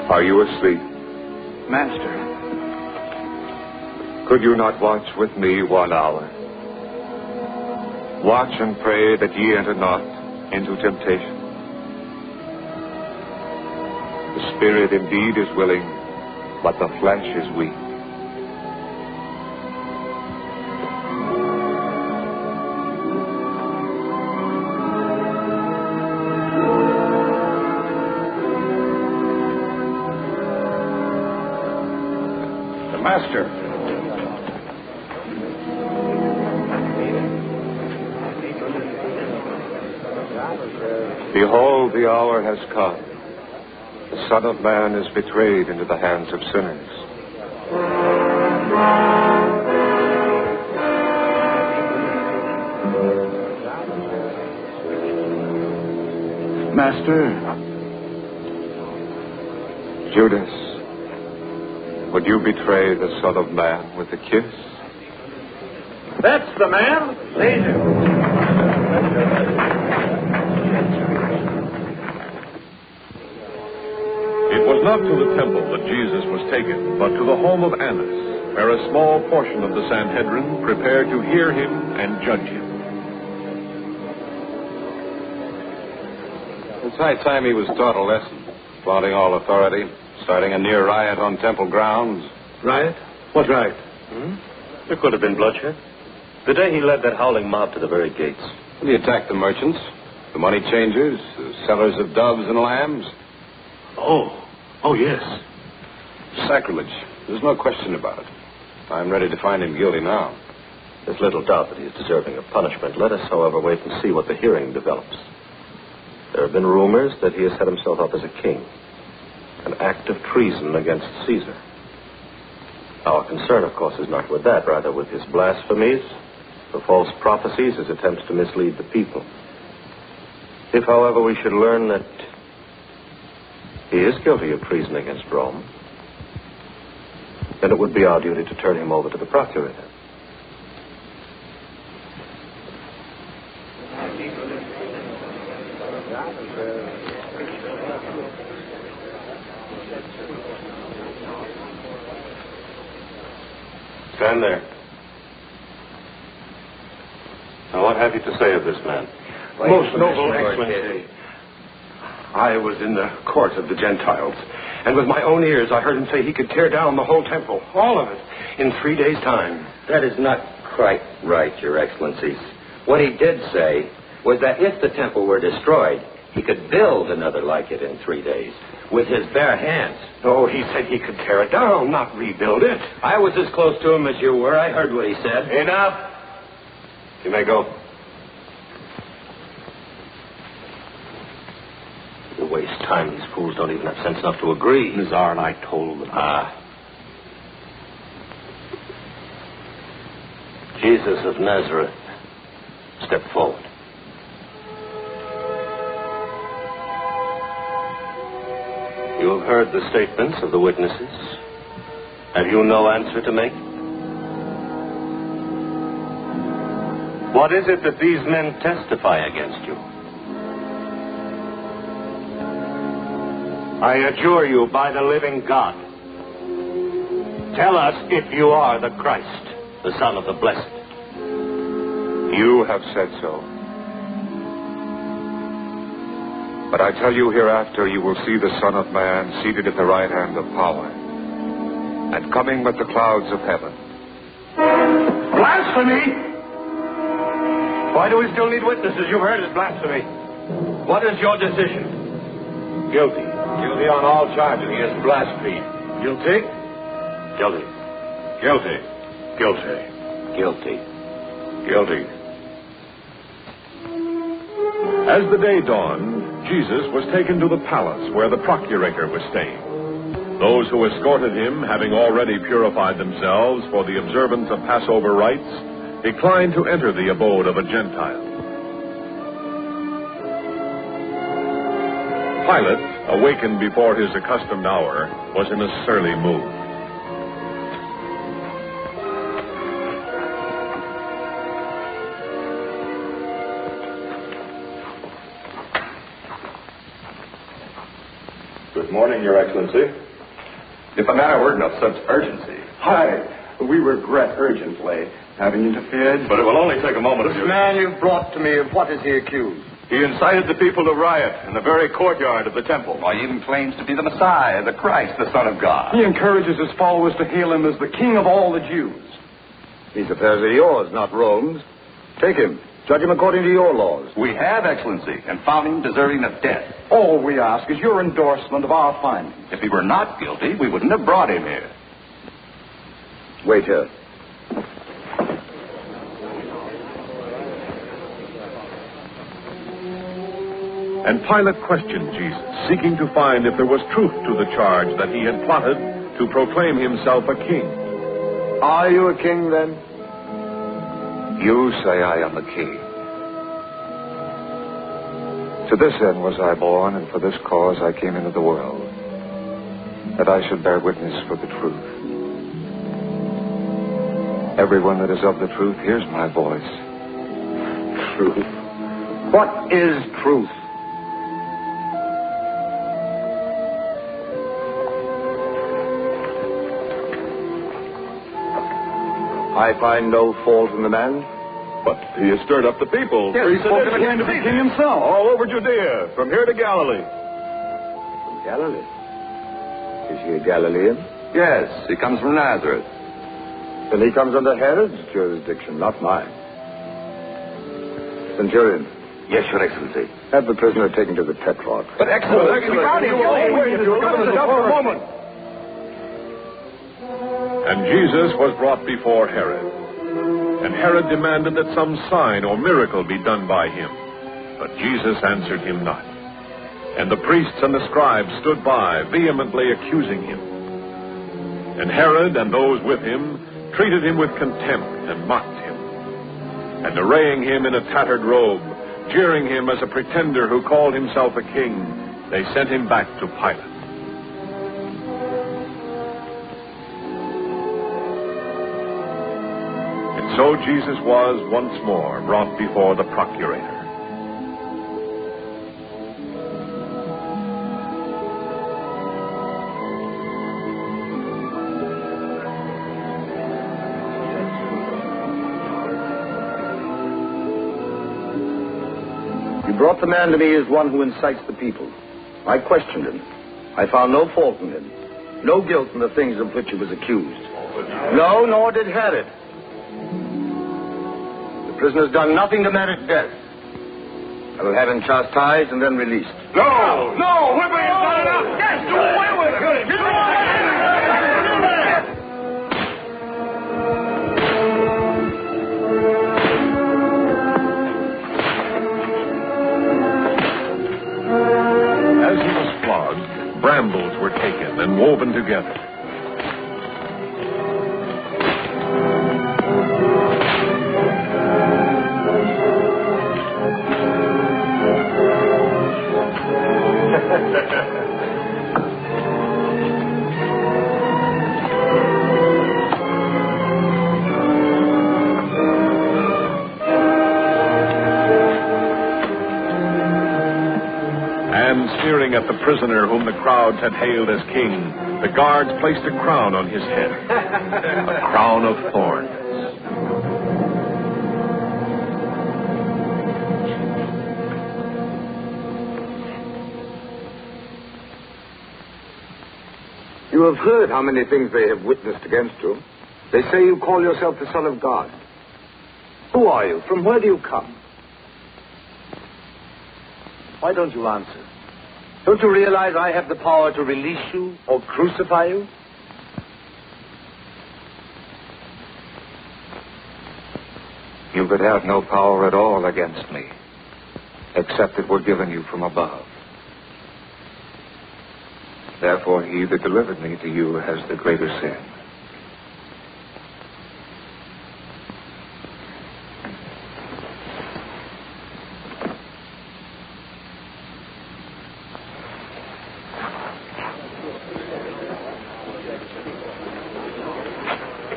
are you asleep? Master. Could you not watch with me 1 hour? Watch and pray that ye enter not into temptation. The spirit indeed is willing, but the flesh is weak. Master. Behold, the hour has come. The Son of Man is betrayed into the hands of sinners. Master. Judas, would you betray the Son of Man with a kiss? That's the man. Seize him. It was not to the temple that Jesus was taken, but to the home of Annas, where a small portion of the Sanhedrin prepared to hear him and judge him. It's high time he was taught a lesson, flaunting all authority, starting a near riot on temple grounds. Riot? What riot? There could have been bloodshed. The day he led that howling mob to the very gates. He attacked the merchants, the money changers, the sellers of doves and lambs. Oh, yes. Sacrilege. There's no question about it. I'm ready to find him guilty now. There's little doubt that he is deserving of punishment. Let us, however, wait and see what the hearing develops. There have been rumors that he has set himself up as a king, an act of treason against Caesar. Our concern, of course, is not with that, rather with his blasphemies, the false prophecies, his attempts to mislead the people. If, however, we should learn that he is guilty of treason against Rome, then it would be our duty to turn him over to the procurator. Stand there. Now, what have you to say of this man? Most noble Excellency, I was in the court of the Gentiles, and with my own ears I heard him say he could tear down the whole temple, all of it, in 3 days' time. That is not quite right, Your Excellencies. What he did say was that if the temple were destroyed, he could build another like it in 3 days, with his bare hands. Oh, he said he could tear it down, not rebuild it. I was as close to him as you were. I heard what he said. Enough. You may go. You waste time. These fools don't even have sense enough to agree. The Tsar and I told them. Jesus of Nazareth, step forward. You have heard the statements of the witnesses. Have you no answer to make? What is it that these men testify against you? I adjure you by the living God. Tell us if you are the Christ, the Son of the Blessed. You have said so. But I tell you, hereafter you will see the Son of Man seated at the right hand of power, and coming with the clouds of heaven. Blasphemy! Why do we still need witnesses? You've heard his blasphemy. What is your decision? Guilty. Guilty on all charges. He has blasphemed. Guilty? Guilty. Guilty. Guilty. Guilty. Guilty. As the day dawned, Jesus was taken to the palace where the procurator was staying. Those who escorted him, having already purified themselves for the observance of Passover rites, declined to enter the abode of a Gentile. Pilate, awakened before his accustomed hour, was in a surly mood. Good morning, Your Excellency. If a matter weren't of such urgency. Hi. We regret urgently having interfered. But it will only take a moment of This your... man you've brought to me, of what is he accused? He incited the people to riot in the very courtyard of the temple. Why, he even claims to be the Messiah, the Christ, the Son of God. He encourages his followers to hail him as the King of all the Jews. These affairs are yours, not Rome's. Take him. Judge him according to your laws. We have, Excellency, and found him deserving of death. All we ask is your endorsement of our findings. If he were not guilty, we wouldn't have brought him here. Wait here. And Pilate questioned Jesus, seeking to find if there was truth to the charge that he had plotted to proclaim himself a king. Are you a king, then? You say I am the king. To this end was I born, and for this cause I came into the world, that I should bear witness for the truth. Everyone that is of the truth hears my voice. Truth? What is truth? I find no fault in the man. But he has stirred up the people. Yes, he spoke of a claim to be king himself. All over Judea, from here to Galilee. From Galilee? Is he a Galilean? Yes, he comes from Nazareth. Then he comes under Herod's jurisdiction, not mine. Centurion. Yes, Your Excellency. Have the prisoner taken to the Tetrarch. But, Excellency, And Jesus was brought before Herod. And Herod demanded that some sign or miracle be done by him. But Jesus answered him not. And the priests and the scribes stood by, vehemently accusing him. And Herod and those with him treated him with contempt and mocked him. And arraying him in a tattered robe, jeering him as a pretender who called himself a king, they sent him back to Pilate. And so Jesus was once more brought before the procurator. You brought the man to me as one who incites the people. I questioned him. I found no fault in him. No guilt in the things of which he was accused. No, nor did Herod. The prisoner's done nothing to merit death. I will have him chastised and then released. No! Whipping is not enough! Yes, do away with it! As he was flogged, brambles were taken and woven together. Sneering at the prisoner whom the crowds had hailed as king, the guards placed a crown on his head, a crown of thorns. You have heard how many things they have witnessed against you. They say you call yourself the Son of God. Who are you? From where do you come? Why don't you answer? Don't you realize I have the power to release you or crucify you? You could have no power at all against me, except it were given you from above. Therefore, he that delivered me to you has the greater sin.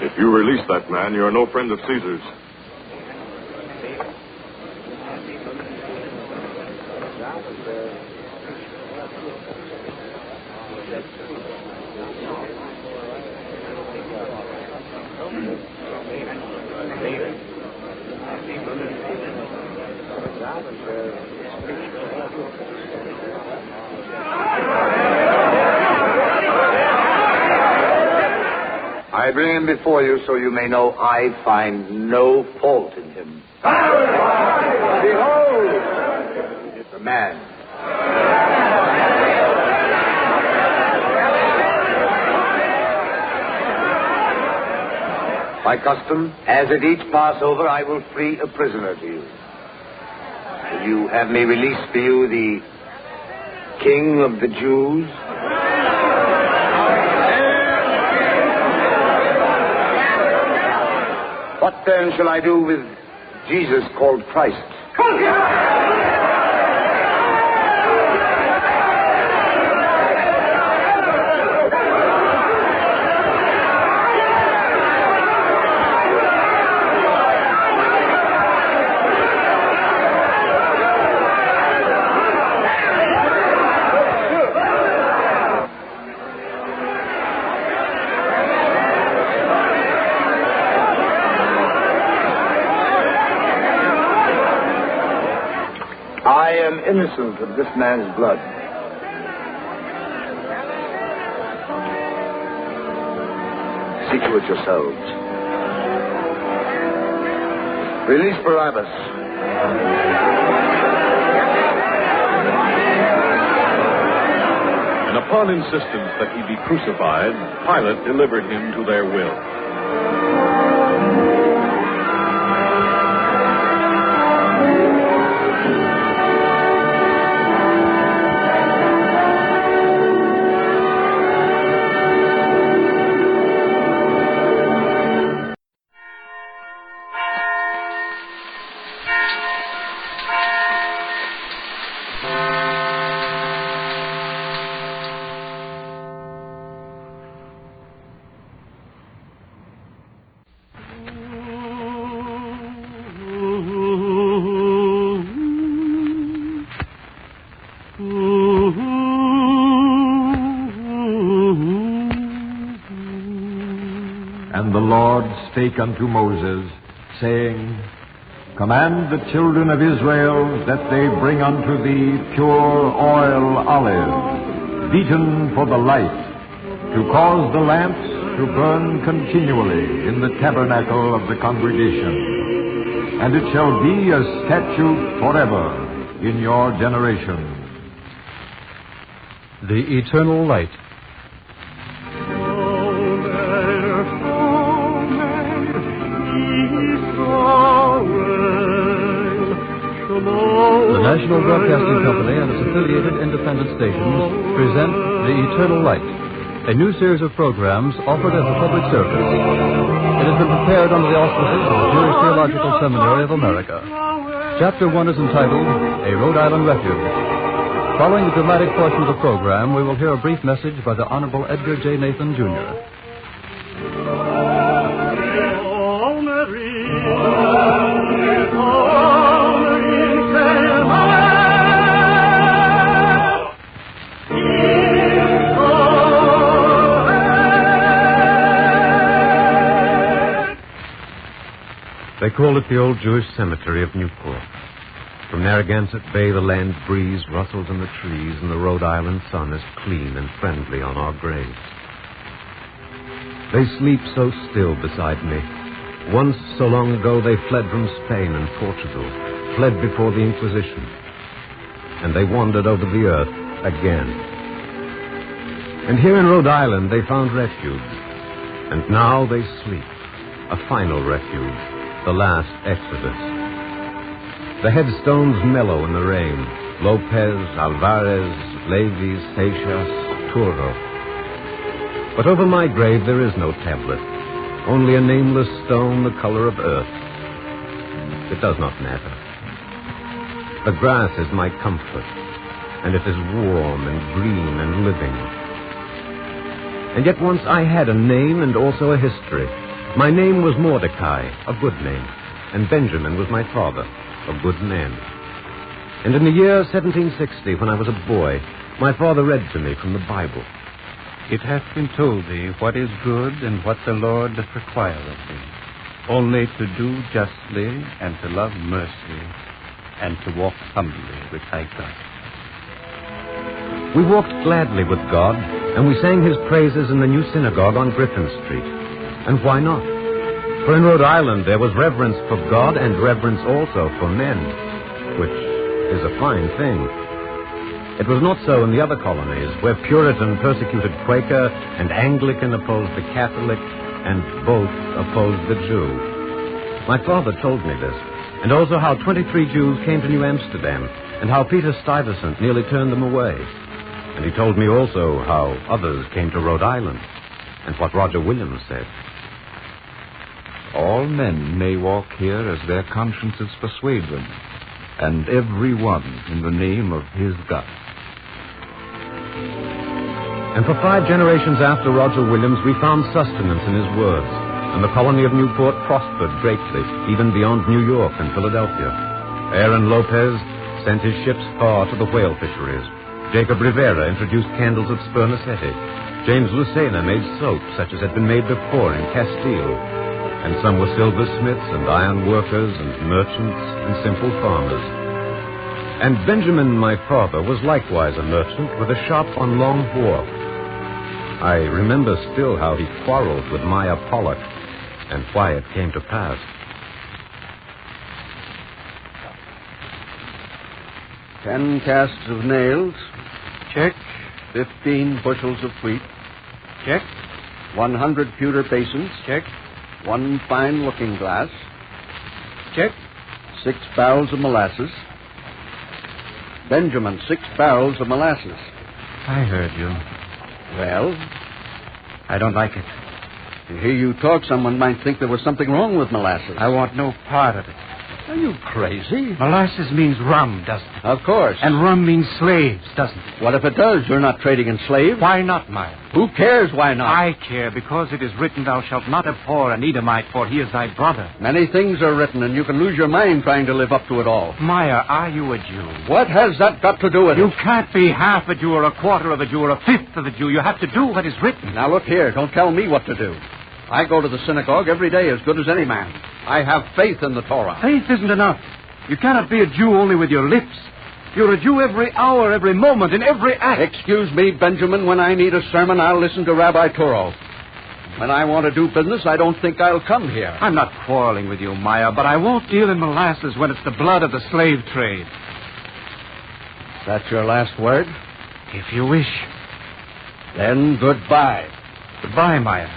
If you release that man, you're no friend of Caesar's. I bring him before you so you may know I find no fault in him. Behold, the man. By custom, as at each Passover, I will free a prisoner to you. Will you have me release for you the King of the Jews? What then shall I do with Jesus called Christ? I am innocent of this man's blood. See to it yourselves. Release Barabbas. And upon insistence that he be crucified, Pilate delivered him to their will. And the Lord spake unto Moses, saying, Command the children of Israel that they bring unto thee pure oil olive, beaten for the light, to cause the lamps to burn continually in the tabernacle of the congregation. And it shall be a statute forever in your generations. The eternal light. The National Broadcasting Company and its affiliated independent stations present The Eternal Light, a new series of programs offered as a public service. It has been prepared under the auspices of the Jewish Theological Seminary of America. Chapter 1 is entitled, A Rhode Island Refuge. Following the dramatic portion of the program, we will hear a brief message by the Honorable Edgar J. Nathan, Jr. They call it the old Jewish cemetery of Newport. From Narragansett Bay, the land breeze rustles in the trees, and the Rhode Island sun is clean and friendly on our graves. They sleep so still beside me. Once, so long ago, they fled from Spain and Portugal, fled before the Inquisition. And they wandered over the earth again. And here in Rhode Island, they found refuge. And now they sleep, a final refuge, the last exodus. The headstones mellow in the rain. Lopez, Alvarez, Levis, Seixas, Turo. But over my grave there is no tablet, only a nameless stone the color of earth. It does not matter. The grass is my comfort, and it is warm and green and living. And yet once I had a name and also a history. My name was Mordecai, a good name, and Benjamin was my father, a good man. And in the year 1760, when I was a boy, my father read to me from the Bible. It hath been told thee what is good and what the Lord doth require of thee, only to do justly and to love mercy and to walk humbly with thy God. We walked gladly with God, and we sang his praises in the new synagogue on Griffin Street. And why not? For in Rhode Island there was reverence for God and reverence also for men, which is a fine thing. It was not so in the other colonies, where Puritan persecuted Quaker and Anglican opposed the Catholic, and both opposed the Jew. My father told me this, and also how 23 Jews came to New Amsterdam, and how Peter Stuyvesant nearly turned them away. And he told me also how others came to Rhode Island, and what Roger Williams said. All men may walk here as their consciences persuade them, and every one in the name of his God. And for 5 generations after Roger Williams, we found sustenance in his words, and the colony of Newport prospered greatly, even beyond New York and Philadelphia. Aaron Lopez sent his ships far to the whale fisheries. Jacob Rivera introduced candles at Spermaceti. James Lucena made soap such as had been made before in Castile. And some were silversmiths and iron workers and merchants and simple farmers. And Benjamin, my father, was likewise a merchant with a shop on Long Wharf. I remember still how he quarreled with Maya Pollock and why it came to pass. 10 casts of nails. Check. 15 bushels of wheat. Check. 100 pewter basins. Check. 1 fine looking glass. Check. 6 barrels of molasses. Benjamin, 6 barrels of molasses. I heard you. Well? I don't like it. To hear you talk, someone might think there was something wrong with molasses. I want no part of it. Are you crazy? Molasses means rum, doesn't it? Of course. And rum means slaves, doesn't it? What if it does? You're not trading in slaves. Why not, Meyer? Who cares why not? I care, because it is written, thou shalt not abhor an Edomite, for he is thy brother. Many things are written, and you can lose your mind trying to live up to it all. Meyer, are you a Jew? What has that got to do with it? You can't be half a Jew or a quarter of a Jew or a fifth of a Jew. You have to do what is written. Now, look here. Don't tell me what to do. I go to the synagogue every day as good as any man. I have faith in the Torah. Faith isn't enough. You cannot be a Jew only with your lips. You're a Jew every hour, every moment, in every act. Excuse me, Benjamin. When I need a sermon, I'll listen to Rabbi Turo. When I want to do business, I don't think I'll come here. I'm not quarreling with you, Meyer, but I won't deal in molasses when it's the blood of the slave trade. That's your last word? If you wish. Then goodbye. Goodbye, Meyer.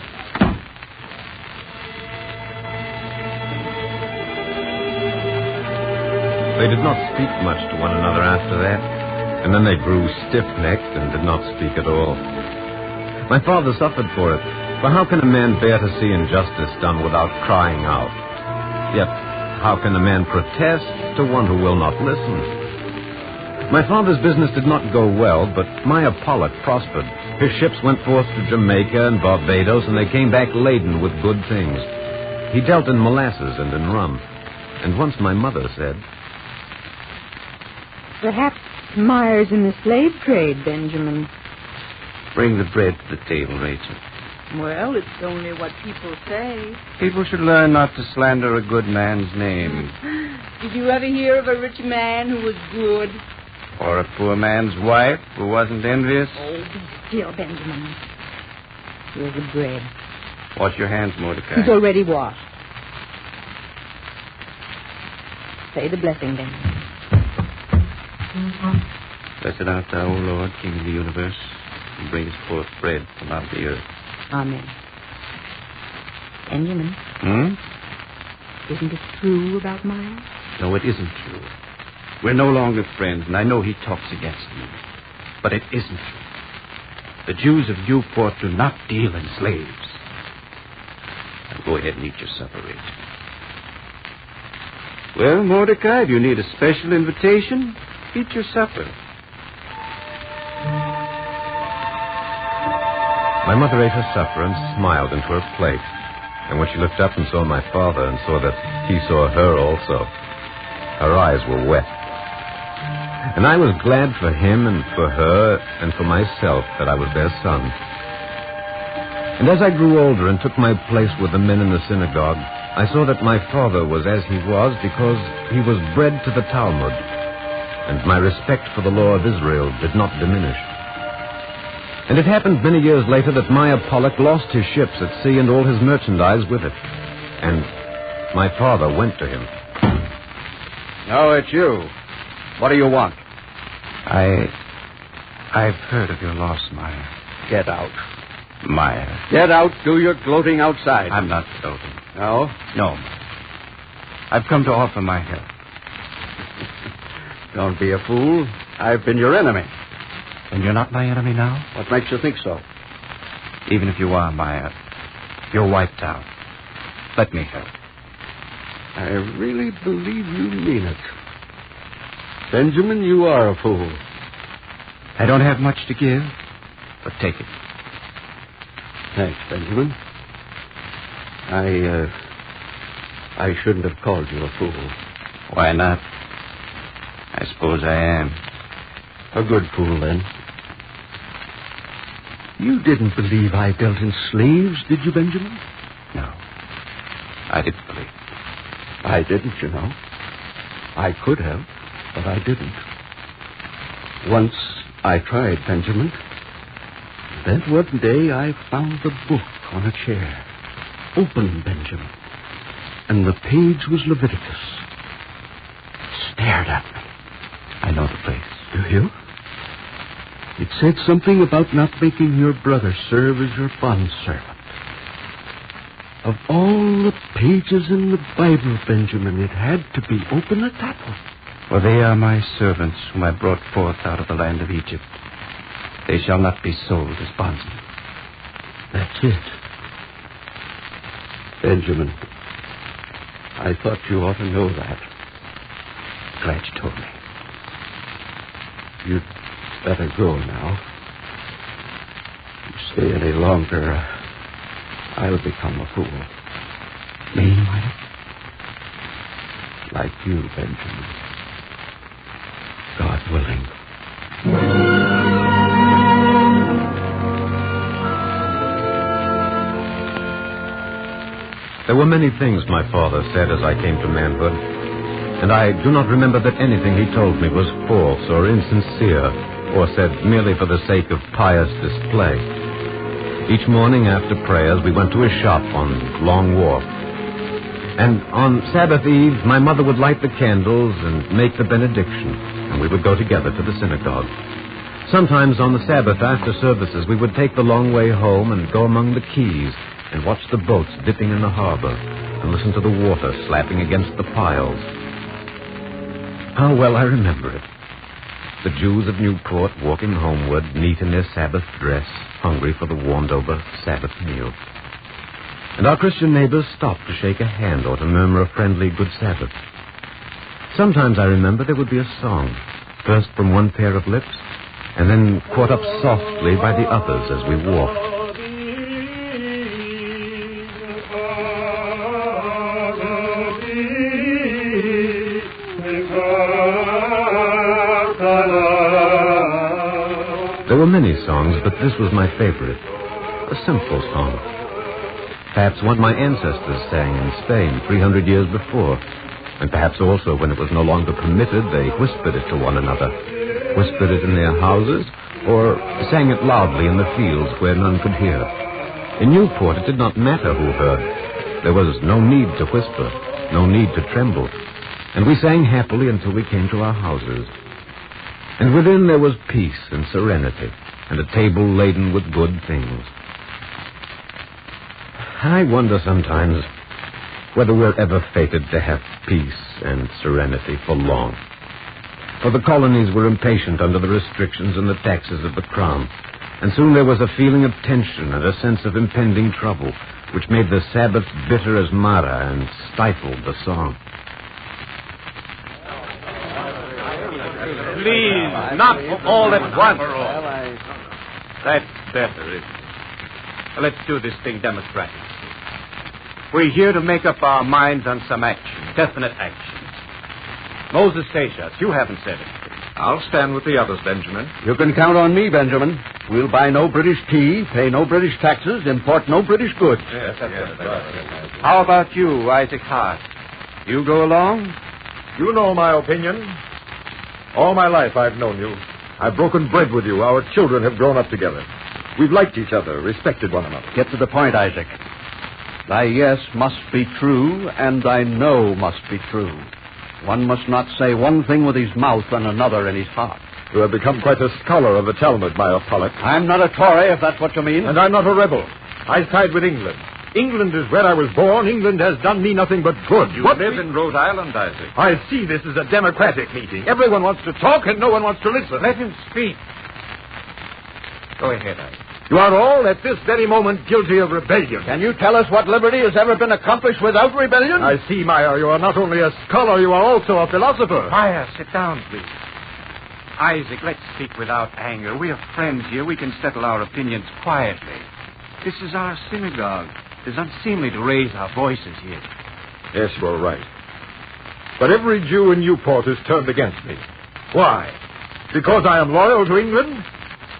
They did not speak much to one another after that, and then they grew stiff-necked and did not speak at all. My father suffered for it, for how can a man bear to see injustice done without crying out? Yet, how can a man protest to one who will not listen? My father's business did not go well, but Meyer Pollock prospered. His ships went forth to Jamaica and Barbados, and they came back laden with good things. He dealt in molasses and in rum. And once my mother said, "Perhaps Meyer's in the slave trade, Benjamin." Bring the bread to the table, Rachel. Well, it's only what people say. People should learn not to slander a good man's name. Did you ever hear of a rich man who was good? Or a poor man's wife who wasn't envious? Oh, be still, Benjamin. Here's the bread. Wash your hands, Mordecai. It's already washed. Say the blessing, Benjamin. Blessed art thou, O Lord, King of the universe, and bringest forth bread from out the earth. Amen. Benjamin. Isn't it true about Meyer? No, it isn't true. We're no longer friends, and I know he talks against me. But it isn't true. The Jews of Newport do not deal in slaves. Now go ahead and eat your supper, Rachel. Well, Mordecai, if you need a special invitation, eat your supper. My mother ate her supper and smiled into her plate. And when she looked up and saw my father and saw that he saw her also, her eyes were wet. And I was glad for him and for her and for myself that I was their son. And as I grew older and took my place with the men in the synagogue, I saw that my father was as he was because he was bred to the Talmud, and my respect for the law of Israel did not diminish. And it happened many years later that Meyer Pollock lost his ships at sea and all his merchandise with it. And my father went to him. No, it's you. What do you want? I've heard of your loss, Meyer. Get out. Meyer. Get out. Do your gloating outside. I'm not gloating. No? No. I've come to offer my help. Don't be a fool. I've been your enemy. And you're not my enemy now? What makes you think so? Even if you are, Meyer, you're wiped out. Let me help. I really believe you mean it. Benjamin, you are a fool. I don't have much to give, but take it. Thanks, Benjamin. I shouldn't have called you a fool. Why not? I suppose I am. A good fool, then. You didn't believe I dealt in slaves, did you, Benjamin? No. I didn't believe. I didn't, you know. I could have, but I didn't. Once I tried, Benjamin. Then one day I found the book on a chair. Open, Benjamin. And the page was Leviticus. It stared at me. I know the place. Do you? It said something about not making your brother serve as your bondservant. Of all the pages in the Bible, Benjamin, it had to be open at that one. For they are my servants whom I brought forth out of the land of Egypt. They shall not be sold as bondsmen. That's it. Benjamin, I thought you ought to know that. Glad you told me. You'd better go now. If you stay any longer, I'll become a fool. Me, Mike? Like you, Benjamin. God willing. There were many things my father said as I came to manhood, and I do not remember that anything he told me was false or insincere, or said merely for the sake of pious display. Each morning after prayers, we went to his shop on Long Wharf. And on Sabbath Eve, my mother would light the candles and make the benediction, and we would go together to the synagogue. Sometimes on the Sabbath after services, we would take the long way home and go among the quays and watch the boats dipping in the harbor and listen to the water slapping against the piles. How well I remember it. The Jews of Newport walking homeward, neat in their Sabbath dress, hungry for the warmed-over Sabbath meal. And our Christian neighbors stopped to shake a hand or to murmur a friendly good Sabbath. Sometimes I remember there would be a song, first from one pair of lips, and then caught up softly by the others as we walked. There were many songs, but this was my favorite. A simple song. Perhaps one my ancestors sang in Spain 300 years before. And perhaps also when it was no longer permitted, they whispered it to one another. Whispered it in their houses, or sang it loudly in the fields where none could hear. In Newport, it did not matter who heard. There was no need to whisper, no need to tremble. And we sang happily until we came to our houses. And within there was peace and serenity, and a table laden with good things. I wonder sometimes whether we're ever fated to have peace and serenity for long. For the colonies were impatient under the restrictions and the taxes of the Crown, and soon there was a feeling of tension and a sense of impending trouble, which made the Sabbath bitter as Mara and stifled the song. Please, not all at once. That's better, isn't it? Let's do this thing democratically. We're here to make up our minds on some action, definite action. Moses Seixas, you haven't said anything. I'll stand with the others, Benjamin. You can count on me, Benjamin. We'll buy no British tea, pay no British taxes, import no British goods. Yes. How about you, Isaac Hart? You go along? You know my opinion. All my life I've known you. I've broken bread with you. Our children have grown up together. We've liked each other, respected one another. Get to the point, Isaac. Thy yes must be true, and thy no must be true. One must not say one thing with his mouth and another in his heart. You have become quite a scholar of the Talmud, my Pollock. I'm not a Tory, if that's what you mean. And I'm not a rebel. I side with England. England is where I was born. England has done me nothing but good. You live in Rhode Island, Isaac. I see this is a democratic meeting. Everyone wants to talk and no one wants to listen. Let him speak. Go ahead, Isaac. You are all at this very moment guilty of rebellion. Can you tell us what liberty has ever been accomplished without rebellion? I see, Meyer. You are not only a scholar, you are also a philosopher. Meyer, sit down, please. Isaac, let's speak without anger. We are friends here. We can settle our opinions quietly. This is our synagogue. It is unseemly to raise our voices here. Yes, you are right. But every Jew in Newport is turned against me. Why? Because I am loyal to England?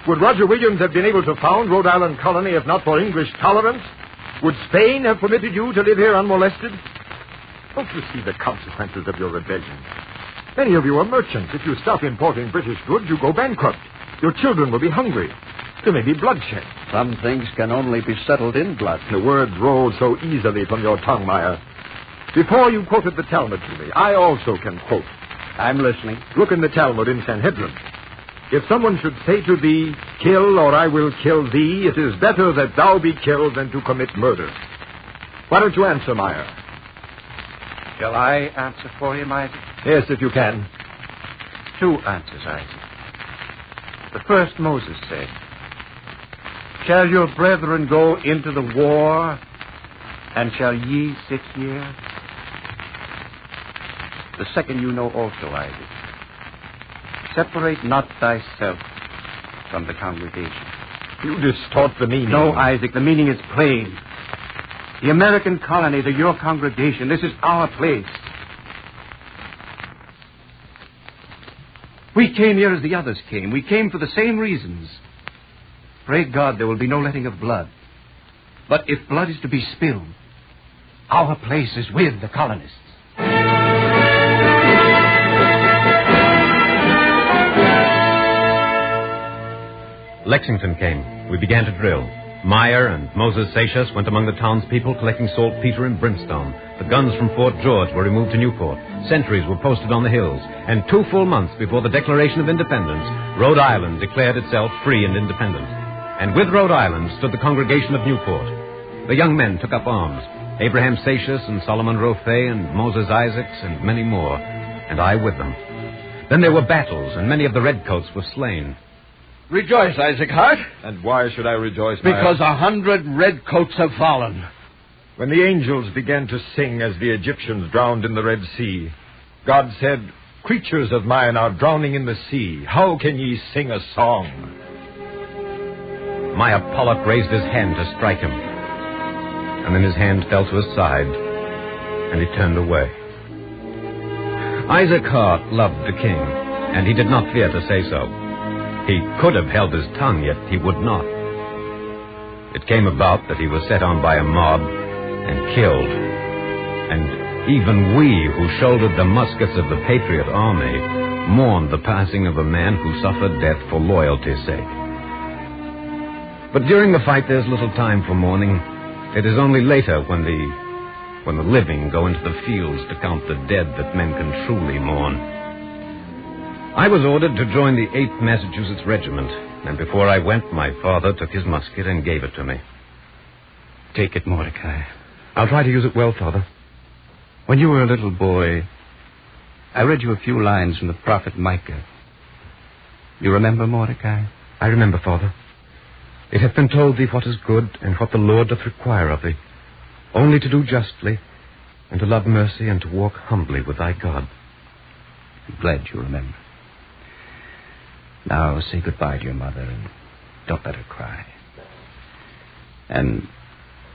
Would Roger Williams have been able to found Rhode Island colony if not for English tolerance? Would Spain have permitted you to live here unmolested? Don't you see the consequences of your rebellion? Many of you are merchants. If you stop importing British goods, you go bankrupt. Your children will be hungry. There may be bloodshed. Some things can only be settled in blood. The words roll so easily from your tongue, Meyer. Before you quoted the Talmud to me, I also can quote. I'm listening. Look in the Talmud in Sanhedrin. If someone should say to thee, kill or I will kill thee, it is better that thou be killed than to commit murder. Why don't you answer, Meyer? Shall I answer for him, Isaac? Yes, if you can. 2 answers, Isaac. The first Moses said, shall your brethren go into the war, and shall ye sit here? The second you know also, Isaac. Separate not thyself from the congregation. You distort the meaning. No, Isaac, the meaning is plain. The American colonies are your congregation. This is our place. We came here as the others came. We came for the same reasons. Pray God there will be no letting of blood. But if blood is to be spilled, our place is with the colonists. Lexington came. We began to drill. Meyer and Moses Seixas went among the townspeople collecting saltpeter and brimstone. The guns from Fort George were removed to Newport. Sentries were posted on the hills. And 2 full months before the Declaration of Independence, Rhode Island declared itself free and independent. And with Rhode Island stood the congregation of Newport. The young men took up arms. Abraham Seixas and Solomon Rothé and Moses Isaacs and many more. And I with them. Then there were battles, and many of the redcoats were slain. Rejoice, Isaac Hart. And why should I rejoice, Meyer? Because 100 redcoats have fallen. When the angels began to sing as the Egyptians drowned in the Red Sea, God said, creatures of mine are drowning in the sea. How can ye sing a song? Meyer Pollock raised his hand to strike him. And then his hand fell to his side, and he turned away. Isaac Hart loved the king, and he did not fear to say so. He could have held his tongue, yet he would not. It came about that he was set on by a mob and killed. And even we, who shouldered the muskets of the Patriot Army, mourned the passing of a man who suffered death for loyalty's sake. But during the fight, there's little time for mourning. It is only later, when the living go into the fields to count the dead, that men can truly mourn. I was ordered to join the 8th Massachusetts Regiment, and before I went, my father took his musket and gave it to me. Take it, Mordecai. I'll try to use it well, Father. When you were a little boy, I read you a few lines from the prophet Micah. You remember, Mordecai? I remember, Father. It hath been told thee what is good, and what the Lord doth require of thee, only to do justly, and to love mercy, and to walk humbly with thy God. I'm glad you remember. Now say goodbye to your mother, and don't let her cry. And,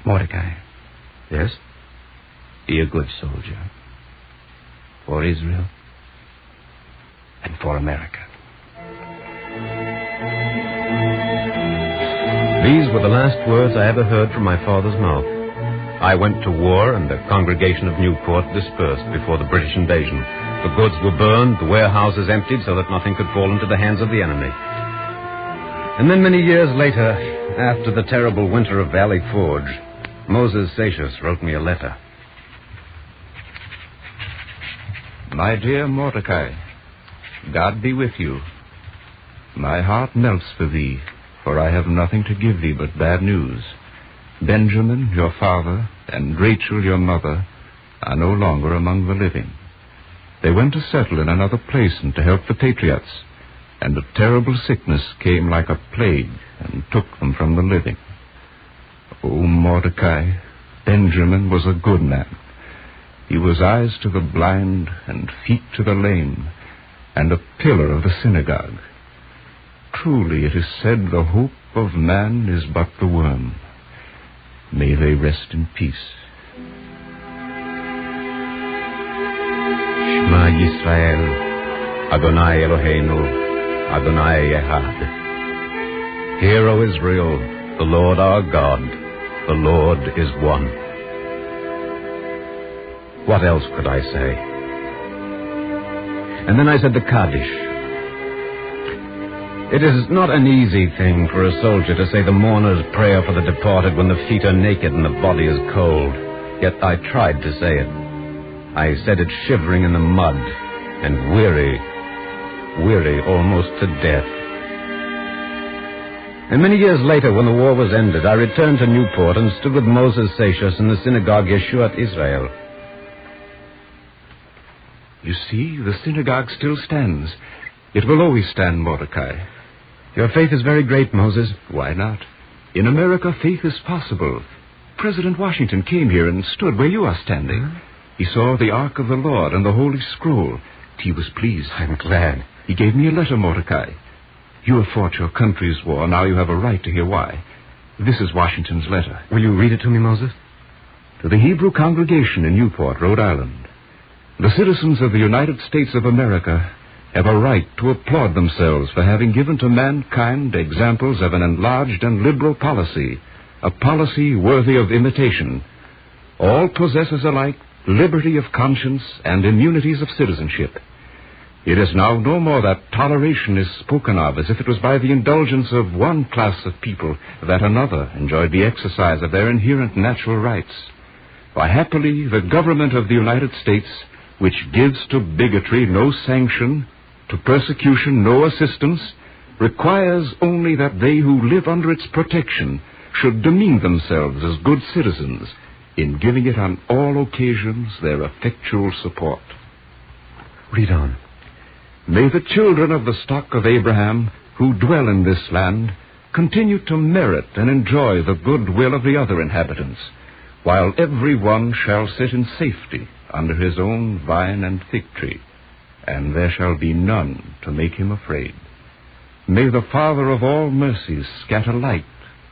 Mordecai. Yes? Be a good soldier. For Israel. And for America. These were the last words I ever heard from my father's mouth. I went to war, and the congregation of Newport dispersed before the British invasion. The goods were burned, the warehouses emptied so that nothing could fall into the hands of the enemy. And then many years later, after the terrible winter of Valley Forge, Moses Seixas wrote me a letter. My dear Mordecai, God be with you. My heart melts for thee, for I have nothing to give thee but bad news. Benjamin, your father, and Rachel, your mother, are no longer among the living. They went to settle in another place and to help the patriots, and a terrible sickness came like a plague and took them from the living. O Mordecai, Benjamin was a good man. He was eyes to the blind and feet to the lame, and a pillar of the synagogue. Truly it is said, the hope of man is but the worm. May they rest in peace. Shema Yisrael, Adonai Eloheinu, Adonai Echad. Hear, O Israel, the Lord our God, the Lord is one. What else could I say? And then I said the Kaddish. It is not an easy thing for a soldier to say the mourner's prayer for the departed when the feet are naked and the body is cold. Yet I tried to say it. I said it shivering in the mud, and weary almost to death. And many years later, when the war was ended, I returned to Newport and stood with Moses Seixas in the synagogue Yeshuat Israel. You see, the synagogue still stands. It will always stand, Mordecai. Your faith is very great, Moses. Why not? In America, faith is possible. President Washington came here and stood where you are standing. Huh? He saw the Ark of the Lord and the Holy Scroll. He was pleased. I'm glad. He gave me a letter, Mordecai. You have fought your country's war. Now you have a right to hear why. This is Washington's letter. Will you read it to me, Moses? To the Hebrew congregation in Newport, Rhode Island. The citizens of the United States of America have a right to applaud themselves for having given to mankind examples of an enlarged and liberal policy, a policy worthy of imitation. All possesses alike liberty of conscience and immunities of citizenship. It is now no more that toleration is spoken of as if it was by the indulgence of one class of people that another enjoyed the exercise of their inherent natural rights. For happily, the government of the United States, which gives to bigotry no sanction, to persecution no assistance, requires only that they who live under its protection should demean themselves as good citizens, in giving it on all occasions their effectual support. Read on. May the children of the stock of Abraham, who dwell in this land, continue to merit and enjoy the good will of the other inhabitants, while every one shall sit in safety under his own vine and fig tree, and there shall be none to make him afraid. May the Father of all mercies scatter light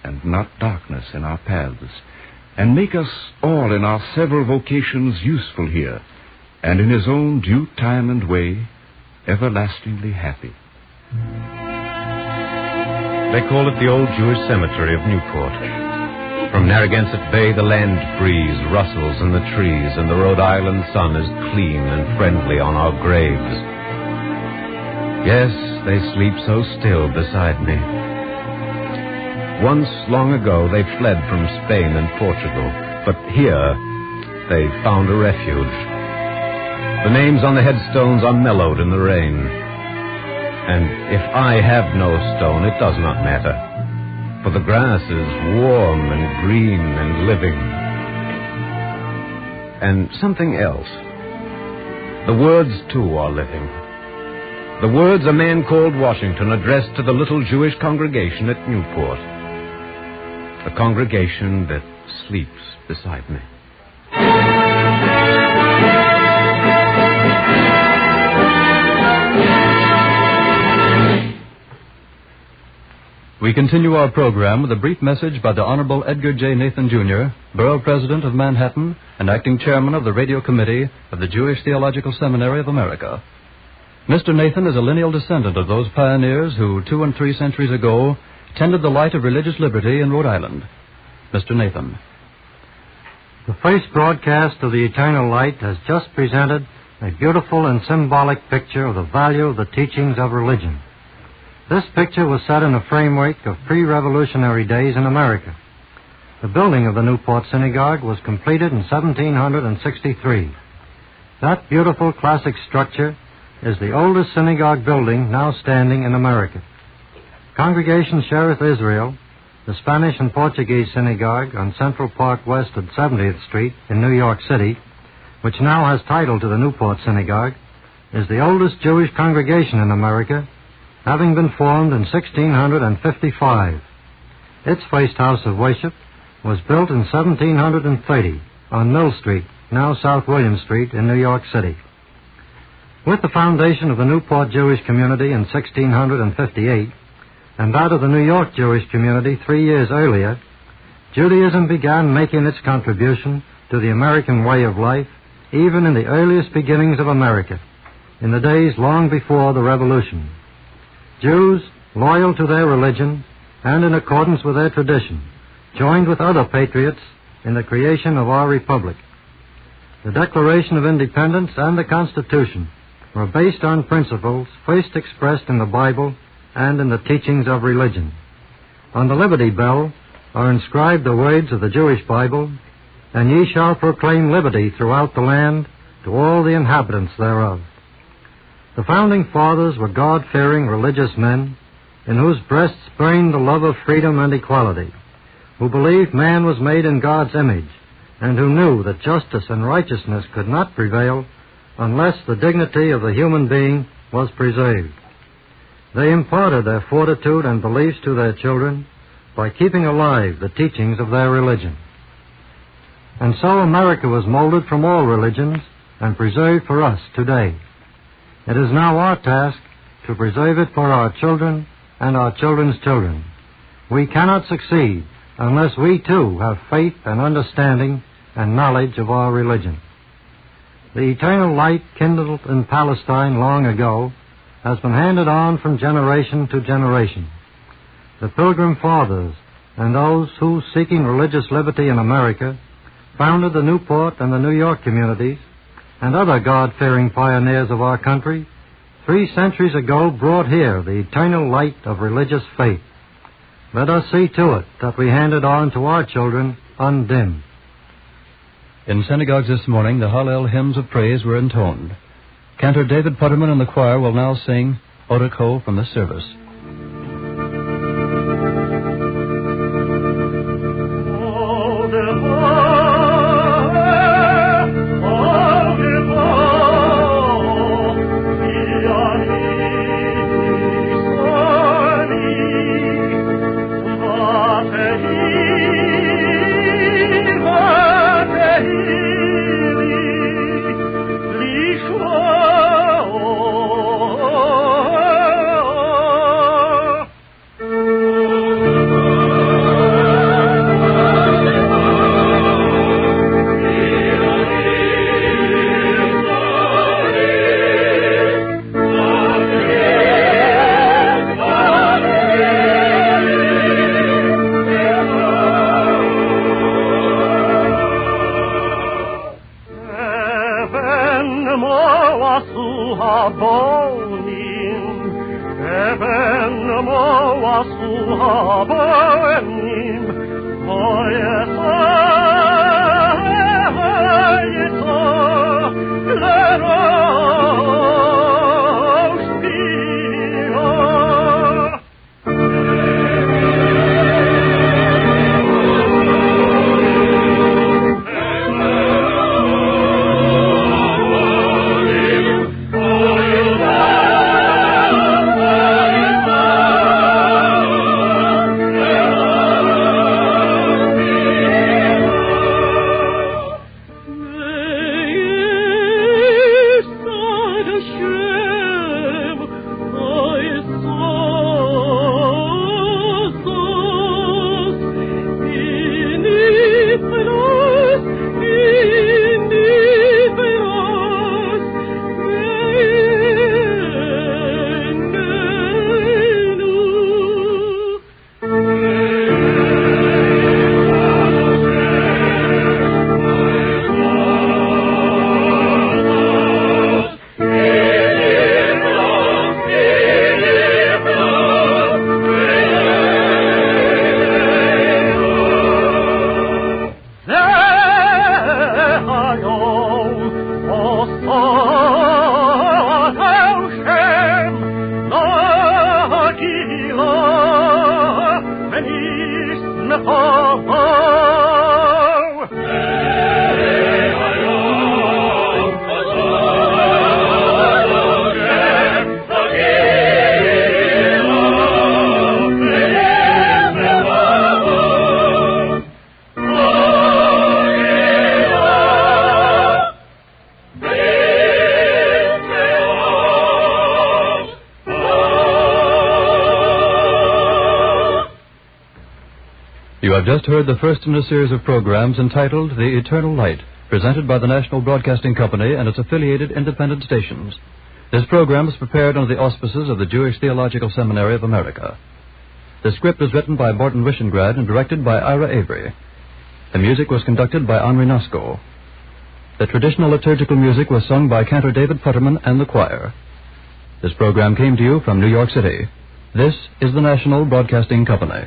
and not darkness in our paths, and make us all in our several vocations useful here, and in his own due time and way, everlastingly happy. They call it the old Jewish cemetery of Newport. From Narragansett Bay, the land breeze rustles in the trees, and the Rhode Island sun is clean and friendly on our graves. Yes, they sleep so still beside me. Once, long ago, they fled from Spain and Portugal, but here they found a refuge. The names on the headstones are mellowed in the rain. And if I have no stone, it does not matter, for the grass is warm and green and living. And something else. The words, too, are living. The words a man called Washington addressed to the little Jewish congregation at Newport. The congregation that sleeps beside me. We continue our program with a brief message by the Honorable Edgar J. Nathan, Jr., Borough President of Manhattan and Acting Chairman of the Radio Committee of the Jewish Theological Seminary of America. Mr. Nathan is a lineal descendant of those pioneers who, 2 and 3 centuries ago, tended the light of religious liberty in Rhode Island. Mr. Nathan. The first broadcast of the Eternal Light has just presented a beautiful and symbolic picture of the value of the teachings of religion. This picture was set in a framework of pre-revolutionary days in America. The building of the Newport Synagogue was completed in 1763. That beautiful classic structure is the oldest synagogue building now standing in America. Congregation Shereth Israel, the Spanish and Portuguese synagogue on Central Park West at 70th Street in New York City, which now has title to the Newport Synagogue, is the oldest Jewish congregation in America, having been formed in 1655. Its first house of worship was built in 1730 on Mill Street, now South William Street in New York City. With the foundation of the Newport Jewish community in 1658 and that of the New York Jewish community 3 years earlier, Judaism began making its contribution to the American way of life even in the earliest beginnings of America, in the days long before the Revolution. Jews, loyal to their religion and in accordance with their tradition, joined with other patriots in the creation of our republic. The Declaration of Independence and the Constitution were based on principles first expressed in the Bible and in the teachings of religion. On the Liberty Bell are inscribed the words of the Jewish Bible, "And ye shall proclaim liberty throughout the land to all the inhabitants thereof." The founding fathers were God-fearing religious men in whose breasts burned the love of freedom and equality, who believed man was made in God's image, and who knew that justice and righteousness could not prevail unless the dignity of the human being was preserved. They imparted their fortitude and beliefs to their children by keeping alive the teachings of their religion. And so America was molded from all religions and preserved for us today. It is now our task to preserve it for our children and our children's children. We cannot succeed unless we too have faith and understanding and knowledge of our religion. The eternal light kindled in Palestine long ago has been handed on from generation to generation. The Pilgrim Fathers and those who, seeking religious liberty in America, founded the Newport and the New York communities, and other God-fearing pioneers of our country, 3 centuries ago brought here the eternal light of religious faith. Let us see to it that we hand it on to our children undimmed. In synagogues this morning, the Hallel hymns of praise were intoned. Cantor David Putterman and the choir will now sing Oriko from the service. You have just heard the first in a series of programs entitled The Eternal Light, presented by the National Broadcasting Company and its affiliated independent stations. This program is prepared under the auspices of the Jewish Theological Seminary of America. The script was written by Morton Wishengrad and directed by Ira Avery. The music was conducted by Henri Nasco. The traditional liturgical music was sung by Cantor David Putterman and the choir. This program came to you from New York City. This is the National Broadcasting Company.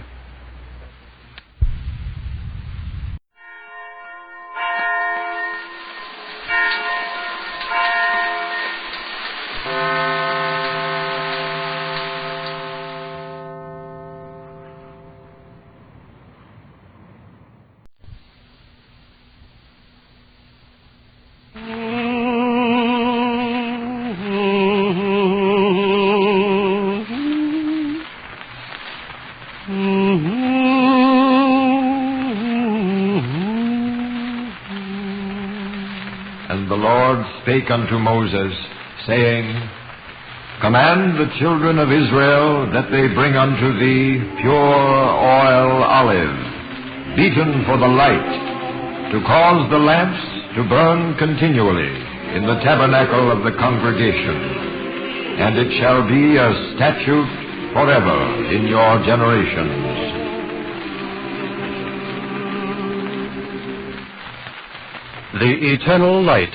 spake unto Moses, saying, Command the children of Israel that they bring unto thee pure oil olive, beaten for the light, to cause the lamps to burn continually in the tabernacle of the congregation. And it shall be a statute forever in your generations. The Eternal Light.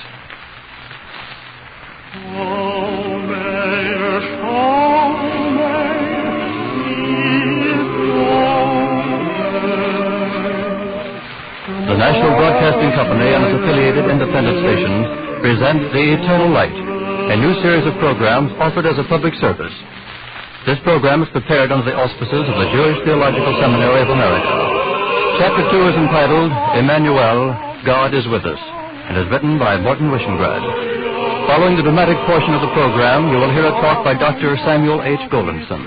The National Broadcasting Company and its affiliated independent stations present The Eternal Light, a new series of programs offered as a public service. This program is prepared under the auspices of the Jewish Theological Seminary of America. Chapter 2 is entitled, Emmanuel, God is with us, and is written by Morton Wishengrad. Following the dramatic portion of the program, you will hear a talk by Dr. Samuel H. Goldenson.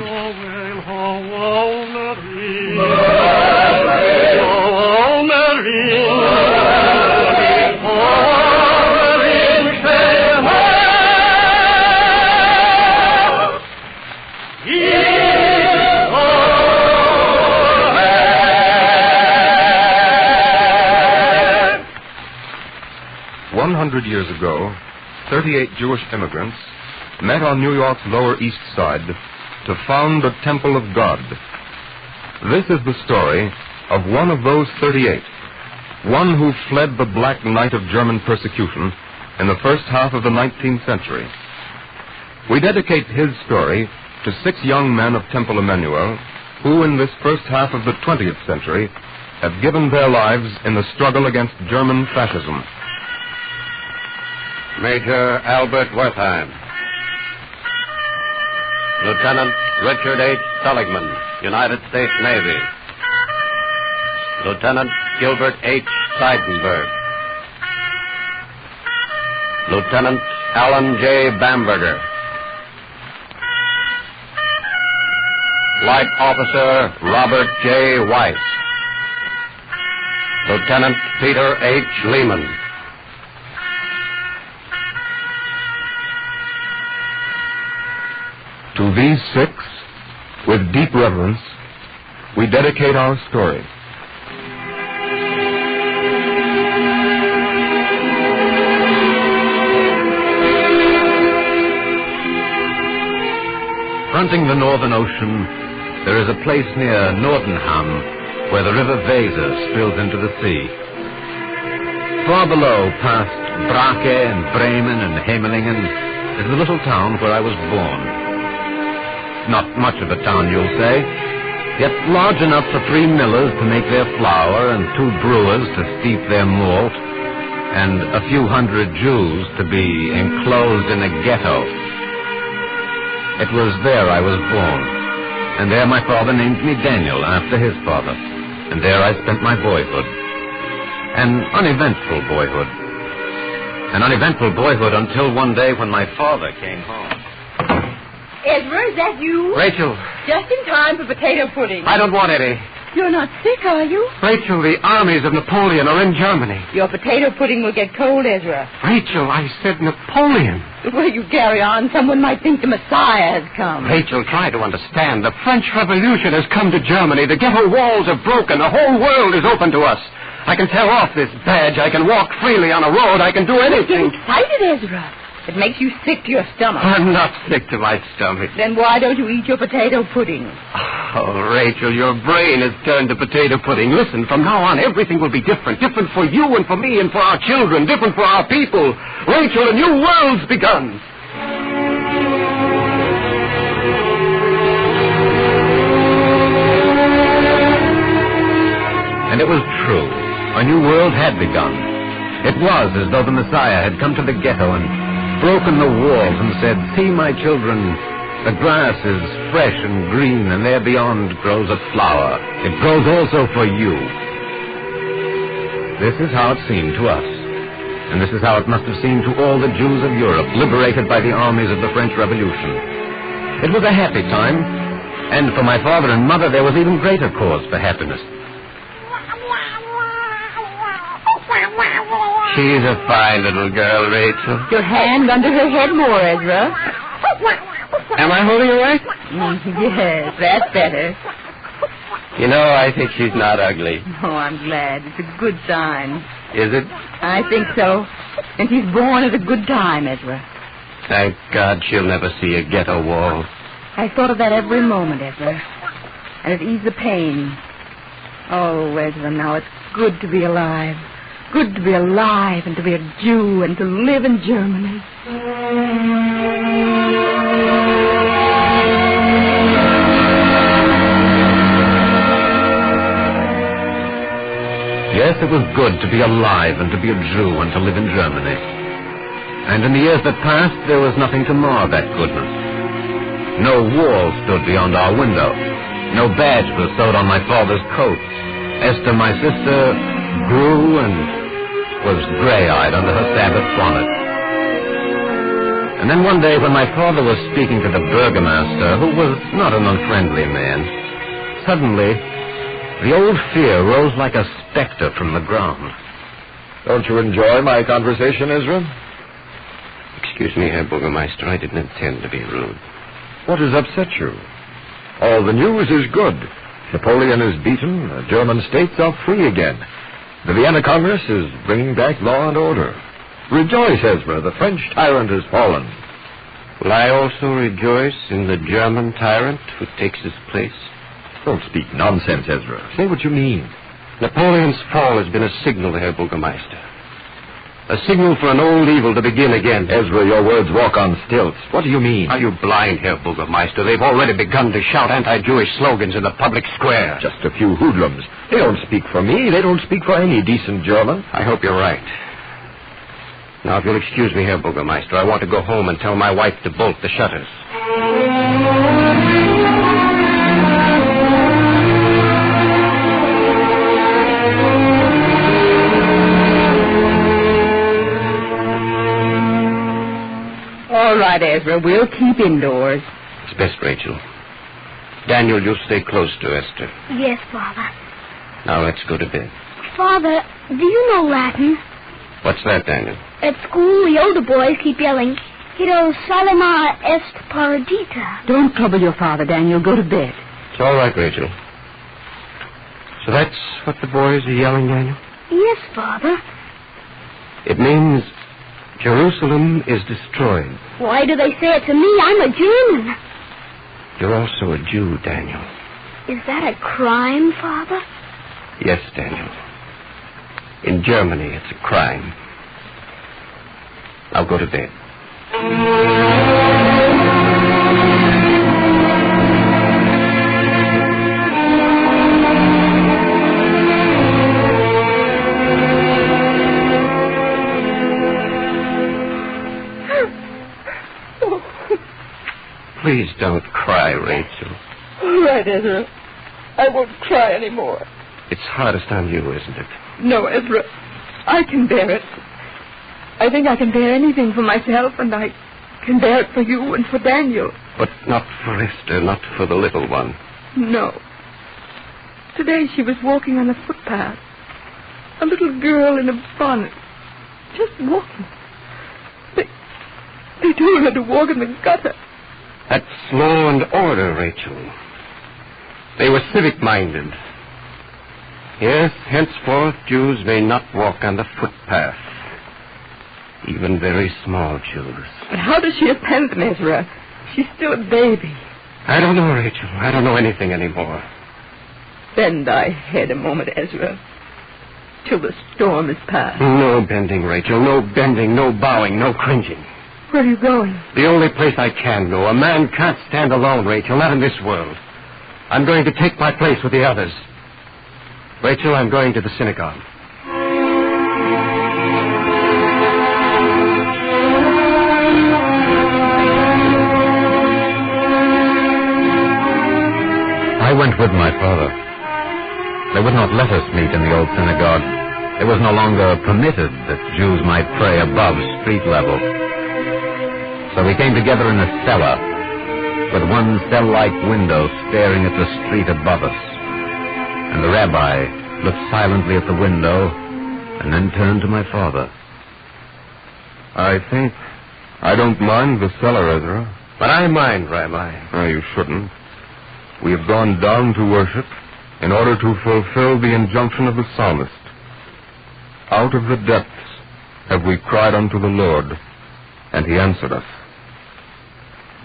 Years ago, 38 Jewish immigrants met on New York's Lower East Side to found the Temple of God. This is the story of one of those 38, one who fled the Black Night of German persecution in the first half of the 19th century. We dedicate his story to 6 young men of Temple Emmanuel who in this first half of the 20th century have given their lives in the struggle against German fascism. Major Albert Wertheim. Lieutenant Richard H. Seligman, United States Navy. Lieutenant Gilbert H. Seidenberg. Lieutenant Alan J. Bamberger. Flight Officer Robert J. Weiss. Lieutenant Peter H. Lehman. To these 6, with deep reverence, we dedicate our story. Fronting the Northern Ocean, there is a place near Nordenham where the river Weser spills into the sea. Far below, past Brache and Bremen and Hemelingen, is the little town where I was born. Not much of a town, you'll say, yet large enough for 3 millers to make their flour and 2 brewers to steep their malt, and a few hundred Jews to be enclosed in a ghetto. It was there I was born, and there my father named me Daniel after his father, and there I spent my boyhood. An uneventful boyhood. An uneventful boyhood until one day when my father came home. Ezra, is that you? Rachel. Just in time for potato pudding. I don't want any. You're not sick, are you? Rachel, the armies of Napoleon are in Germany. Your potato pudding will get cold, Ezra. Rachel, I said Napoleon. The way you carry on, someone might think the Messiah has come. Rachel, try to understand. The French Revolution has come to Germany. The ghetto walls are broken. The whole world is open to us. I can tear off this badge. I can walk freely on a road. I can do anything. Get excited, Ezra. It makes you sick to your stomach. I'm not sick to my stomach. Then why don't you eat your potato pudding? Oh, Rachel, your brain has turned to potato pudding. Listen, from now on, everything will be different. Different for you and for me and for our children. Different for our people. Rachel, a new world's begun. And it was true. A new world had begun. It was as though the Messiah had come to the ghetto and broken the walls and said, "See, my children, the grass is fresh and green, and there beyond grows a flower. It grows also for you." This is how it seemed to us. And this is how it must have seemed to all the Jews of Europe, liberated by the armies of the French Revolution. It was a happy time, and for my father and mother there was even greater cause for happiness. She's a fine little girl, Rachel. Your hand under her head more, Ezra. Am I holding her right? Yes, that's better. You know, I think she's not ugly. Oh, I'm glad. It's a good sign. Is it? I think so. And she's born at a good time, Ezra. Thank God she'll never see a ghetto wall. I thought of that every moment, Ezra. And it eased the pain. Oh, Ezra, now it's good to be alive. Good to be alive and to be a Jew and to live in Germany. Yes, it was good to be alive and to be a Jew and to live in Germany. And in the years that passed, there was nothing to mar that goodness. No wall stood beyond our window. No badge was sewed on my father's coat. Esther, my sister, grew and was gray-eyed under her Sabbath bonnet. And then one day when my father was speaking to the burgomaster, who was not an unfriendly man, suddenly the old fear rose like a specter from the ground. Don't you enjoy my conversation, Ezra? Excuse me, Herr Burgermeister, I didn't intend to be rude. What has upset you? All the news is good. Napoleon is beaten. The German states are free again. The Vienna Congress is bringing back law and order. Rejoice, Ezra. The French tyrant has fallen. Will I also rejoice in the German tyrant who takes his place? Don't speak nonsense, Ezra. Say what you mean. Napoleon's fall has been a signal, Herr Burgermeister. A signal for an old evil to begin again. Ezra, your words walk on stilts. What do you mean? Are you blind, Herr Burgermeister? They've already begun to shout anti-Jewish slogans in the public square. Just a few hoodlums. They don't speak for me. They don't speak for any decent German. I hope you're right. Now, if you'll excuse me, Herr Burgermeister, I want to go home and tell my wife to bolt the shutters. All right, Ezra, we'll keep indoors. It's best, Rachel. Daniel, you'll stay close to Esther. Yes, Father. Now let's go to bed. Father, do you know Latin? What's that, Daniel? At school, the older boys keep yelling, Hiero salema est paradita. Don't trouble your father, Daniel. Go to bed. It's all right, Rachel. So that's what the boys are yelling, Daniel? Yes, Father. It means Jerusalem is destroyed. Why do they say it to me? I'm a German. You're also a Jew, Daniel. Is that a crime, Father? Yes, Daniel. In Germany, it's a crime. I'll go to bed. Please don't cry, Rachel. All right, Ezra. I won't cry anymore. It's hardest on you, isn't it? No, Ezra. I can bear it. I think I can bear anything for myself, and I can bear it for you and for Daniel. But not for Esther, not for the little one. No. Today she was walking on a footpath. A little girl in a bonnet. Just walking. They told her to walk in the gutter. That's law and order, Rachel. They were civic-minded. Yes, henceforth, Jews may not walk on the footpath. Even very small Jews. But how does she attend them, Ezra? She's still a baby. I don't know, Rachel. I don't know anything anymore. Bend thy head a moment, Ezra, till the storm is past. No bending, Rachel. No bending, no bowing, no cringing. Where are you going? The only place I can go. A man can't stand alone, Rachel, not in this world. I'm going to take my place with the others. Rachel, I'm going to the synagogue. I went with my father. They would not let us meet in the old synagogue. It was no longer permitted that Jews might pray above street level. So we came together in a cellar, with one cell-like window staring at the street above us. And the rabbi looked silently at the window and then turned to my father. I think I don't mind the cellar, Ezra. But I mind, Rabbi. No, you shouldn't. We have gone down to worship in order to fulfill the injunction of the psalmist. Out of the depths have we cried unto the Lord, and he answered us.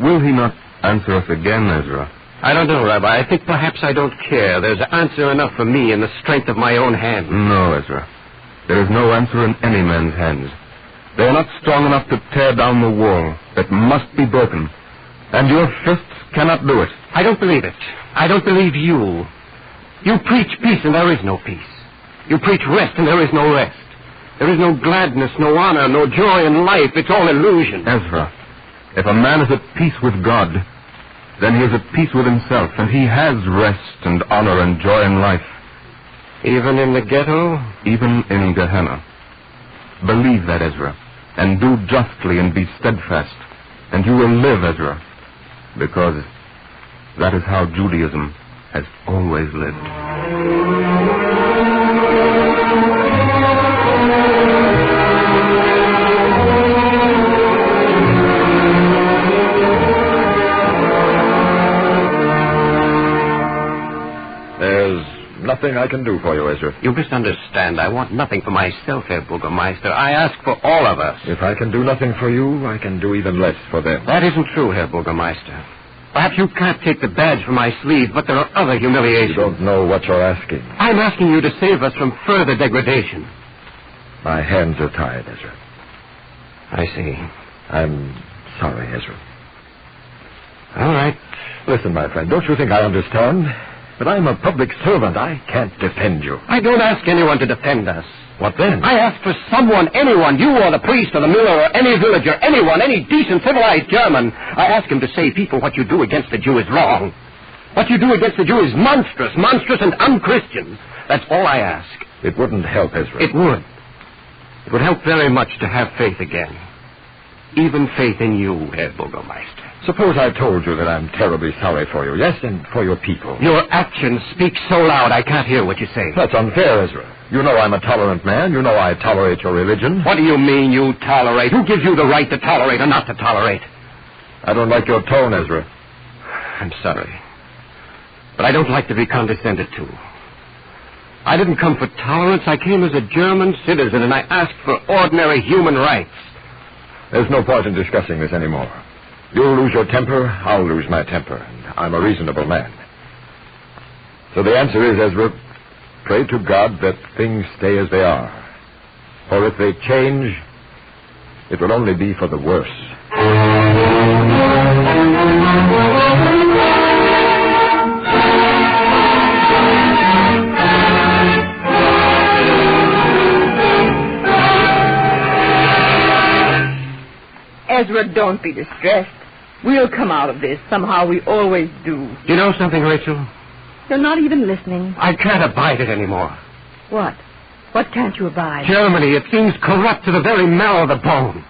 Will he not answer us again, Ezra? I don't know, Rabbi. I think perhaps I don't care. There's answer enough for me in the strength of my own hand. No, Ezra. There is no answer in any man's hands. They are not strong enough to tear down the wall that must be broken. And your fists cannot do it. I don't believe it. I don't believe you. You preach peace and there is no peace. You preach rest and there is no rest. There is no gladness, no honor, no joy in life. It's all illusion. Ezra, if a man is at peace with God, then he is at peace with himself, and he has rest and honor and joy in life. Even in the ghetto? Even in Gehenna. Believe that, Ezra, and do justly and be steadfast, and you will live, Ezra, because that is how Judaism has always lived. Nothing I can do for you, Ezra. You misunderstand. I want nothing for myself, Herr Bürgermeister. I ask for all of us. If I can do nothing for you, I can do even less for them. That isn't true, Herr Bürgermeister. Perhaps you can't take the badge from my sleeve, but there are other humiliations. You don't know what you're asking. I'm asking you to save us from further degradation. My hands are tied, Ezra. I see. I'm sorry, Ezra. All right. Listen, my friend, don't you think I understand? But I'm a public servant. I can't defend you. I don't ask anyone to defend us. What then? I ask for someone, anyone, you or the priest or the miller or any villager, anyone, any decent, civilized German. I ask him to say, people, what you do against the Jew is wrong. What you do against the Jew is monstrous and unchristian. That's all I ask. It wouldn't help, Ezra. It would. It would help very much to have faith again. Even faith in you, Herr Bürgermeister. Suppose I told you that I'm terribly sorry for you, yes, and for your people. Your actions speak so loud I can't hear what you say. That's unfair, Ezra. You know I'm a tolerant man. You know I tolerate your religion. What do you mean you tolerate? Who gives you the right to tolerate or not to tolerate? I don't like your tone, Ezra. I'm sorry. But I don't like to be condescended to. I didn't come for tolerance. I came as a German citizen, and I asked for ordinary human rights. There's no point in discussing this anymore. You'll lose your temper, I'll lose my temper, and I'm a reasonable man. So the answer is, Ezra, pray to God that things stay as they are. For if they change, it will only be for the worse. Ezra, don't be distressed. We'll come out of this. Somehow we always do. You know something, Rachel? You're not even listening. I can't abide it anymore. What? What can't you abide? Germany, it seems corrupt to the very marrow of the bone.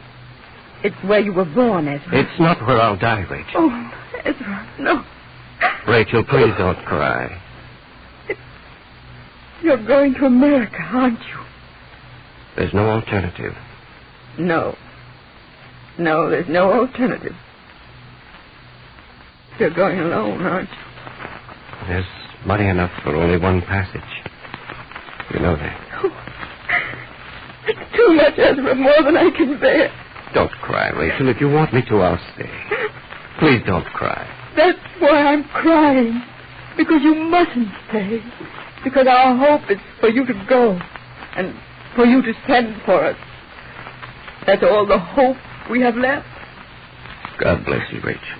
It's where you were born, Ezra. It's not where I'll die, Rachel. Oh, Ezra, no. Rachel, please don't cry. You're going to America, aren't you? There's no alternative. No. No, there's no alternative. You're going alone, aren't you? There's money enough for only one passage. You know that. Oh, it's too much, Ezra, more than I can bear. Don't cry, Rachel. If you want me to, I'll stay. Please don't cry. That's why I'm crying. Because you mustn't stay. Because our hope is for you to go. And for you to send for us. That's all the hope we have left. God bless you, Rachel.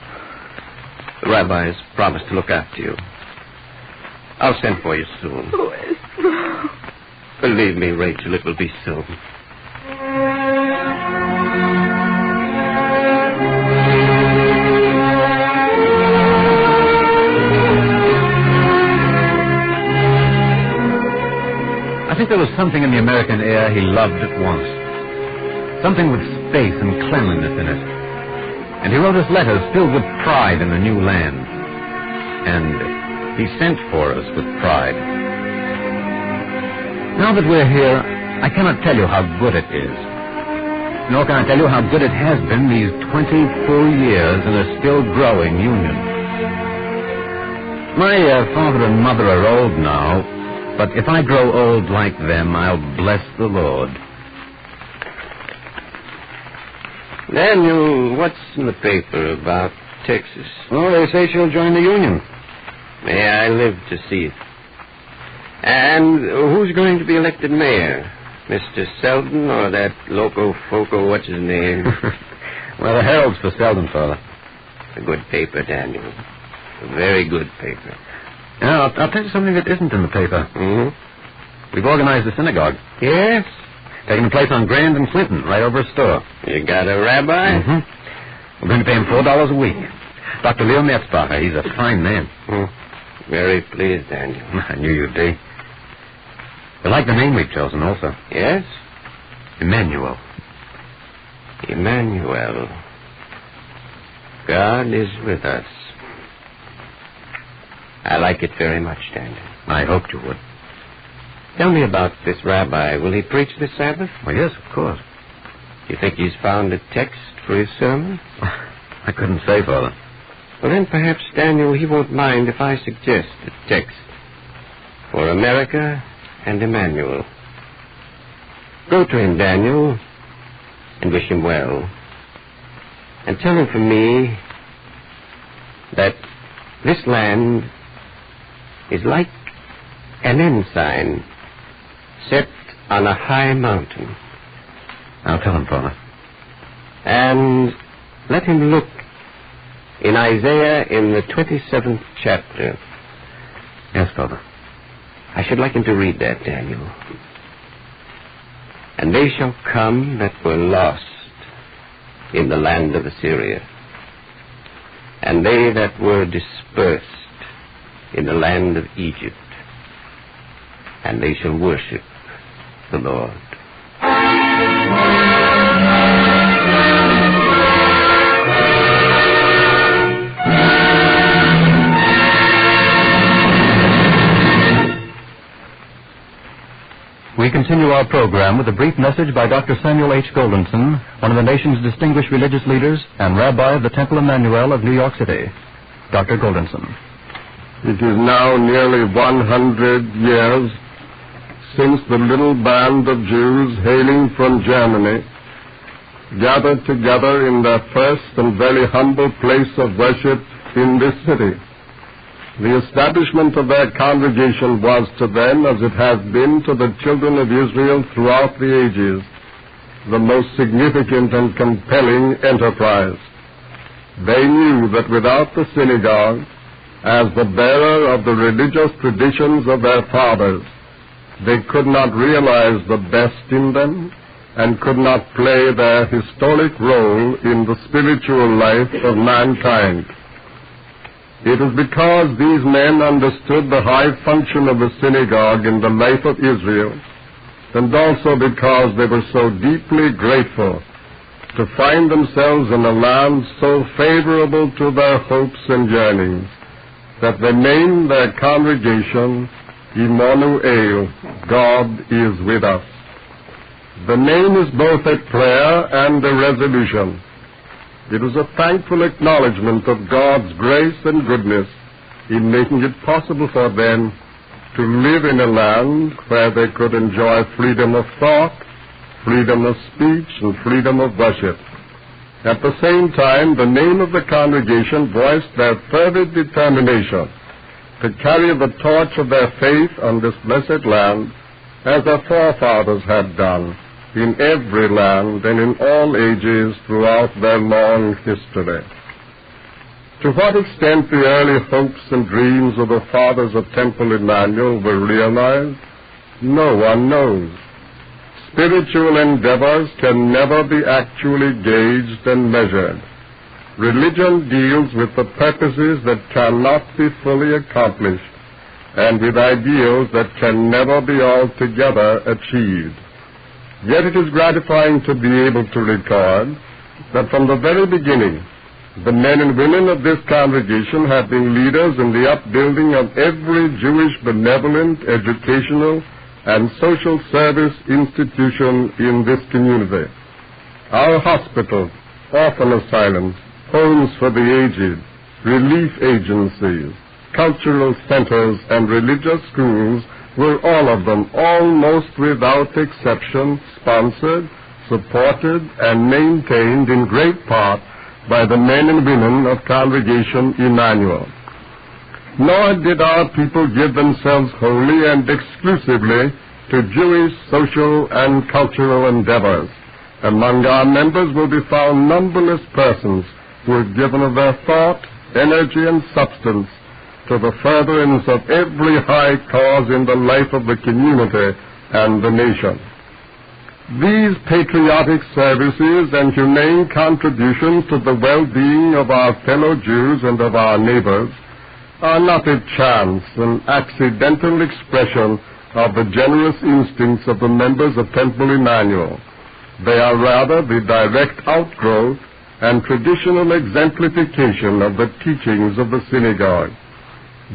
The rabbi has promised to look after you. I'll send for you soon. Oh, Ezra. Believe me, Rachel, it will be soon. I think there was something in the American air he loved at once. Something with space and cleanliness in it. And he wrote us letters filled with pride in the new land. And he sent for us with pride. Now that we're here, I cannot tell you how good it is. Nor can I tell you how good it has been these 20 full years in a still growing union. My father and mother are old now, but if I grow old like them, I'll bless the Lord. Daniel, what's in the paper about Texas? Oh, they say she'll join the union. May I live to see it. And who's going to be elected mayor? Mr. Selden or that loco foco, what's his name? Well, the Herald's for Selden, Father. A good paper, Daniel. A very good paper. Yeah, I'll tell you something that isn't in the paper. Mm-hmm. We've organized a synagogue. Yes? Taking place on Grand and Clinton, right over a store. You got a rabbi? Mm-hmm. We're going to pay him $4 a week. Dr. Leo Metzbacher, he's a fine man. Very pleased, Daniel. I knew you'd be. You like the name we've chosen also. Yes? Emmanuel. Emmanuel. God is with us. I like it very much, Daniel. I hoped you would. Tell me about this rabbi. Will he preach this Sabbath? Well, yes, of course. You think he's found a text for his sermon? I couldn't say, Father. Well, then perhaps, Daniel, he won't mind if I suggest a text for America and Emmanuel. Go to him, Daniel, and wish him well. And tell him from me that this land is like an ensign set on a high mountain. I'll tell him, Father. And let him look in Isaiah in the 27th chapter. Yes, Father. I should like him to read that, Daniel. And they shall come that were lost in the land of Assyria, and they that were dispersed in the land of Egypt, and they shall worship the Lord. We continue our program with a brief message by Dr. Samuel H. Goldenson, one of the nation's distinguished religious leaders and rabbi of the Temple Emmanuel of New York City. Dr. Goldenson. It is now nearly 100 years since the little band of Jews hailing from Germany gathered together in their first and very humble place of worship in this city. The establishment of their congregation was to them, as it has been to the children of Israel throughout the ages, the most significant and compelling enterprise. They knew that without the synagogue, as the bearer of the religious traditions of their fathers, they could not realize the best in them and could not play their historic role in the spiritual life of mankind. It is because these men understood the high function of the synagogue in the life of Israel, and also because they were so deeply grateful to find themselves in a land so favorable to their hopes and yearnings, that they named their congregation Emmanuel, God is with us. The name is both a prayer and a resolution. It was a thankful acknowledgement of God's grace and goodness in making it possible for them to live in a land where they could enjoy freedom of thought, freedom of speech, and freedom of worship. At the same time, the name of the congregation voiced their fervid determination to carry the torch of their faith on this blessed land as their forefathers had done in every land and in all ages throughout their long history. To what extent the early hopes and dreams of the fathers of Temple Emmanuel were realized, no one knows. Spiritual endeavors can never be actually gauged and measured. Religion deals with the purposes that cannot be fully accomplished and with ideals that can never be altogether achieved. Yet it is gratifying to be able to record that from the very beginning, the men and women of this congregation have been leaders in the upbuilding of every Jewish benevolent, educational, and social service institution in this community. our hospitals, orphan asylums, homes for the aged, relief agencies, cultural centers, and religious schools were all of them, almost without exception, sponsored, supported, and maintained in great part by the men and women of Congregation Emmanuel. Nor did our people give themselves wholly and exclusively to Jewish social and cultural endeavors. Among our members will be found numberless persons who have given of their thought, energy, and substance to the furtherance of every high cause in the life of the community and the nation. These patriotic services and humane contributions to the well-being of our fellow Jews and of our neighbors are not a chance and accidental expression of the generous instincts of the members of Temple Emmanuel. They are rather the direct outgrowth and traditional exemplification of the teachings of the synagogue.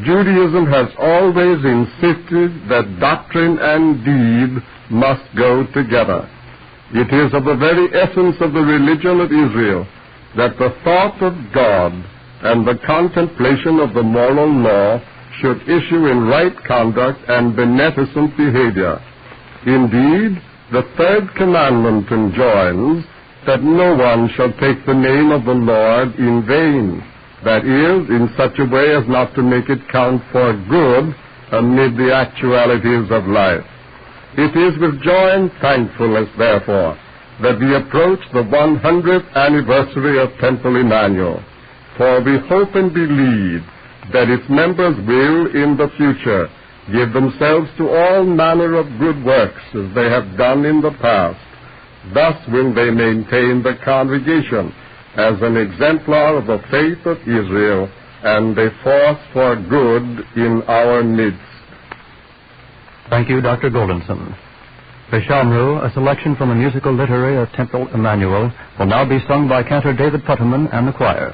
Judaism has always insisted that doctrine and deed must go together. It is of the very essence of the religion of Israel that the thought of God and the contemplation of the moral law should issue in right conduct and beneficent behavior. Indeed, the third commandment enjoins that no one shall take the name of the Lord in vain, that is, in such a way as not to make it count for good amid the actualities of life. It is with joy and thankfulness, therefore, that we approach the 100th anniversary of Temple Emmanuel, for we hope and believe that its members will, in the future, give themselves to all manner of good works as they have done in the past. Thus will they maintain the congregation as an exemplar of the faith of Israel and a force for good in our midst. Thank you, Dr. Goldenson. Beshamru, a selection from the musical literary of Temple Emmanuel, will now be sung by Cantor David Putterman and the choir.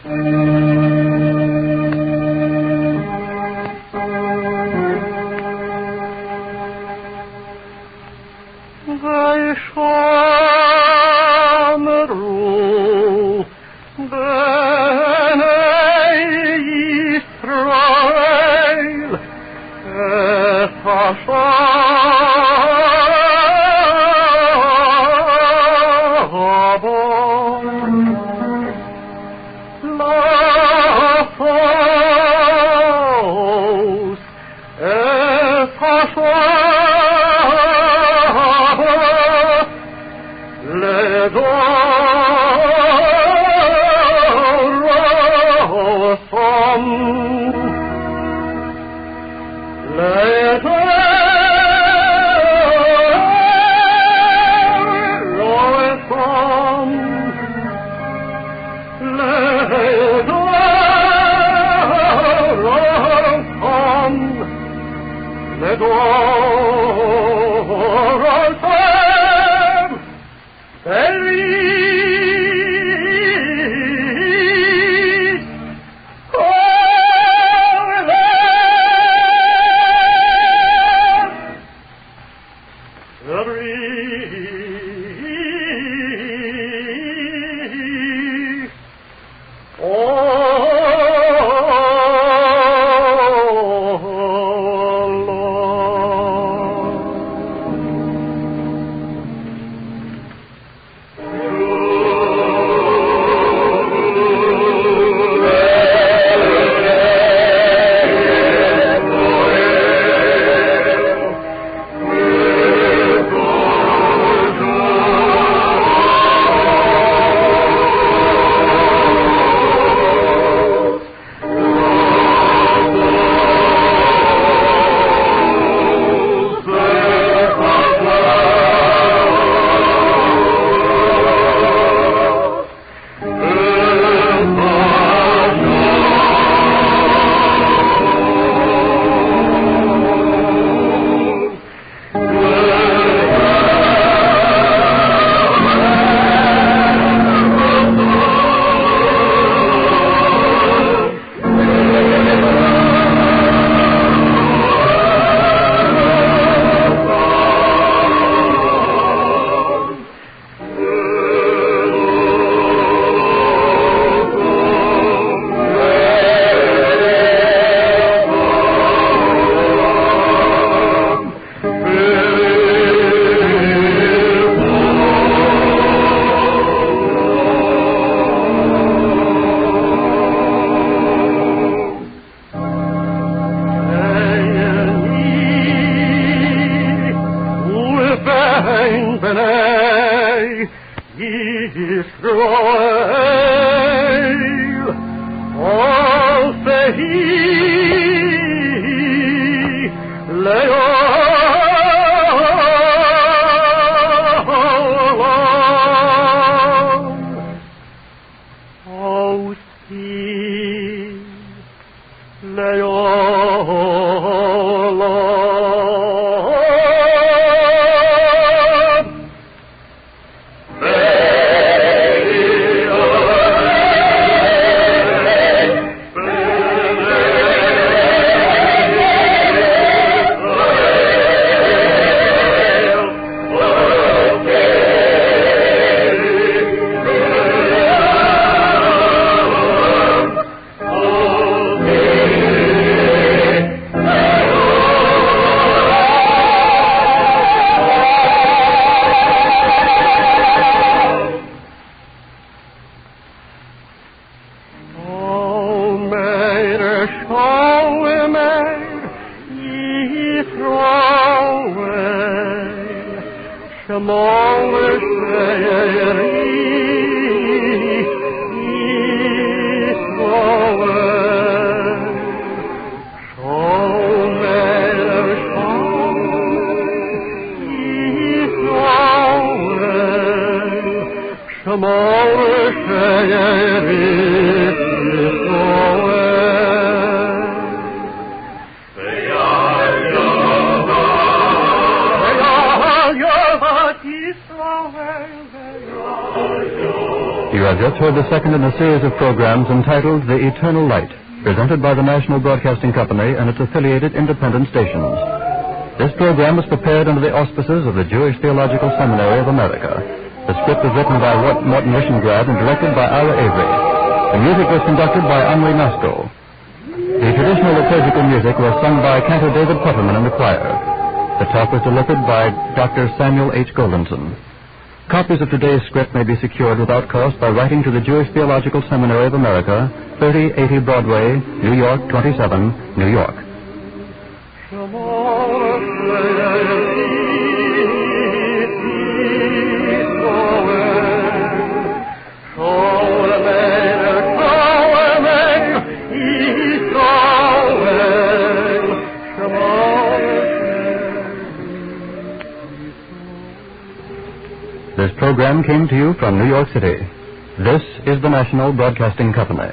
Oh, Lord. O sea, Leola. You have just heard the second in a series of programs entitled The Eternal Light, presented by the National Broadcasting Company and its affiliated independent stations. This program was prepared under the auspices of the Jewish Theological Seminary of America. The script was written by Morton Wishengrad and directed by Ira Avery. The music was conducted by Henri Nasco. The traditional liturgical music was sung by Cantor David Putterman and the choir. The talk was delivered by Dr. Samuel H. Goldenson. Copies of today's script may be secured without cost by writing to the Jewish Theological Seminary of America, 3080 Broadway, New York 27, New York. This program came to you from New York City. This is the National Broadcasting Company.